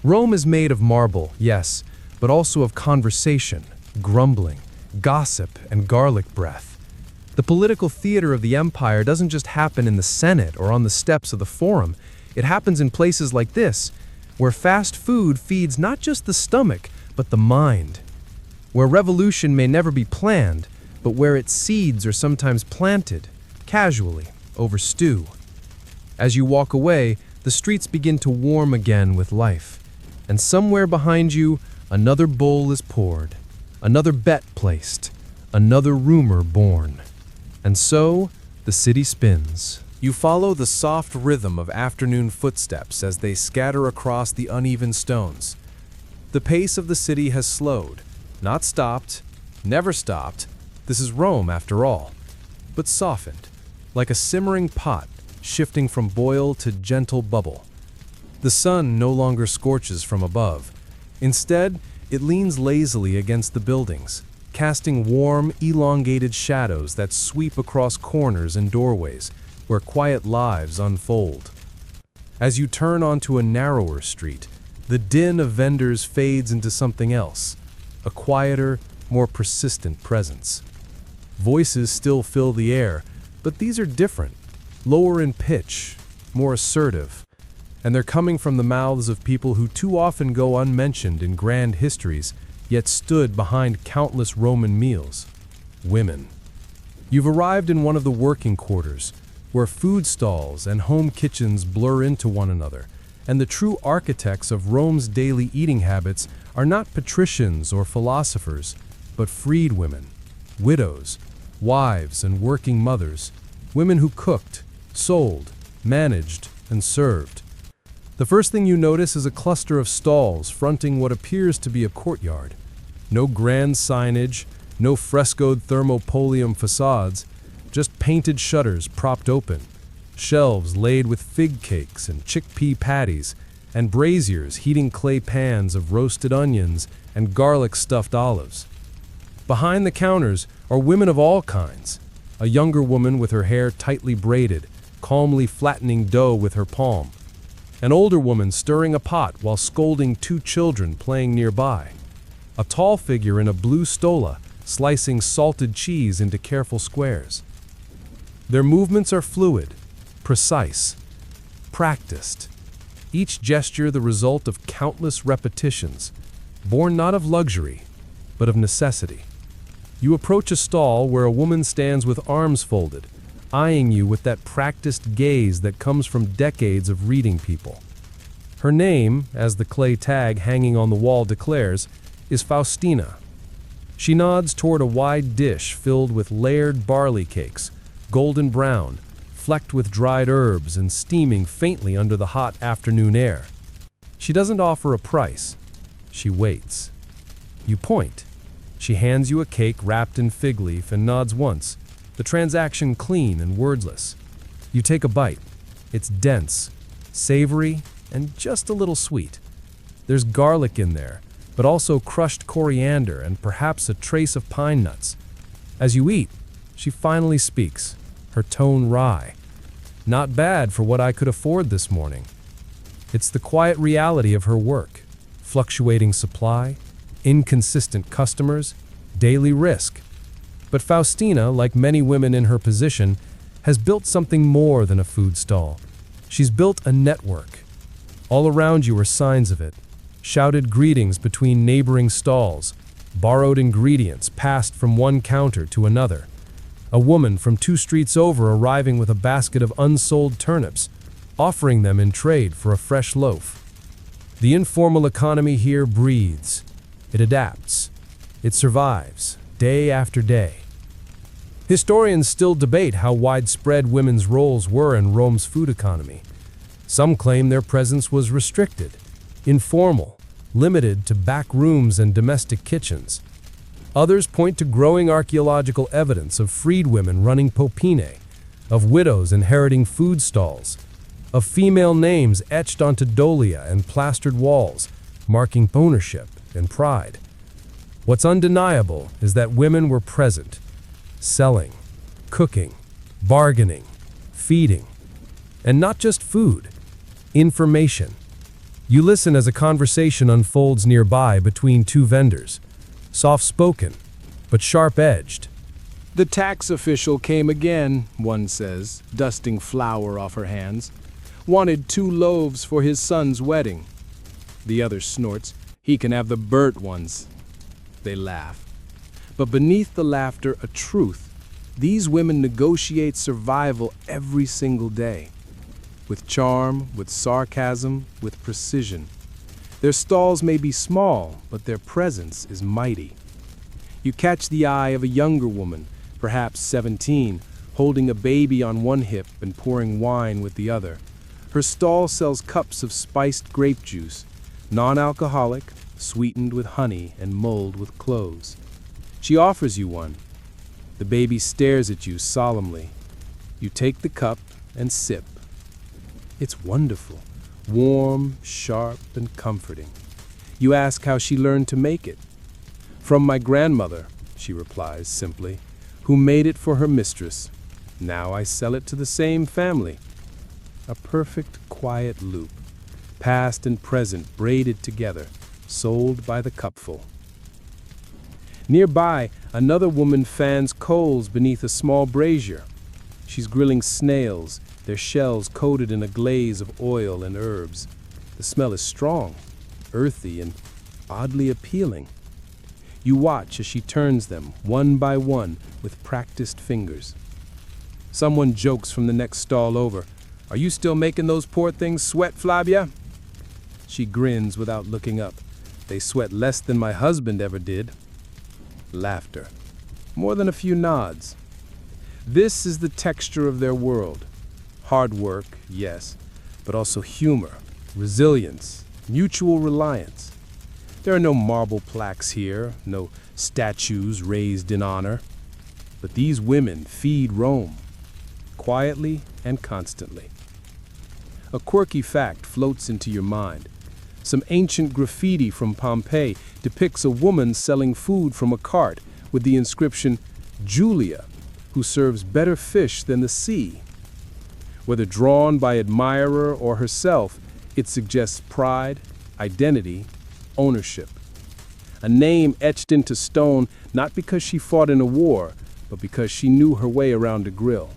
Rome is made of marble, yes, but also of conversation, grumbling, gossip, and garlic breath. The political theater of the empire doesn't just happen in the Senate or on the steps of the Forum. It happens in places like this, where fast food feeds not just the stomach, but the mind. Where revolution may never be planned, but where its seeds are sometimes planted, casually, over stew. As you walk away, the streets begin to warm again with life. And somewhere behind you, another bowl is poured, another bet placed, another rumor born. And so, the city spins. You follow the soft rhythm of afternoon footsteps as they scatter across the uneven stones. The pace of the city has slowed, not stopped, never stopped. This is Rome after all, but softened, like a simmering pot, shifting from boil to gentle bubble. The sun no longer scorches from above. Instead, it leans lazily against the buildings, casting warm, elongated shadows that sweep across corners and doorways, where quiet lives unfold. As you turn onto a narrower street, the din of vendors fades into something else, a quieter, more persistent presence. Voices still fill the air, but these are different, lower in pitch, more assertive, and they're coming from the mouths of people who too often go unmentioned in grand histories, yet stood behind countless Roman meals: women. You've arrived in one of the working quarters, where food stalls and home kitchens blur into one another, and the true architects of Rome's daily eating habits are not patricians or philosophers, but freed women, widows, wives, and working mothers, women who cooked, sold, managed, and served. The first thing you notice is a cluster of stalls fronting what appears to be a courtyard. No grand signage, no frescoed thermopolium facades, just painted shutters propped open, shelves laid with fig cakes and chickpea patties, and braziers heating clay pans of roasted onions and garlic-stuffed olives. Behind the counters are women of all kinds. A younger woman with her hair tightly braided, calmly flattening dough with her palm. An older woman stirring a pot while scolding two children playing nearby. A tall figure in a blue stola slicing salted cheese into careful squares. Their movements are fluid, precise. practiced. Each gesture the result of countless repetitions, born not of luxury, but of necessity. You approach a stall where a woman stands with arms folded, eyeing you with that practiced gaze that comes from decades of reading people. Her name, as the clay tag hanging on the wall declares, is Faustina. She nods toward a wide dish filled with layered barley cakes, golden brown, flecked with dried herbs and steaming faintly under the hot afternoon air. She doesn't offer a price. She waits. You point. She hands you a cake wrapped in fig leaf and nods once, the transaction clean and wordless. You take a bite. It's dense, savory, and just a little sweet. There's garlic in there, but also crushed coriander and perhaps a trace of pine nuts. As you eat, she finally speaks, her tone wry. Not bad for what I could afford this morning. It's the quiet reality of her work. Fluctuating supply, inconsistent customers, daily risk. But Faustina, like many women in her position, has built something more than a food stall. She's built a network. All around you are signs of it. Shouted greetings between neighboring stalls, borrowed ingredients passed from one counter to another. A woman from 2 streets over arriving with a basket of unsold turnips, offering them in trade for a fresh loaf. The informal economy here breathes. It adapts. It survives, day after day. Historians still debate how widespread women's roles were in Rome's food economy. Some claim their presence was restricted, informal, limited to back rooms and domestic kitchens. Others point to growing archaeological evidence of freed women running popine, of widows inheriting food stalls, of female names etched onto dolia and plastered walls, marking ownership and pride. What's undeniable is that women were present, selling, cooking, bargaining, feeding, and not just food, information. You listen as a conversation unfolds nearby between 2 vendors, soft-spoken, but sharp-edged. The tax official came again, one says, dusting flour off her hands. Wanted 2 loaves for his son's wedding. The other snorts, he can have the burnt ones. They laugh. But beneath the laughter, a truth. These women negotiate survival every single day. With charm, with sarcasm, with precision. Their stalls may be small, but their presence is mighty. You catch the eye of a younger woman, perhaps 17, holding a baby on one hip and pouring wine with the other. Her stall sells cups of spiced grape juice, non-alcoholic, sweetened with honey and mulled with cloves. She offers you one. The baby stares at you solemnly. You take the cup and sip. It's wonderful, warm, sharp, and comforting. You ask how she learned to make it. From my grandmother, she replies simply, who made it for her mistress. Now I sell it to the same family. A perfect, quiet loop, past and present braided together, sold by the cupful. Nearby, another woman fans coals beneath a small brazier. She's grilling snails, their shells coated in a glaze of oil and herbs. The smell is strong, earthy, and oddly appealing. You watch as she turns them, one by one, with practiced fingers. Someone jokes from the next stall over, "Are you still making those poor things sweat, Flavia?" She grins without looking up. "They sweat less than my husband ever did." Laughter. More than a few nods. This is the texture of their world. Hard work, yes, but also humor, resilience, mutual reliance. There are no marble plaques here, no statues raised in honor. But these women feed Rome, quietly and constantly. A quirky fact floats into your mind. Some ancient graffiti from Pompeii depicts a woman selling food from a cart with the inscription, "Julia, who serves better fish than the sea." Whether drawn by admirer or herself, it suggests pride, identity, ownership. A name etched into stone not because she fought in a war, but because she knew her way around a grill.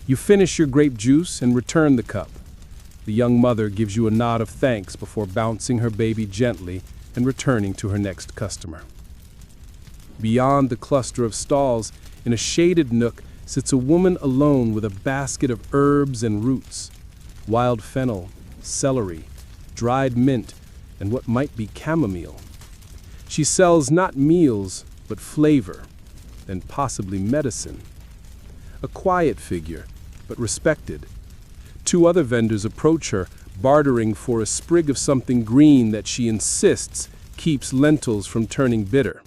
You finish your grape juice and return the cup. The young mother gives you a nod of thanks before bouncing her baby gently and returning to her next customer. Beyond the cluster of stalls, in a shaded nook, sits a woman alone with a basket of herbs and roots, wild fennel, celery, dried mint, and what might be chamomile. She sells not meals, but flavor, and possibly medicine. A quiet figure, but respected. Two other vendors approach her, bartering for a sprig of something green that she insists keeps lentils from turning bitter.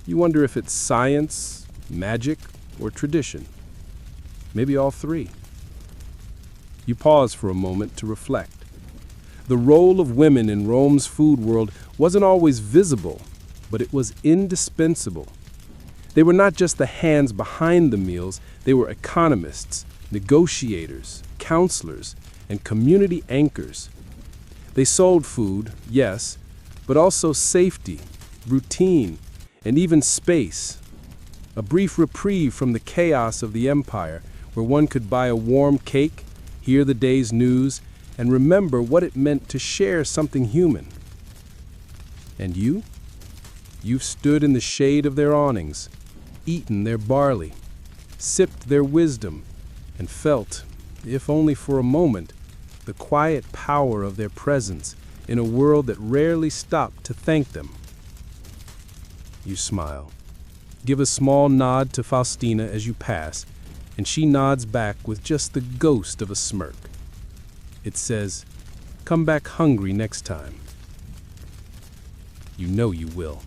You wonder if it's science, magic, or tradition. Maybe all three. You pause for a moment to reflect. The role of women in Rome's food world wasn't always visible, but it was indispensable. They were not just the hands behind the meals, they were economists, negotiators, counselors, and community anchors. They sold food, yes, but also safety, routine, and even space. A brief reprieve from the chaos of the empire, where one could buy a warm cake, hear the day's news, and remember what it meant to share something human. And you? You've stood in the shade of their awnings, eaten their barley, sipped their wisdom, and felt, if only for a moment, the quiet power of their presence in a world that rarely stopped to thank them. You smile, give a small nod to Faustina as you pass, and she nods back with just the ghost of a smirk. It says, "Come back hungry next time." You know you will.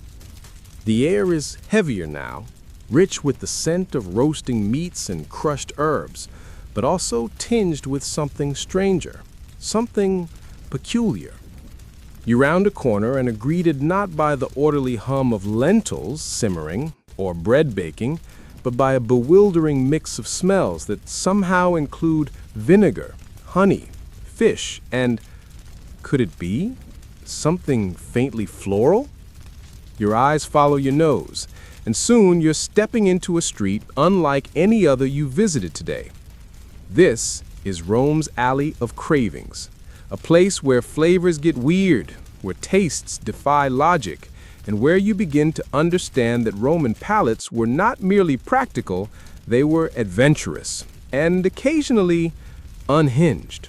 The air is heavier now, rich with the scent of roasting meats and crushed herbs, but also tinged with something stranger, something peculiar. You round a corner and are greeted not by the orderly hum of lentils simmering or bread baking, but by a bewildering mix of smells that somehow include vinegar, honey, fish, and, could it be, something faintly floral? Your eyes follow your nose, and soon you're stepping into a street unlike any other you visited today. This is Rome's Alley of Cravings, a place where flavors get weird, where tastes defy logic, and where you begin to understand that Roman palates were not merely practical, they were adventurous, and occasionally unhinged.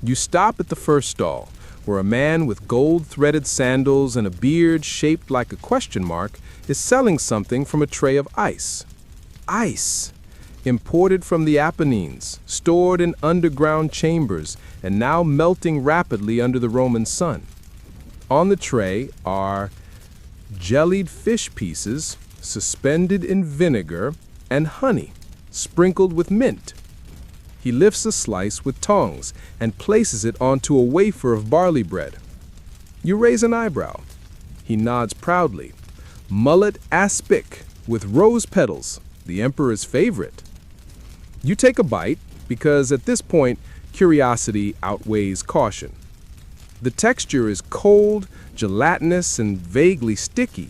You stop at the first stall, where a man with gold-threaded sandals and a beard shaped like a question mark is selling something from a tray of ice. Ice! Imported from the Apennines, stored in underground chambers, and now melting rapidly under the Roman sun. On the tray are jellied fish pieces, suspended in vinegar, and honey, sprinkled with mint. He lifts a slice with tongs and places it onto a wafer of barley bread. You raise an eyebrow. He nods proudly. Mullet aspic with rose petals, the emperor's favorite. You take a bite because at this point, curiosity outweighs caution. The texture is cold, gelatinous, and vaguely sticky.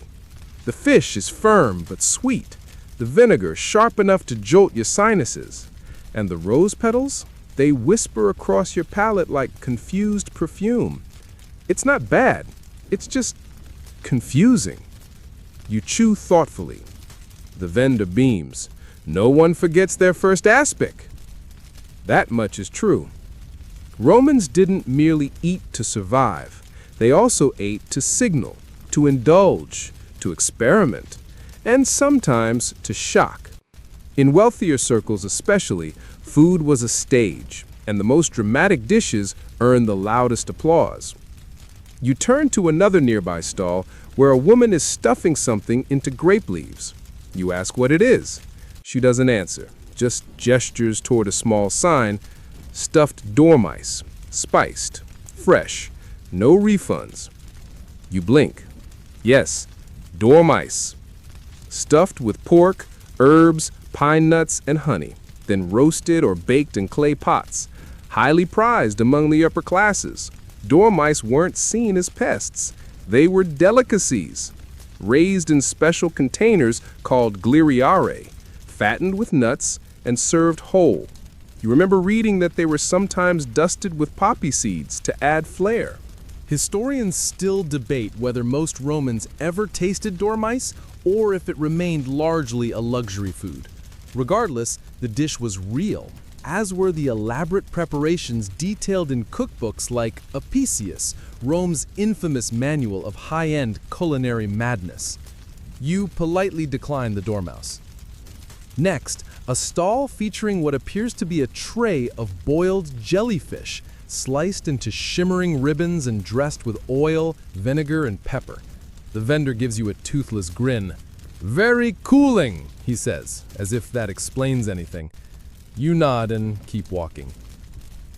The fish is firm but sweet, the vinegar sharp enough to jolt your sinuses. And the rose petals? They whisper across your palate like confused perfume. It's not bad, it's just confusing. You chew thoughtfully. The vendor beams. No one forgets their first aspic. That much is true. Romans didn't merely eat to survive. They also ate to signal, to indulge, to experiment, and sometimes to shock. In wealthier circles especially, food was a stage, and the most dramatic dishes earned the loudest applause. You turn to another nearby stall where a woman is stuffing something into grape leaves. You ask what it is. She doesn't answer, just gestures toward a small sign, stuffed dormice, spiced, fresh, no refunds. You blink. Yes, dormice. Stuffed with pork, herbs, pine nuts, and honey, then roasted or baked in clay pots. Highly prized among the upper classes. Dormice weren't seen as pests. They were delicacies, raised in special containers called gliriare, fattened with nuts and served whole, You remember reading that they were sometimes dusted with poppy seeds to add flair. Historians still debate whether most Romans ever tasted dormice or if it remained largely a luxury food. Regardless, the dish was real, as were the elaborate preparations detailed in cookbooks like Apicius, Rome's infamous manual of high-end culinary madness. You politely decline the dormouse. Next, a stall featuring what appears to be a tray of boiled jellyfish, sliced into shimmering ribbons and dressed with oil, vinegar, and pepper. The vendor gives you a toothless grin. "Very cooling," he says, as if that explains anything. You nod and keep walking.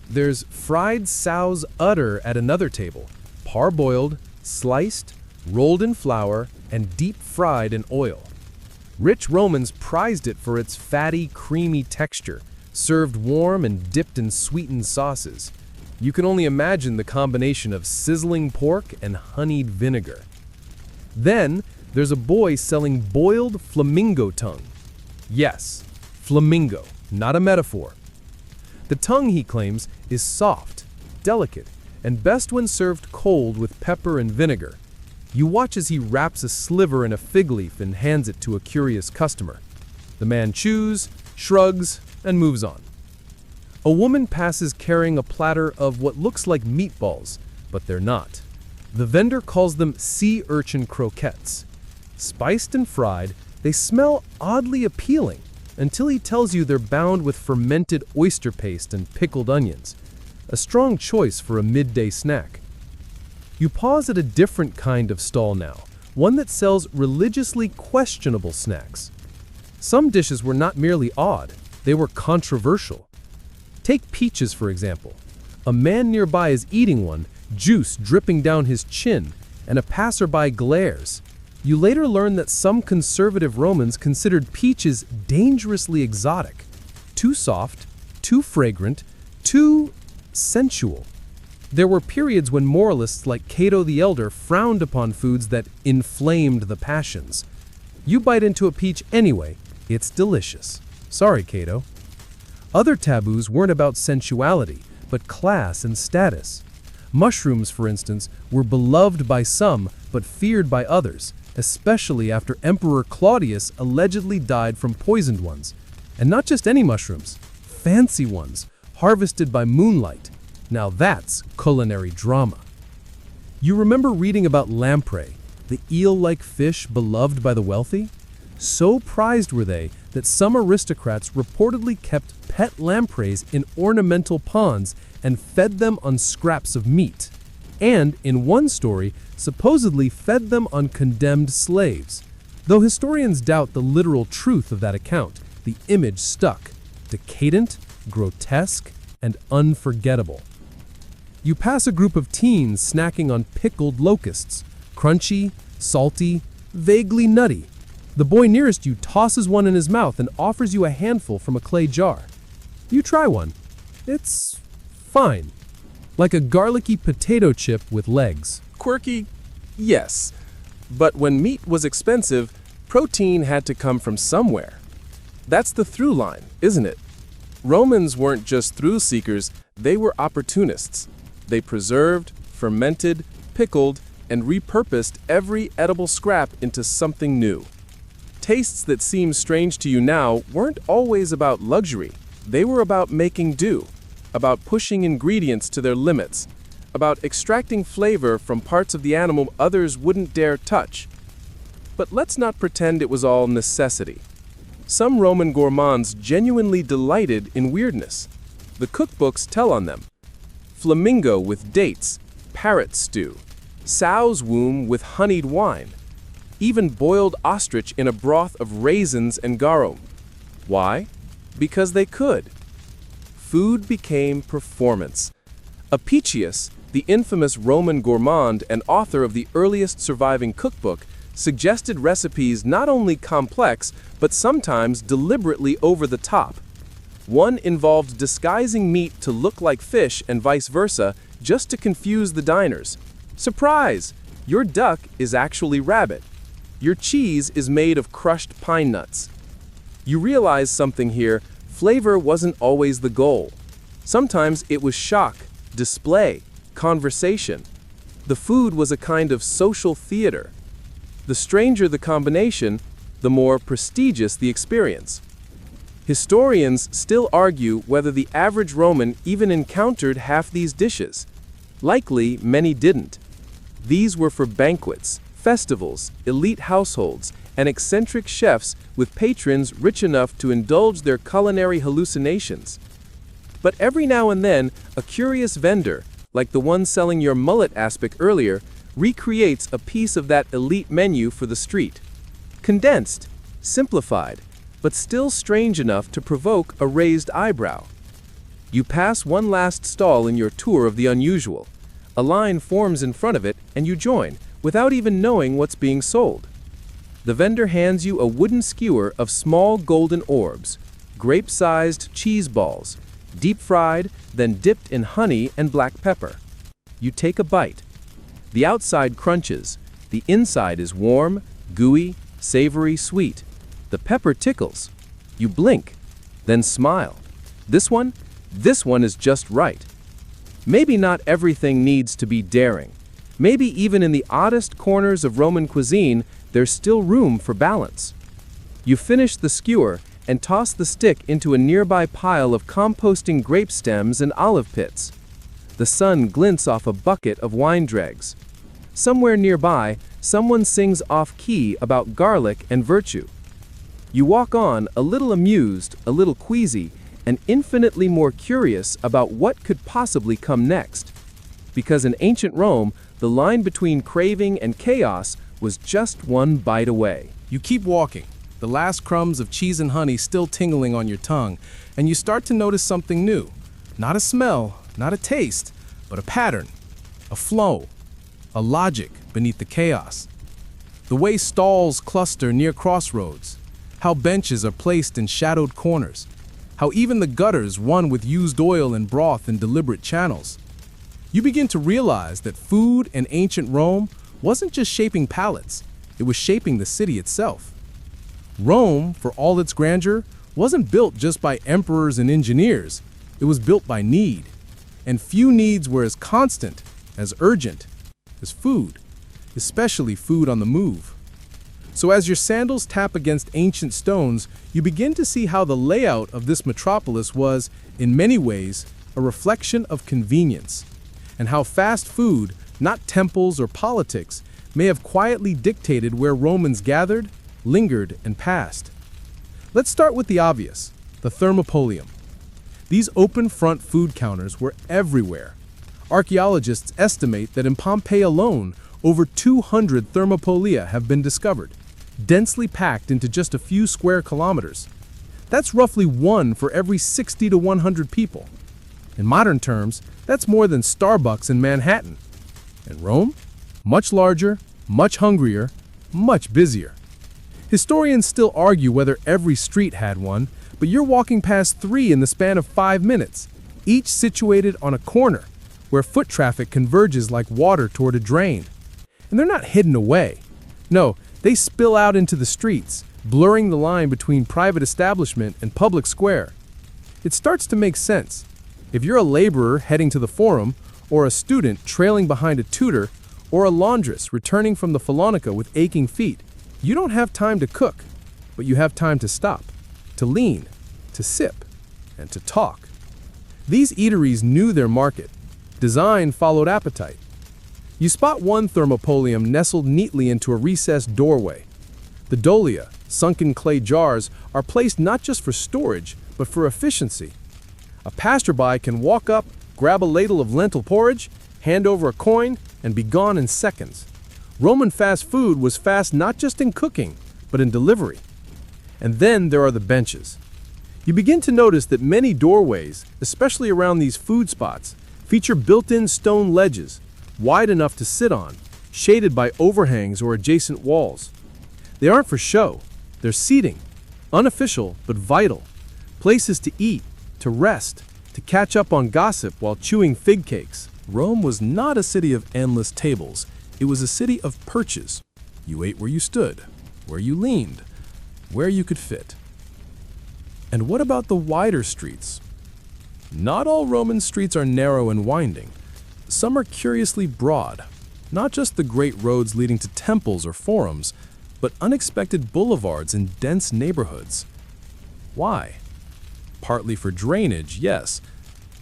There's fried sow's udder at another table, parboiled, sliced, rolled in flour, and deep-fried in oil. Rich Romans prized it for its fatty, creamy texture, served warm and dipped in sweetened sauces. You can only imagine the combination of sizzling pork and honeyed vinegar. Then, there's a boy selling boiled flamingo tongue. Yes, flamingo, not a metaphor. The tongue, he claims, is soft, delicate, and best when served cold with pepper and vinegar. You watch as he wraps a sliver in a fig leaf and hands it to a curious customer. The man chews, shrugs, and moves on. A woman passes carrying a platter of what looks like meatballs, but they're not. The vendor calls them sea urchin croquettes. Spiced and fried, they smell oddly appealing until he tells you they're bound with fermented oyster paste and pickled onions. A strong choice for a midday snack. You pause at a different kind of stall now, one that sells religiously questionable snacks. Some dishes were not merely odd, they were controversial. Take peaches, for example. A man nearby is eating one, juice dripping down his chin, and a passerby glares. You later learn that some conservative Romans considered peaches dangerously exotic, too soft, too fragrant, too sensual. There were periods when moralists like Cato the Elder frowned upon foods that inflamed the passions. You bite into a peach anyway, it's delicious. Sorry, Cato. Other taboos weren't about sensuality, but class and status. Mushrooms, for instance, were beloved by some, but feared by others, especially after Emperor Claudius allegedly died from poisoned ones. And not just any mushrooms, fancy ones, harvested by moonlight. Now that's culinary drama. You remember reading about lamprey, the eel-like fish beloved by the wealthy? So prized were they that some aristocrats reportedly kept pet lampreys in ornamental ponds and fed them on scraps of meat. And, in one story, supposedly fed them on condemned slaves. Though historians doubt the literal truth of that account, the image stuck, decadent, grotesque, and unforgettable. You pass a group of teens snacking on pickled locusts, crunchy, salty, vaguely nutty. The boy nearest you tosses one in his mouth and offers you a handful from a clay jar. You try one. It's fine. Like a garlicky potato chip with legs. Quirky? Yes. But when meat was expensive, protein had to come from somewhere. That's the through line, isn't it? Romans weren't just thrill seekers, they were opportunists. They preserved, fermented, pickled, and repurposed every edible scrap into something new. Tastes that seem strange to you now weren't always about luxury. They were about making do, about pushing ingredients to their limits, about extracting flavor from parts of the animal others wouldn't dare touch. But let's not pretend it was all necessity. Some Roman gourmands genuinely delighted in weirdness. The cookbooks tell on them. Flamingo with dates, parrot stew, sow's womb with honeyed wine, even boiled ostrich in a broth of raisins and garum. Why? Because they could. Food became performance. Apicius, the infamous Roman gourmand and author of the earliest surviving cookbook, suggested recipes not only complex, but sometimes deliberately over the top. One involved disguising meat to look like fish and vice versa, just to confuse the diners. Surprise! Your duck is actually rabbit. Your cheese is made of crushed pine nuts. You realize something here. Flavor wasn't always the goal. Sometimes it was shock, display, conversation. The food was a kind of social theater. The stranger the combination, the more prestigious the experience. Historians still argue whether the average Roman even encountered half these dishes. Likely, many didn't. These were for banquets, festivals, elite households, and eccentric chefs with patrons rich enough to indulge their culinary hallucinations. But every now and then, a curious vendor, like the one selling your mullet aspic earlier, recreates a piece of that elite menu for the street. Condensed, simplified, but still strange enough to provoke a raised eyebrow. You pass one last stall in your tour of the unusual. A line forms in front of it, and you join, without even knowing what's being sold. The vendor hands you a wooden skewer of small golden orbs, grape-sized cheese balls, deep-fried, then dipped in honey and black pepper. You take a bite. The outside crunches. The inside is warm, gooey, savory, sweet. The pepper tickles. You blink, then smile. This one is just right. Maybe not everything needs to be daring. Maybe even in the oddest corners of Roman cuisine, there's still room for balance. You finish the skewer and toss the stick into a nearby pile of composting grape stems and olive pits. The sun glints off a bucket of wine dregs. Somewhere nearby, someone sings off-key about garlic and virtue. You walk on, a little amused, a little queasy, and infinitely more curious about what could possibly come next. Because in ancient Rome, the line between craving and chaos was just one bite away. You keep walking, the last crumbs of cheese and honey still tingling on your tongue, and you start to notice something new. Not a smell, not a taste, but a pattern, a flow, a logic beneath the chaos. The way stalls cluster near crossroads, how benches are placed in shadowed corners, how even the gutters run with used oil and broth in deliberate channels. You begin to realize that food in ancient Rome wasn't just shaping palates, it was shaping the city itself. Rome, for all its grandeur, wasn't built just by emperors and engineers, it was built by need. And few needs were as constant, as urgent, as food, especially food on the move. So as your sandals tap against ancient stones, you begin to see how the layout of this metropolis was, in many ways, a reflection of convenience, and how fast food, not temples or politics, may have quietly dictated where Romans gathered, lingered, and passed. Let's start with the obvious, the Thermopolium. These open-front food counters were everywhere. Archaeologists estimate that in Pompeii alone, over 200 thermopolia have been discovered, densely packed into just a few square kilometers. That's roughly one for every 60 to 100 people. In modern terms, that's more than Starbucks in Manhattan. And Rome? Much larger, much hungrier, much busier. Historians still argue whether every street had one, but you're walking past 3 in the span of 5 minutes, each situated on a corner, where foot traffic converges like water toward a drain. And they're not hidden away. No, they spill out into the streets, blurring the line between private establishment and public square. It starts to make sense. If you're a laborer heading to the forum, or a student trailing behind a tutor, or a laundress returning from the Falonica with aching feet, you don't have time to cook, but you have time to stop, to lean, to sip, and to talk. These eateries knew their market. Design followed appetite. You spot one thermopolium nestled neatly into a recessed doorway. The dolia, sunken clay jars, are placed not just for storage, but for efficiency. A passerby can walk up, grab a ladle of lentil porridge, hand over a coin, and be gone in seconds. Roman fast food was fast not just in cooking, but in delivery. And then there are the benches. You begin to notice that many doorways, especially around these food spots, feature built-in stone ledges, wide enough to sit on, shaded by overhangs or adjacent walls. They aren't for show. They're seating, unofficial but vital, places to eat, to rest, to catch up on gossip while chewing fig cakes. Rome was not a city of endless tables. It was a city of perches. You ate where you stood, where you leaned, where you could fit. And what about the wider streets? Not all Roman streets are narrow and winding. Some are curiously broad, not just the great roads leading to temples or forums, but unexpected boulevards in dense neighborhoods. Why? Partly for drainage, yes,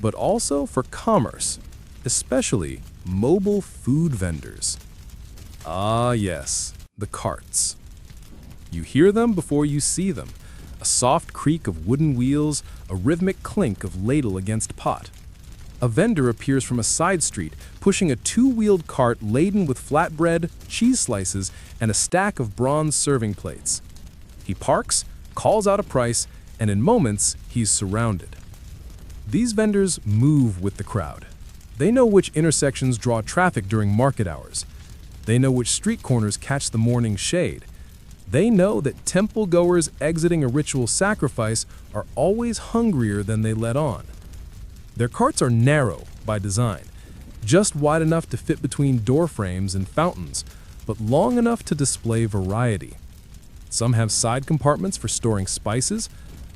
but also for commerce, especially mobile food vendors. Ah, yes, the carts. You hear them before you see them. A soft creak of wooden wheels, a rhythmic clink of ladle against pot. A vendor appears from a side street, pushing a two-wheeled cart laden with flatbread, cheese slices, and a stack of bronze serving plates. He parks, calls out a price, and in moments, he's surrounded. These vendors move with the crowd. They know which intersections draw traffic during market hours. They know which street corners catch the morning shade. They know that temple goers exiting a ritual sacrifice are always hungrier than they let on. Their carts are narrow by design, just wide enough to fit between door frames and fountains, but long enough to display variety. Some have side compartments for storing spices,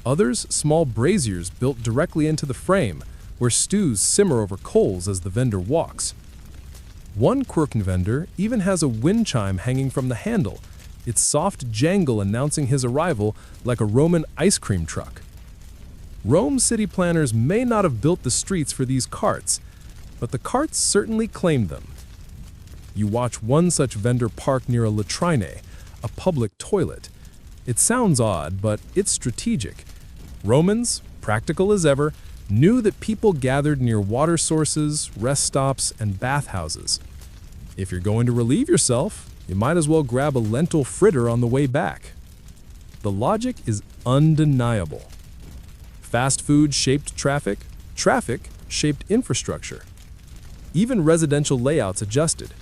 others small braziers built directly into the frame, where stews simmer over coals as the vendor walks. One quirky vendor even has a wind chime hanging from the handle, its soft jangle announcing his arrival like a Roman ice cream truck. Rome's city planners may not have built the streets for these carts, but the carts certainly claimed them. You watch one such vendor park near a latrine, a public toilet. It sounds odd, but it's strategic. Romans, practical as ever, knew that people gathered near water sources, rest stops, and bathhouses. If you're going to relieve yourself, you might as well grab a lentil fritter on the way back. The logic is undeniable. Fast food shaped traffic, traffic shaped infrastructure. Even residential layouts adjusted.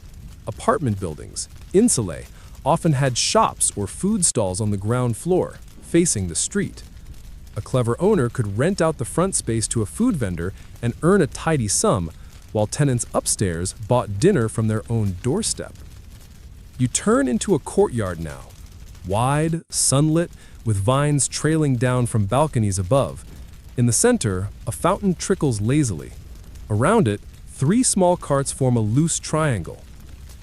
Apartment buildings, insulae, often had shops or food stalls on the ground floor, facing the street. A clever owner could rent out the front space to a food vendor and earn a tidy sum, while tenants upstairs bought dinner from their own doorstep. You turn into a courtyard now, wide, sunlit, with vines trailing down from balconies above. In the center, a fountain trickles lazily. Around it, 3 small carts form a loose triangle.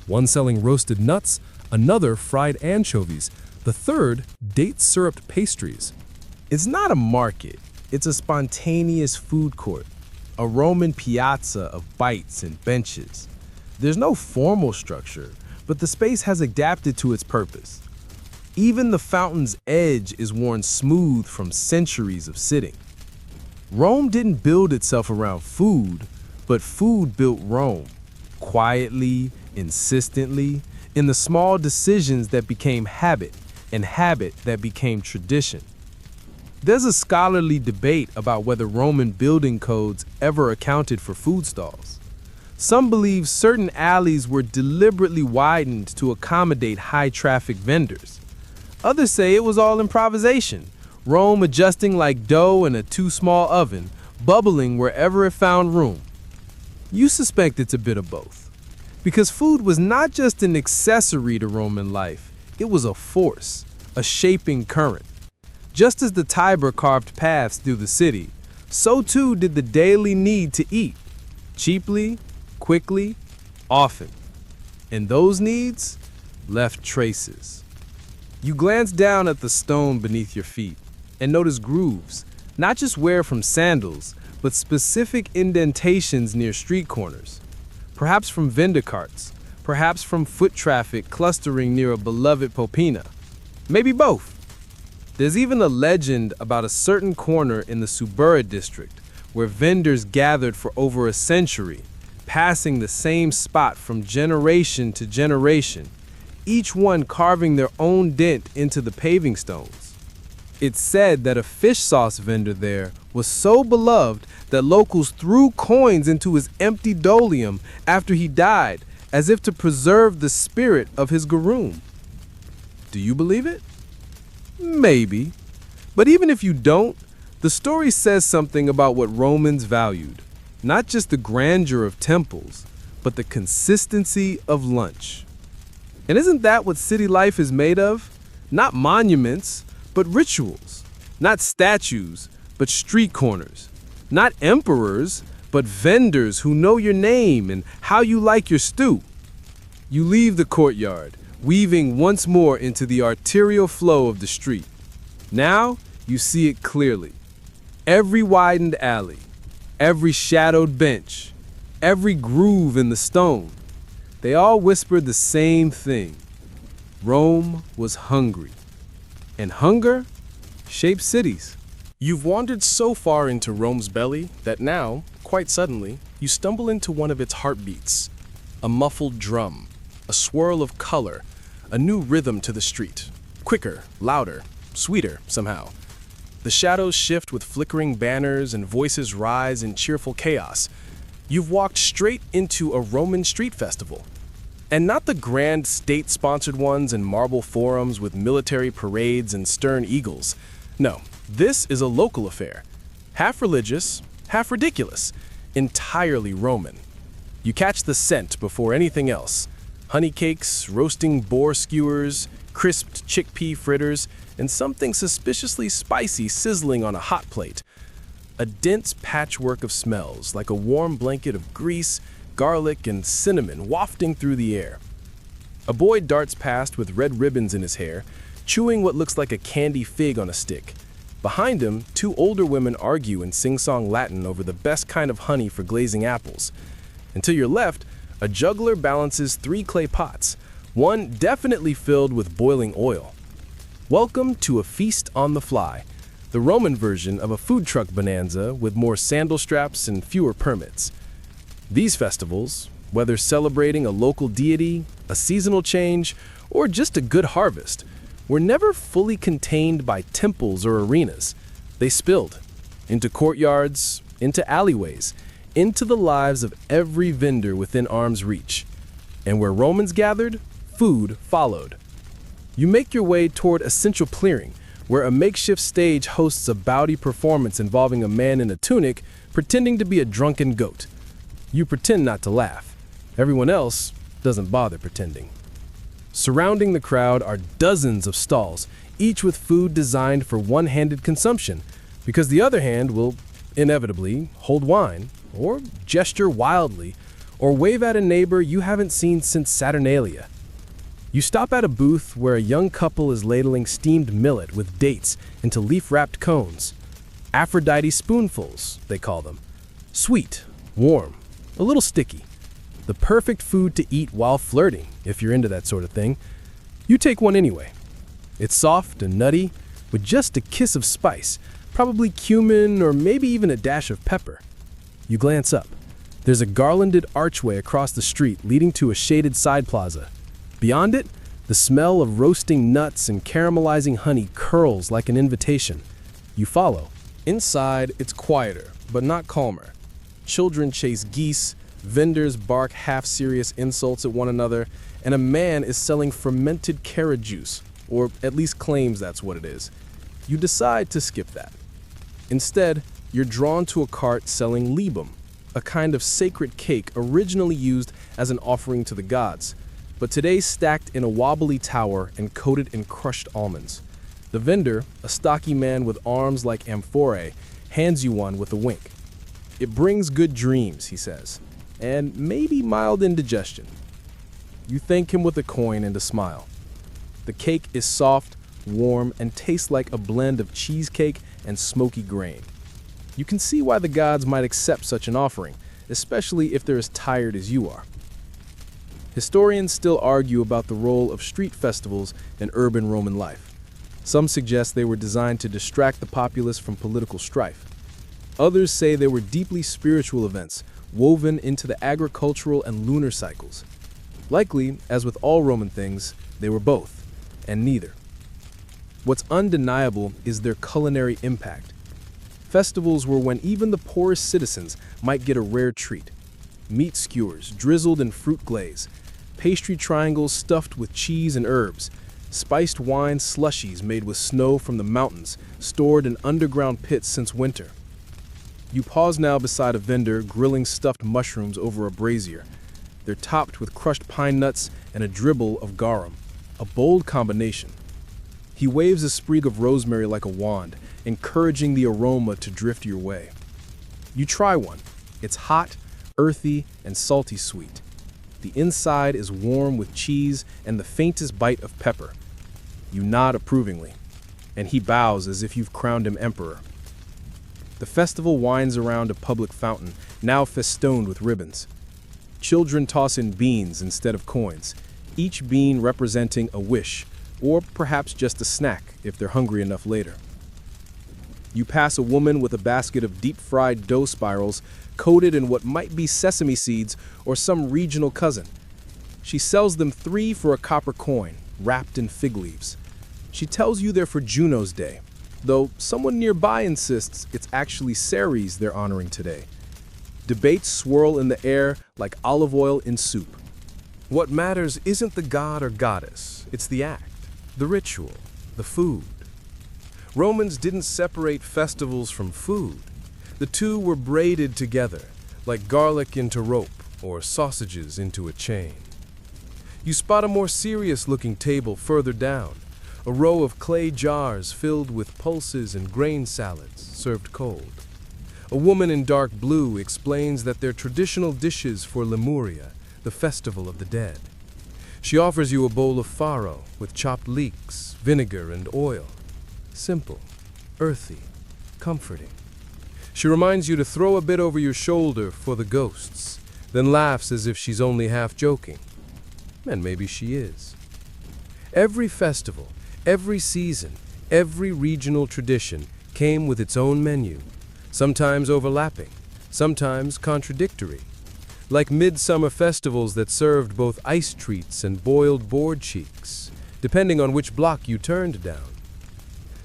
One selling roasted nuts, another fried anchovies, the third date syruped pastries. It's not a market, it's a spontaneous food court, a Roman piazza of bites and benches. There's no formal structure, but the space has adapted to its purpose. Even the fountain's edge is worn smooth from centuries of sitting. Rome didn't build itself around food, but food built Rome, quietly, insistently, in the small decisions that became habit, and habit that became tradition. There's a scholarly debate about whether Roman building codes ever accounted for food stalls. Some believe certain alleys were deliberately widened to accommodate high-traffic vendors. Others say it was all improvisation, Rome adjusting like dough in a too-small oven, bubbling wherever it found room. You suspect it's a bit of both, because food was not just an accessory to Roman life, it was a force, a shaping current. Just as the Tiber carved paths through the city, so too did the daily need to eat, cheaply, quickly, often. And those needs left traces. You glance down at the stone beneath your feet and notice grooves, not just wear from sandals, but specific indentations near street corners. Perhaps from vendor carts, perhaps from foot traffic clustering near a beloved popina. Maybe both. There's even a legend about a certain corner in the Suburra district where vendors gathered for over a century, passing the same spot from generation to generation, each one carving their own dent into the paving stones. It's said that a fish sauce vendor there was so beloved that locals threw coins into his empty doleum after he died, as if to preserve the spirit of his garoon. Do you believe it? Maybe. But even if you don't, the story says something about what Romans valued. Not just the grandeur of temples, but the consistency of lunch. And isn't that what city life is made of? Not monuments, but rituals. Not statues, but street corners. Not emperors, but vendors who know your name and how you like your stew. You leave the courtyard, weaving once more into the arterial flow of the street. Now you see it clearly. Every widened alley, every shadowed bench, every groove in the stone, they all whispered the same thing. Rome was hungry, and hunger shapes cities. You've wandered so far into Rome's belly that now, quite suddenly, you stumble into one of its heartbeats. A muffled drum, a swirl of color, a new rhythm to the street. Quicker, louder, sweeter somehow. The shadows shift with flickering banners and voices rise in cheerful chaos. You've walked straight into a Roman street festival. And not the grand state-sponsored ones in marble forums with military parades and stern eagles. No, this is a local affair. Half religious, half ridiculous, entirely Roman. You catch the scent before anything else. Honey cakes, roasting boar skewers, crisped chickpea fritters, and something suspiciously spicy sizzling on a hot plate. A dense patchwork of smells, like a warm blanket of grease, garlic, and cinnamon wafting through the air. A boy darts past with red ribbons in his hair, chewing what looks like a candy fig on a stick. Behind him, two older women argue in sing-song Latin over the best kind of honey for glazing apples. And to your left, a juggler balances 3 clay pots, one definitely filled with boiling oil. Welcome to a feast on the fly, the Roman version of a food truck bonanza with more sandal straps and fewer permits. These festivals, whether celebrating a local deity, a seasonal change, or just a good harvest, were never fully contained by temples or arenas. They spilled into courtyards, into alleyways, into the lives of every vendor within arm's reach. And where Romans gathered, food followed. You make your way toward a central clearing, where a makeshift stage hosts a bawdy performance involving a man in a tunic pretending to be a drunken goat. You pretend not to laugh. Everyone else doesn't bother pretending. Surrounding the crowd are dozens of stalls, each with food designed for one-handed consumption, because the other hand will inevitably hold wine, or gesture wildly, or wave at a neighbor you haven't seen since Saturnalia. You stop at a booth where a young couple is ladling steamed millet with dates into leaf-wrapped cones. Aphrodite spoonfuls, they call them. Sweet, warm, a little sticky. The perfect food to eat while flirting, if you're into that sort of thing. You take one anyway. It's soft and nutty, with just a kiss of spice, probably cumin or maybe even a dash of pepper. You glance up. There's a garlanded archway across the street leading to a shaded side plaza. Beyond it, the smell of roasting nuts and caramelizing honey curls like an invitation. You follow. Inside, it's quieter, but not calmer. Children chase geese, vendors bark half-serious insults at one another, and a man is selling fermented carrot juice, or at least claims that's what it is. You decide to skip that. Instead, you're drawn to a cart selling libum, a kind of sacred cake originally used as an offering to the gods, but today stacked in a wobbly tower and coated in crushed almonds. The vendor, a stocky man with arms like amphorae, hands you one with a wink. It brings good dreams, he says, and maybe mild indigestion. You thank him with a coin and a smile. The cake is soft, warm, and tastes like a blend of cheesecake and smoky grain. You can see why the gods might accept such an offering, especially if they're as tired as you are. Historians still argue about the role of street festivals in urban Roman life. Some suggest they were designed to distract the populace from political strife. Others say they were deeply spiritual events, woven into the agricultural and lunar cycles. Likely, as with all Roman things, they were both, and neither. What's undeniable is their culinary impact. Festivals were when even the poorest citizens might get a rare treat. Meat skewers drizzled in fruit glaze, pastry triangles stuffed with cheese and herbs, spiced wine slushies made with snow from the mountains, stored in underground pits since winter. You pause now beside a vendor grilling stuffed mushrooms over a brazier. They're topped with crushed pine nuts and a dribble of garum, a bold combination. He waves a sprig of rosemary like a wand, encouraging the aroma to drift your way. You try one. It's hot, earthy, and salty sweet. The inside is warm with cheese and the faintest bite of pepper. You nod approvingly, and he bows as if you've crowned him emperor. The festival winds around a public fountain, now festooned with ribbons. Children toss in beans instead of coins, each bean representing a wish, or perhaps just a snack if they're hungry enough later. You pass a woman with a basket of deep-fried dough spirals coated in what might be sesame seeds or some regional cousin. She sells them 3 for a copper coin, wrapped in fig leaves. She tells you they're for Juno's Day, though someone nearby insists it's actually Ceres they're honoring today. Debates swirl in the air like olive oil in soup. What matters isn't the god or goddess, it's the act, the ritual, the food. Romans didn't separate festivals from food. The two were braided together, like garlic into rope or sausages into a chain. You spot a more serious-looking table further down, a row of clay jars filled with pulses and grain salads served cold. A woman in dark blue explains that they're traditional dishes for Lemuria, the festival of the dead. She offers you a bowl of farro with chopped leeks, vinegar, and oil. Simple, earthy, comforting. She reminds you to throw a bit over your shoulder for the ghosts, then laughs as if she's only half joking. And maybe she is. Every festival, every season, every regional tradition came with its own menu, sometimes overlapping, sometimes contradictory, like midsummer festivals that served both ice treats and boiled board cheeks, depending on which block you turned down.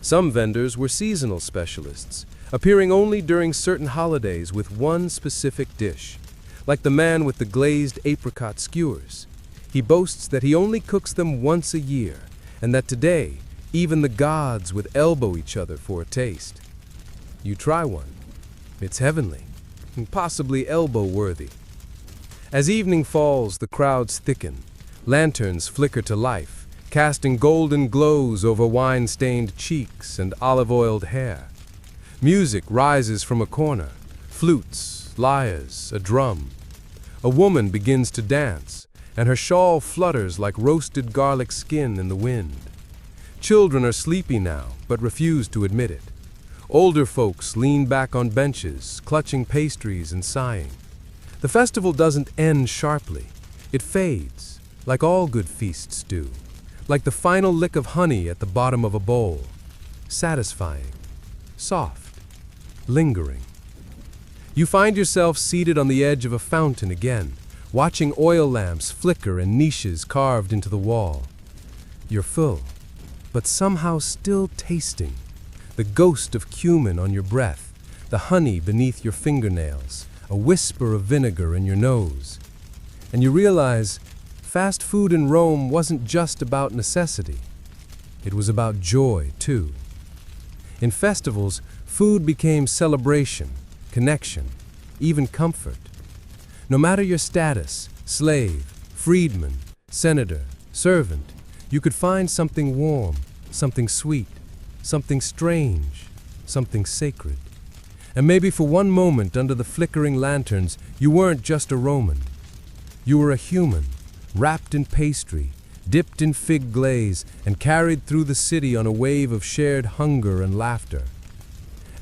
Some vendors were seasonal specialists, appearing only during certain holidays with one specific dish, like the man with the glazed apricot skewers. He boasts that he only cooks them once a year, and that today, even the gods would elbow each other for a taste. You try one. It's heavenly, and possibly elbow-worthy. As evening falls, the crowds thicken. Lanterns flicker to life, casting golden glows over wine-stained cheeks and olive-oiled hair. Music rises from a corner, flutes, lyres, a drum. A woman begins to dance, and her shawl flutters like roasted garlic skin in the wind. Children are sleepy now, but refuse to admit it. Older folks lean back on benches, clutching pastries and sighing. The festival doesn't end sharply. It fades, like all good feasts do, like the final lick of honey at the bottom of a bowl. Satisfying, soft, lingering. You find yourself seated on the edge of a fountain again, watching oil lamps flicker and niches carved into the wall. You're full, but somehow still tasting. The ghost of cumin on your breath, the honey beneath your fingernails, a whisper of vinegar in your nose. And you realize fast food in Rome wasn't just about necessity. It was about joy, too. In festivals, food became celebration, connection, even comfort. No matter your status, slave, freedman, senator, servant, you could find something warm, something sweet, something strange, something sacred. And maybe for one moment under the flickering lanterns, you weren't just a Roman. You were a human, wrapped in pastry, dipped in fig glaze, and carried through the city on a wave of shared hunger and laughter.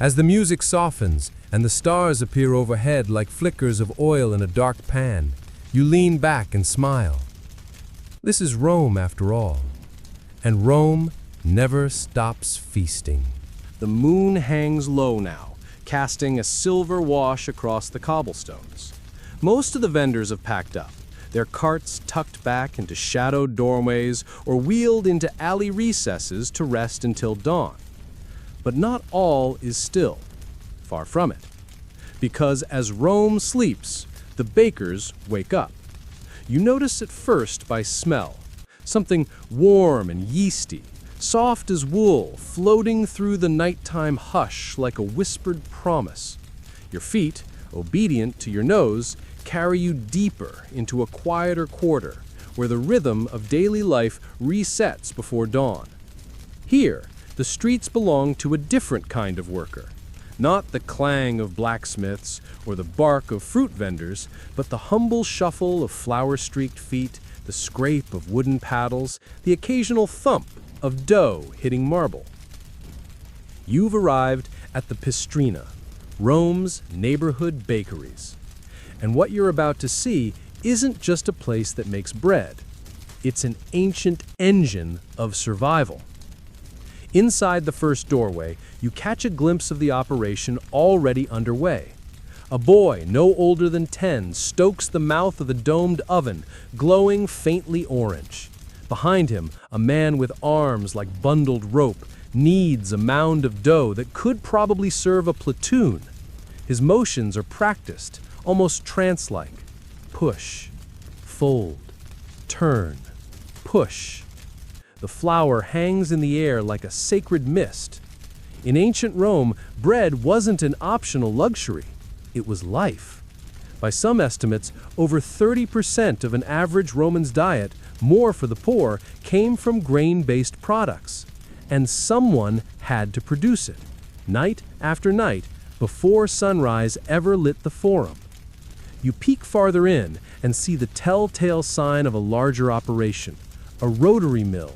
As the music softens and the stars appear overhead like flickers of oil in a dark pan, you lean back and smile. This is Rome, after all. And Rome never stops feasting. The moon hangs low now, casting a silver wash across the cobblestones. Most of the vendors have packed up, their carts tucked back into shadowed doorways or wheeled into alley recesses to rest until dawn. But not all is still. Far from it. Because as Rome sleeps, the bakers wake up. You notice it first by smell, something warm and yeasty, soft as wool, floating through the nighttime hush like a whispered promise. Your feet, obedient to your nose, carry you deeper into a quieter quarter, where the rhythm of daily life resets before dawn. Here, the streets belong to a different kind of worker. Not the clang of blacksmiths or the bark of fruit vendors, but the humble shuffle of flour-streaked feet, the scrape of wooden paddles, the occasional thump of dough hitting marble. You've arrived at the Pistrina, Rome's neighborhood bakeries. And what you're about to see isn't just a place that makes bread. It's an ancient engine of survival. Inside the first doorway, you catch a glimpse of the operation already underway. A boy no older than 10 stokes the mouth of the domed oven, glowing faintly orange. Behind him, a man with arms like bundled rope kneads a mound of dough that could probably serve a platoon. His motions are practiced, almost trance-like. Push, fold, turn, push. The flour hangs in the air like a sacred mist. In ancient Rome, bread wasn't an optional luxury. It was life. By some estimates, over 30% of an average Roman's diet, more for the poor, came from grain-based products. And someone had to produce it, night after night, before sunrise ever lit the forum. You peek farther in and see the telltale sign of a larger operation, a rotary mill.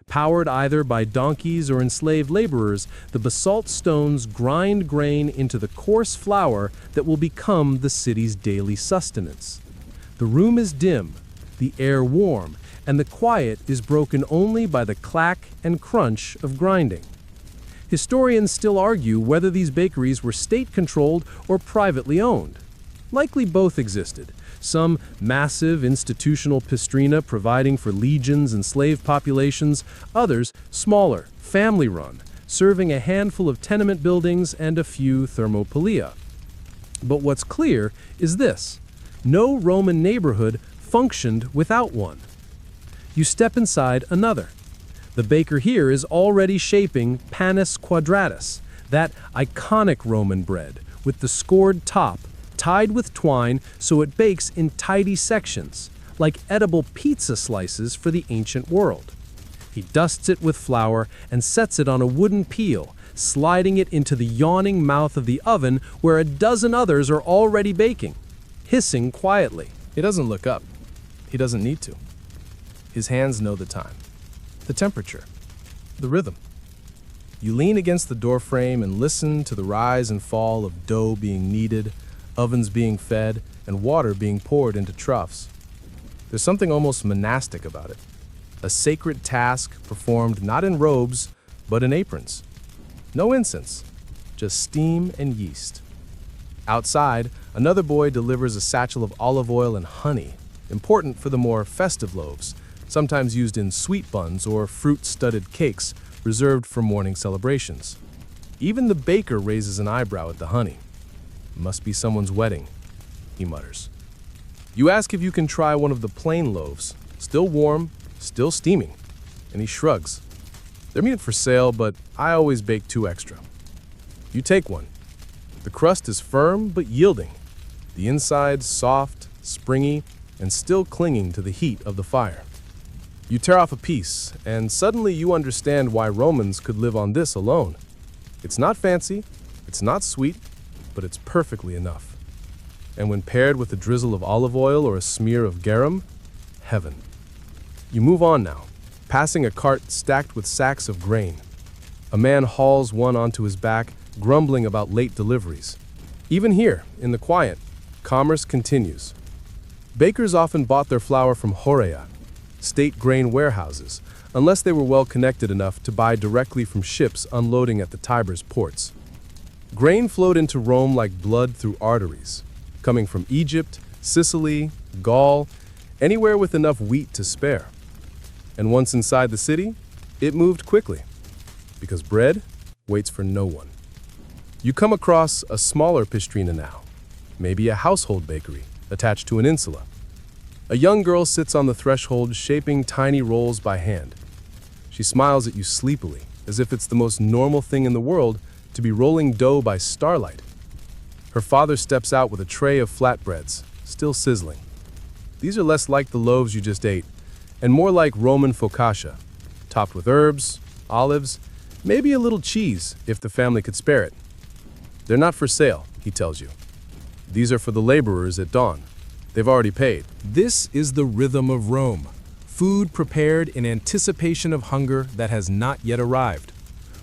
Powered either by donkeys or enslaved laborers, the basalt stones grind grain into the coarse flour that will become the city's daily sustenance. The room is dim, the air warm, and the quiet is broken only by the clack and crunch of grinding. Historians still argue whether these bakeries were state-controlled or privately owned. Likely both existed, some massive institutional pistrina providing for legions and slave populations, others smaller, family-run, serving a handful of tenement buildings and a few thermopolia. But what's clear is this: no Roman neighborhood functioned without one. You step inside another. The baker here is already shaping panis quadratus, that iconic Roman bread with the scored top, tied with twine so it bakes in tidy sections, like edible pizza slices for the ancient world. He dusts it with flour and sets it on a wooden peel, sliding it into the yawning mouth of the oven where a dozen others are already baking, hissing quietly. He doesn't look up. He doesn't need to. His hands know the time, the temperature, the rhythm. You lean against the doorframe and listen to the rise and fall of dough being kneaded, ovens being fed, and water being poured into troughs. There's something almost monastic about it, a sacred task performed not in robes, but in aprons. No incense, just steam and yeast. Outside, another boy delivers a satchel of olive oil and honey, important for the more festive loaves, sometimes used in sweet buns or fruit-studded cakes reserved for morning celebrations. Even the baker raises an eyebrow at the honey. Must be someone's wedding, he mutters. You ask if you can try one of the plain loaves, still warm, still steaming, and he shrugs. They're meant for sale, but I always bake 2 extra. You take one. The crust is firm but yielding, the inside soft, springy, and still clinging to the heat of the fire. You tear off a piece, and suddenly you understand why Romans could live on this alone. It's not fancy, it's not sweet, but it's perfectly enough. And when paired with a drizzle of olive oil or a smear of garum, heaven. You move on now, passing a cart stacked with sacks of grain. A man hauls one onto his back, grumbling about late deliveries. Even here, in the quiet, commerce continues. Bakers often bought their flour from Horea, state grain warehouses, unless they were well connected enough to buy directly from ships unloading at the Tiber's ports. Grain flowed into Rome like blood through arteries, coming from Egypt, Sicily, Gaul, anywhere with enough wheat to spare. And once inside the city, it moved quickly, because bread waits for no one. You come across a smaller pistrina now, maybe a household bakery attached to an insula. A young girl sits on the threshold shaping tiny rolls by hand. She smiles at you sleepily, as if it's the most normal thing in the world to be rolling dough by starlight. Her father steps out with a tray of flatbreads, still sizzling. These are less like the loaves you just ate, and more like Roman focaccia, topped with herbs, olives, maybe a little cheese if the family could spare it. They're not for sale, he tells you. These are for the laborers at dawn. They've already paid. This is the rhythm of Rome. Food prepared in anticipation of hunger that has not yet arrived.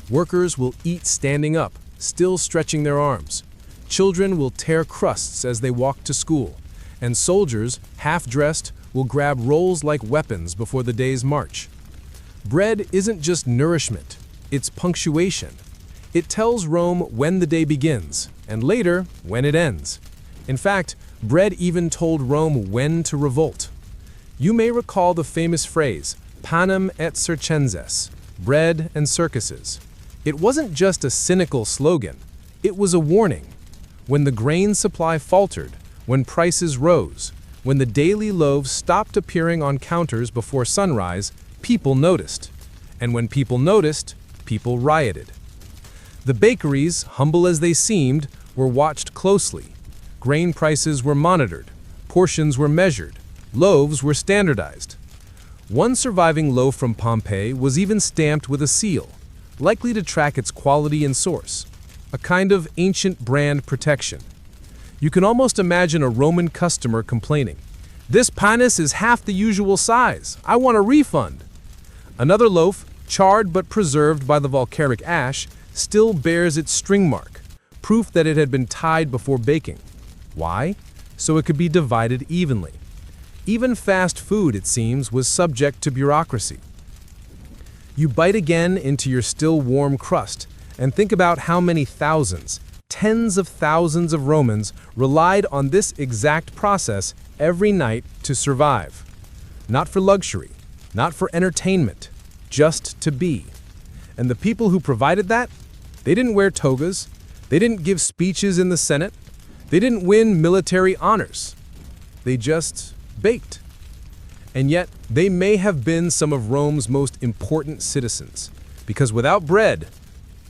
Workers will eat standing up, still stretching their arms. Children will tear crusts as they walk to school. And soldiers, half-dressed, will grab rolls like weapons before the day's march. Bread isn't just nourishment, it's punctuation. It tells Rome when the day begins, and later, when it ends. In fact, bread even told Rome when to revolt. You may recall the famous phrase, panem et circenses, bread and circuses. It wasn't just a cynical slogan, it was a warning. When the grain supply faltered, when prices rose, when the daily loaves stopped appearing on counters before sunrise, people noticed. And when people noticed, people rioted. The bakeries, humble as they seemed, were watched closely. Grain prices were monitored, portions were measured, loaves were standardized. One surviving loaf from Pompeii was even stamped with a seal, likely to track its quality and source, a kind of ancient brand protection. You can almost imagine a Roman customer complaining, "This panis is half the usual size. I want a refund." Another loaf, charred but preserved by the volcanic ash, still bears its string mark, proof that it had been tied before baking. Why? So it could be divided evenly. Even fast food, it seems, was subject to bureaucracy. You bite again into your still warm crust and think about how many thousands, tens of thousands of Romans relied on this exact process every night to survive. Not for luxury, not for entertainment, just to be. And the people who provided that, they didn't wear togas, they didn't give speeches in the Senate, they didn't win military honors. They just baked. And yet, they may have been some of Rome's most important citizens, because without bread,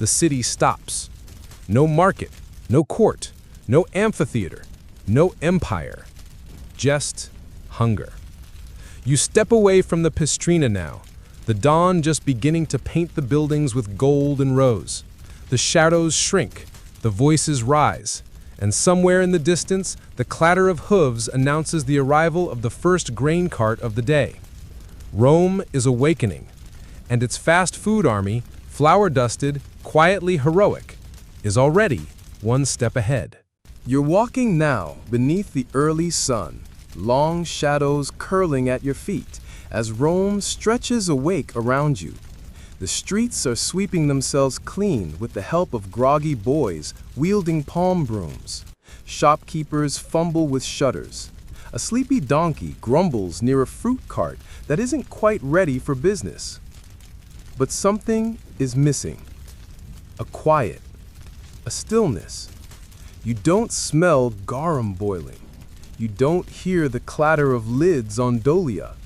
the city stops. No market, no court, no amphitheater, no empire, just hunger. You step away from the Pistrina now, the dawn just beginning to paint the buildings with gold and rose. The shadows shrink, the voices rise, and somewhere in the distance, the clatter of hooves announces the arrival of the first grain cart of the day. Rome is awakening, and its fast food army, flour-dusted, quietly heroic, is already one step ahead. You're walking now beneath the early sun, long shadows curling at your feet as Rome stretches awake around you. The streets are sweeping themselves clean with the help of groggy boys wielding palm brooms. Shopkeepers fumble with shutters. A sleepy donkey grumbles near a fruit cart that isn't quite ready for business. But something is missing. A quiet, a stillness. You don't smell garum boiling. You don't hear the clatter of lids on dolia.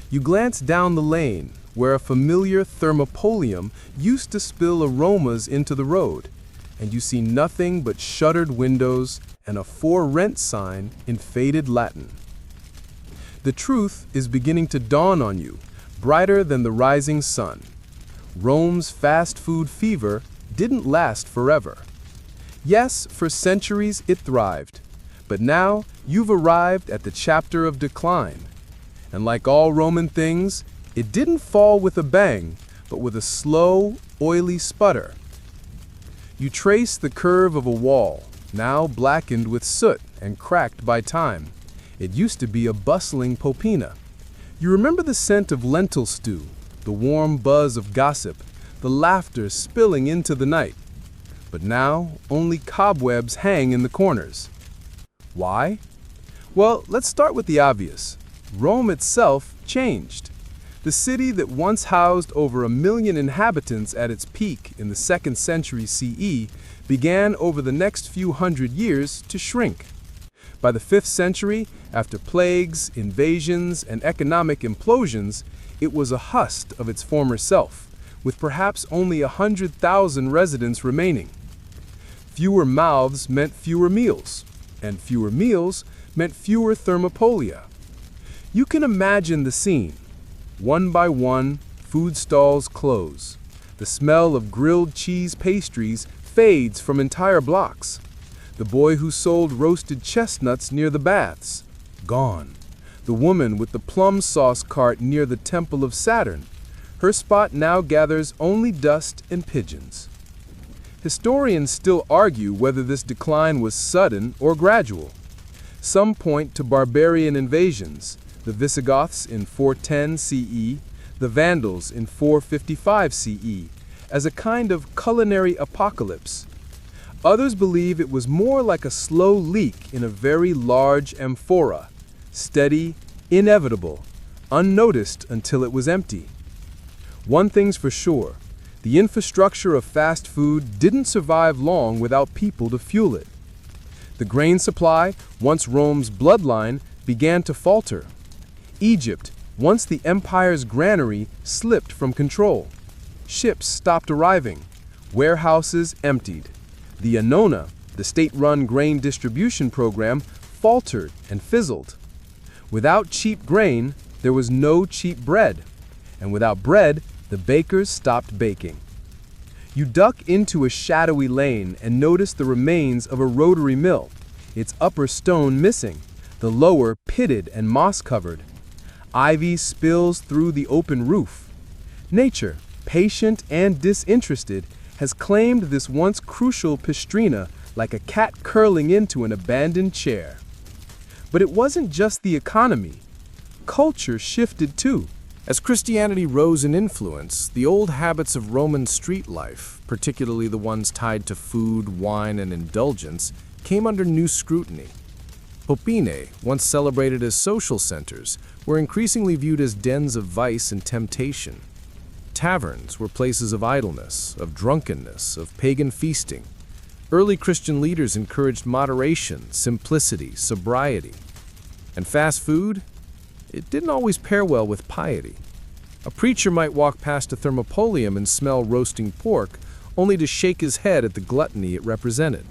You glance down the lane, where a familiar thermopolium used to spill aromas into the road, and you see nothing but shuttered windows and a for rent sign in faded Latin. The truth is beginning to dawn on you, brighter than the rising sun. Rome's fast food fever didn't last forever. Yes, for centuries it thrived, but now you've arrived at the chapter of decline. And like all Roman things, it didn't fall with a bang, but with a slow, oily sputter. You trace the curve of a wall, now blackened with soot and cracked by time. It used to be a bustling popina. You remember the scent of lentil stew, the warm buzz of gossip, the laughter spilling into the night. But now, only cobwebs hang in the corners. Why? Well, let's start with the obvious. Rome itself changed. The city that once housed over 1 million inhabitants at its peak in the 2nd century CE began over the next few hundred years to shrink. By the 5th century, after plagues, invasions, and economic implosions, it was a husk of its former self, with perhaps only 100,000 residents remaining. Fewer mouths meant fewer meals, and fewer meals meant fewer thermopolia. You can imagine the scene. One by one, food stalls close. The smell of grilled cheese pastries fades from entire blocks. The boy who sold roasted chestnuts near the baths, gone. The woman with the plum sauce cart near the Temple of Saturn, her spot now gathers only dust and pigeons. Historians still argue whether this decline was sudden or gradual. Some point to barbarian invasions, the Visigoths in 410 CE, the Vandals in 455 CE, as a kind of culinary apocalypse. Others believe it was more like a slow leak in a very large amphora, steady, inevitable, unnoticed until it was empty. One thing's for sure, the infrastructure of fast food didn't survive long without people to fuel it. The grain supply, once Rome's bloodline, began to falter. Egypt, once the empire's granary, slipped from control. Ships stopped arriving. Warehouses emptied. The Annona, the state-run grain distribution program, faltered and fizzled. Without cheap grain, there was no cheap bread. And without bread, the bakers stopped baking. You duck into a shadowy lane and notice the remains of a rotary mill, its upper stone missing, the lower pitted and moss-covered. Ivy spills through the open roof. Nature, patient and disinterested, has claimed this once crucial pistrina like a cat curling into an abandoned chair. But it wasn't just the economy. Culture shifted too. As Christianity rose in influence, the old habits of Roman street life, particularly the ones tied to food, wine, and indulgence, came under new scrutiny. Popine, once celebrated as social centers, were increasingly viewed as dens of vice and temptation. Taverns were places of idleness, of drunkenness, of pagan feasting. Early Christian leaders encouraged moderation, simplicity, sobriety. And fast food? It didn't always pair well with piety. A preacher might walk past a thermopolium and smell roasting pork, only to shake his head at the gluttony it represented.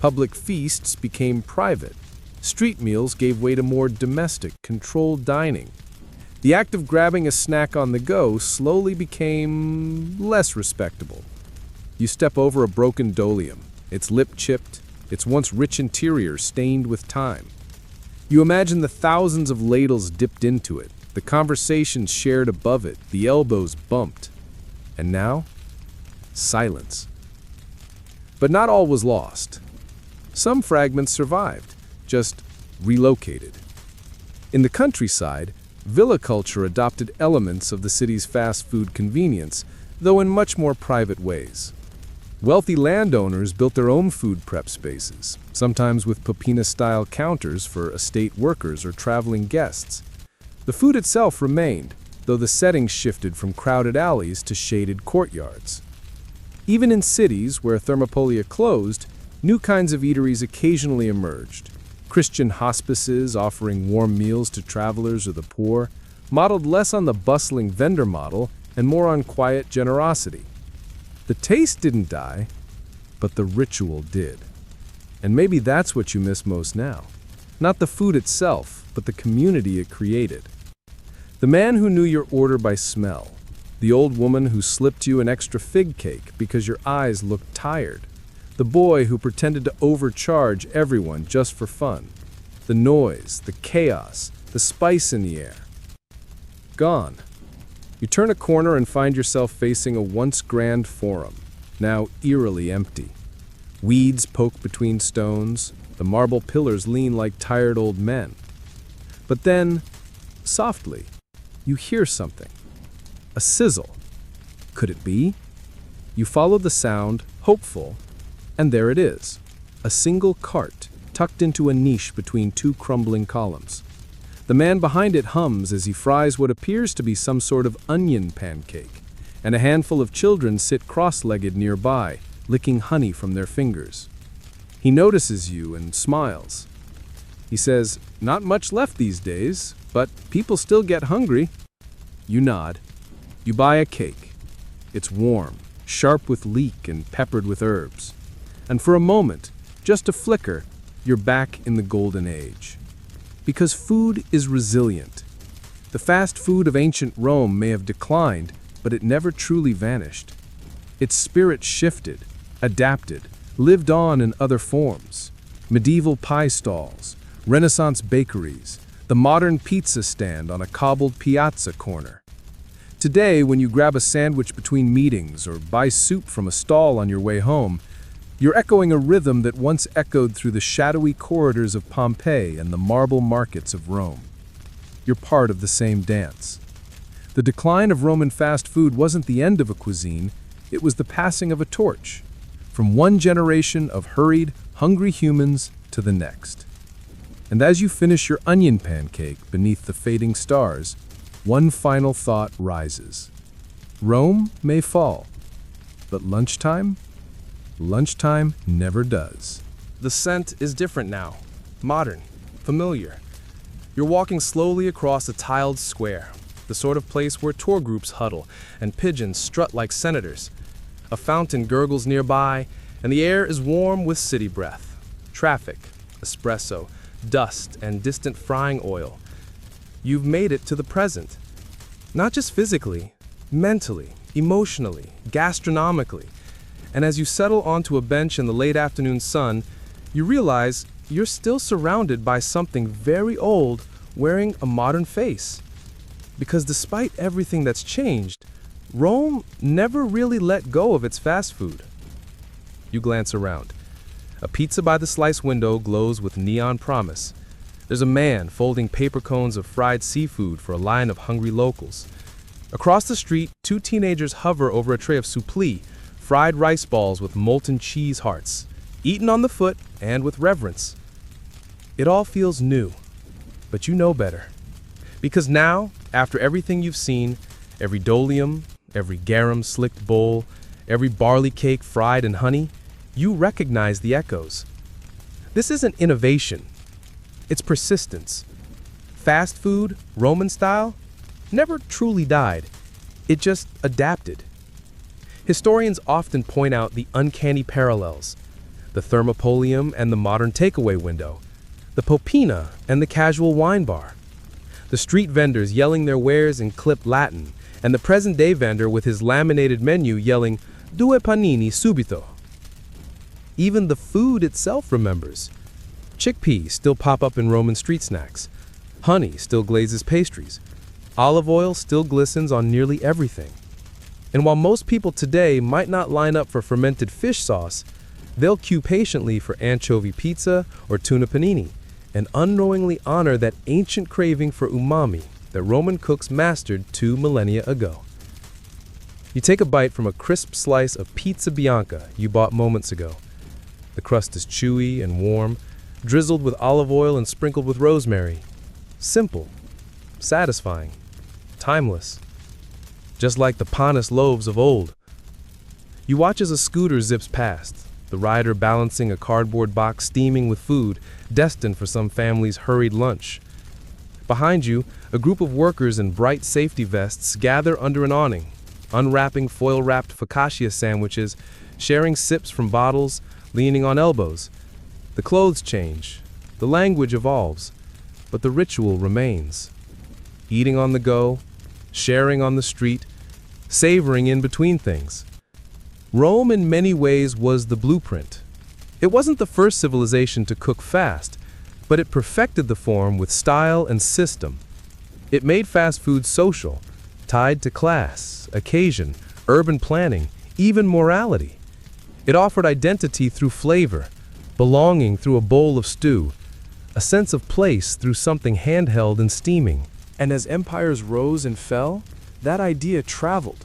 Public feasts became private. Street meals gave way to more domestic, controlled dining. The act of grabbing a snack on the go slowly became less respectable. You step over a broken dolium, its lip chipped, its once rich interior stained with time. You imagine the thousands of ladles dipped into it, the conversations shared above it, the elbows bumped. And now, silence. But not all was lost. Some fragments survived, just relocated. In the countryside, villa culture adopted elements of the city's fast food convenience, though in much more private ways. Wealthy landowners built their own food prep spaces, sometimes with Popina-style counters for estate workers or traveling guests. The food itself remained, though the settings shifted from crowded alleys to shaded courtyards. Even in cities where Thermopolia closed, new kinds of eateries occasionally emerged. Christian hospices offering warm meals to travelers or the poor, modeled less on the bustling vendor model and more on quiet generosity. The taste didn't die, but the ritual did. And maybe that's what you miss most now. Not the food itself, but the community it created. The man who knew your order by smell. The old woman who slipped you an extra fig cake because your eyes looked tired. The boy who pretended to overcharge everyone just for fun. The noise, the chaos, the spice in the air. Gone. You turn a corner and find yourself facing a once grand forum, now eerily empty. Weeds poke between stones, the marble pillars lean like tired old men. But then, softly, you hear something. A sizzle. Could it be? You follow the sound, hopeful, and there it is, a single cart tucked into a niche between two crumbling columns. The man behind it hums as he fries what appears to be some sort of onion pancake, and a handful of children sit cross-legged nearby, licking honey from their fingers. He notices you and smiles. He says, "Not much left these days, but people still get hungry." You nod. You buy a cake. It's warm, sharp with leek and peppered with herbs. And for a moment, just a flicker, you're back in the golden age. Because food is resilient. The fast food of ancient Rome may have declined, but it never truly vanished. Its spirit shifted, adapted, lived on in other forms. Medieval pie stalls, Renaissance bakeries, the modern pizza stand on a cobbled piazza corner. Today, when you grab a sandwich between meetings or buy soup from a stall on your way home, you're echoing a rhythm that once echoed through the shadowy corridors of Pompeii and the marble markets of Rome. You're part of the same dance. The decline of Roman fast food wasn't the end of a cuisine, it was the passing of a torch, from one generation of hurried, hungry humans to the next. And as you finish your onion pancake beneath the fading stars, one final thought rises. Rome may fall, but lunchtime never does. The scent is different now, modern, familiar. You're walking slowly across a tiled square, the sort of place where tour groups huddle and pigeons strut like senators. A fountain gurgles nearby, and the air is warm with city breath. Traffic, espresso, dust, and distant frying oil. You've made it to the present. Not just physically, mentally, emotionally, gastronomically. And as you settle onto a bench in the late afternoon sun, you realize you're still surrounded by something very old wearing a modern face. Because despite everything that's changed, Rome never really let go of its fast food. You glance around. A pizza by the slice window glows with neon promise. There's a man folding paper cones of fried seafood for a line of hungry locals. Across the street, two teenagers hover over a tray of soupli, fried rice balls with molten cheese hearts, eaten on the foot and with reverence. It all feels new, but you know better. Because now, after everything you've seen, every dolium, every garum slicked bowl, every barley cake fried in honey, you recognize the echoes. This isn't innovation. It's persistence. Fast food, Roman style, never truly died. It just adapted. Historians often point out the uncanny parallels. The thermopolium and the modern takeaway window. The popina and the casual wine bar. The street vendors yelling their wares in clipped Latin, and the present-day vendor with his laminated menu yelling, "Due panini subito." Even the food itself remembers. Chickpeas still pop up in Roman street snacks. Honey still glazes pastries. Olive oil still glistens on nearly everything. And while most people today might not line up for fermented fish sauce, they'll queue patiently for anchovy pizza or tuna panini, and unknowingly honor that ancient craving for umami that Roman cooks mastered 2 millennia ago. You take a bite from a crisp slice of pizza bianca you bought moments ago. The crust is chewy and warm, drizzled with olive oil and sprinkled with rosemary. Simple, satisfying, timeless. Just like the panis loaves of old. You watch as a scooter zips past, the rider balancing a cardboard box steaming with food, destined for some family's hurried lunch. Behind you, a group of workers in bright safety vests gather under an awning, unwrapping foil-wrapped focaccia sandwiches, sharing sips from bottles, leaning on elbows. The clothes change, the language evolves, but the ritual remains. Eating on the go, sharing on the street, savoring in between things. Rome in many ways was the blueprint. It wasn't the first civilization to cook fast, but it perfected the form with style and system. It made fast food social, tied to class, occasion, urban planning, even morality. It offered identity through flavor, belonging through a bowl of stew, a sense of place through something handheld and steaming. And as empires rose and fell, that idea traveled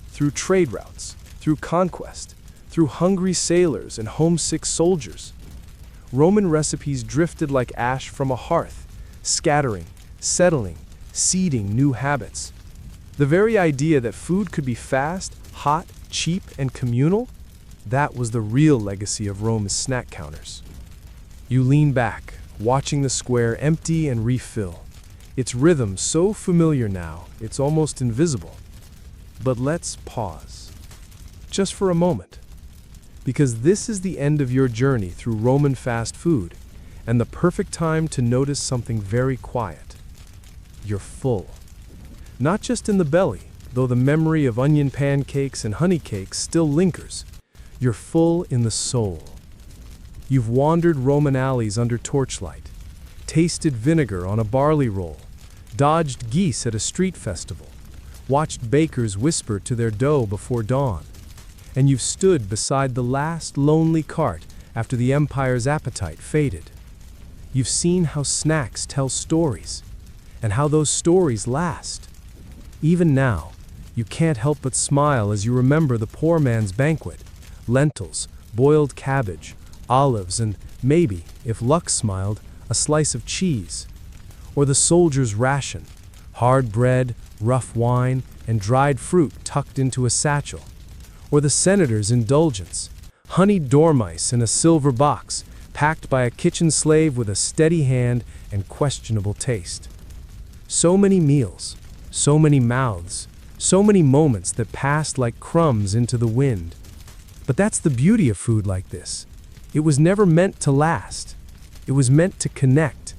through trade routes, through conquest, through hungry sailors and homesick soldiers. Roman recipes drifted like ash from a hearth, scattering, settling, seeding new habits. The very idea that food could be fast, hot, cheap, and communal, that was the real legacy of Rome's snack counters. You lean back, watching the square empty and refill. Its rhythm so familiar now, it's almost invisible. But let's pause, just for a moment, because this is the end of your journey through Roman fast food, and the perfect time to notice something very quiet. You're full. not just in the belly, though the memory of onion pancakes and honey cakes still lingers. You're full in the soul. You've wandered Roman alleys under torchlight, tasted vinegar on a barley roll, dodged geese at a street festival, watched bakers whisper to their dough before dawn, and you've stood beside the last lonely cart after the empire's appetite faded. You've seen how snacks tell stories, and how those stories last. Even now, you can't help but smile as you remember the poor man's banquet: lentils, boiled cabbage, olives, and maybe, if luck smiled, a slice of cheese. Or the soldier's ration: hard bread, rough wine, and dried fruit tucked into a satchel. Or the senator's indulgence: honeyed dormice in a silver box, packed by a kitchen slave with a steady hand and questionable taste. So many meals, so many mouths, so many moments that passed like crumbs into the wind. But that's the beauty of food like this. It was never meant to last. It was meant to connect.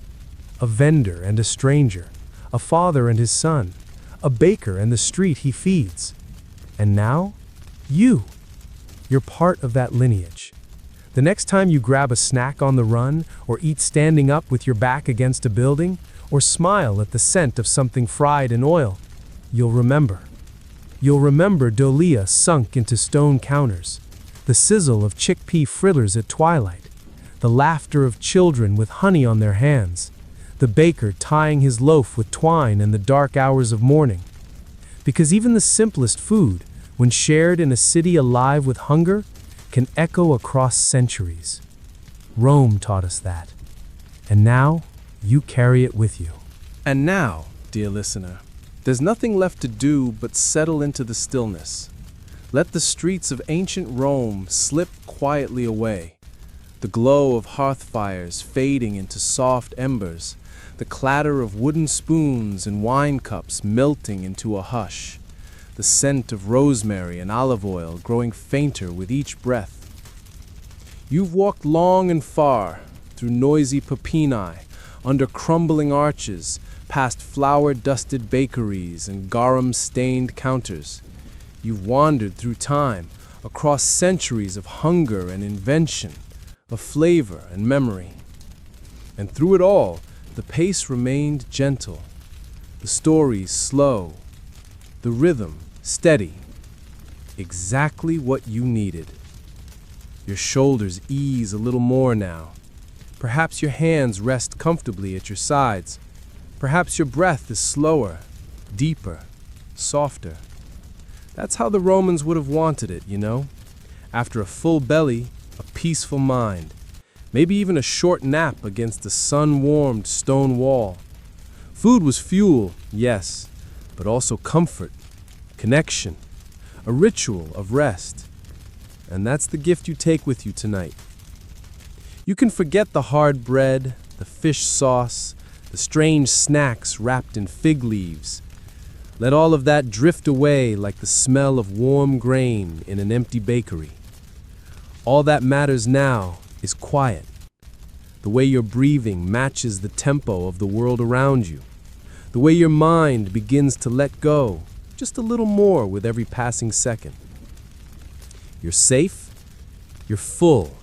A vendor and a stranger, a father and his son, a baker and the street he feeds. And now, you. You're part of that lineage. The next time you grab a snack on the run, or eat standing up with your back against a building, or smile at the scent of something fried in oil, you'll remember. You'll remember dolia sunk into stone counters, the sizzle of chickpea fritters at twilight, the laughter of children with honey on their hands, the baker tying his loaf with twine in the dark hours of morning. Because even the simplest food, when shared in a city alive with hunger, can echo across centuries. Rome taught us that. And now, you carry it with you. And now, dear listener, there's nothing left to do but settle into the stillness. Let the streets of ancient Rome slip quietly away, the glow of hearth fires fading into soft embers, the clatter of wooden spoons and wine cups melting into a hush, the scent of rosemary and olive oil growing fainter with each breath. You've walked long and far, through noisy Papini, under crumbling arches, past flour-dusted bakeries and garum-stained counters. You've wandered through time, across centuries of hunger and invention, of flavor and memory. And through it all, the pace remained gentle, the stories slow, the rhythm steady, exactly what you needed. Your shoulders ease a little more now. Perhaps your hands rest comfortably at your sides. Perhaps your breath is slower, deeper, softer. That's how the Romans would have wanted it, you know? After a full belly, a peaceful mind. Maybe even a short nap against a sun-warmed stone wall. Food was fuel, yes, but also comfort, connection, a ritual of rest. And that's the gift you take with you tonight. You can forget the hard bread, the fish sauce, the strange snacks wrapped in fig leaves. Let all of that drift away like the smell of warm grain in an empty bakery. All that matters now is quiet. The way your breathing matches the tempo of the world around you. The way your mind begins to let go just a little more with every passing second. You're safe, you're full,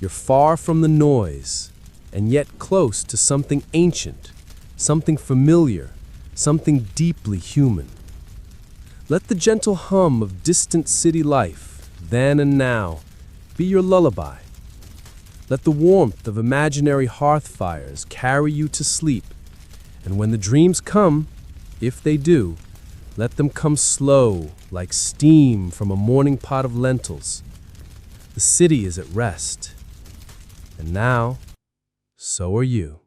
you're far from the noise, and yet close to something ancient, something familiar, something deeply human. Let the gentle hum of distant city life, then and now, be your lullaby. Let the warmth of imaginary hearth fires carry you to sleep, and when the dreams come, if they do, let them come slow, like steam from a morning pot of lentils. The city is at rest, and now, so are you.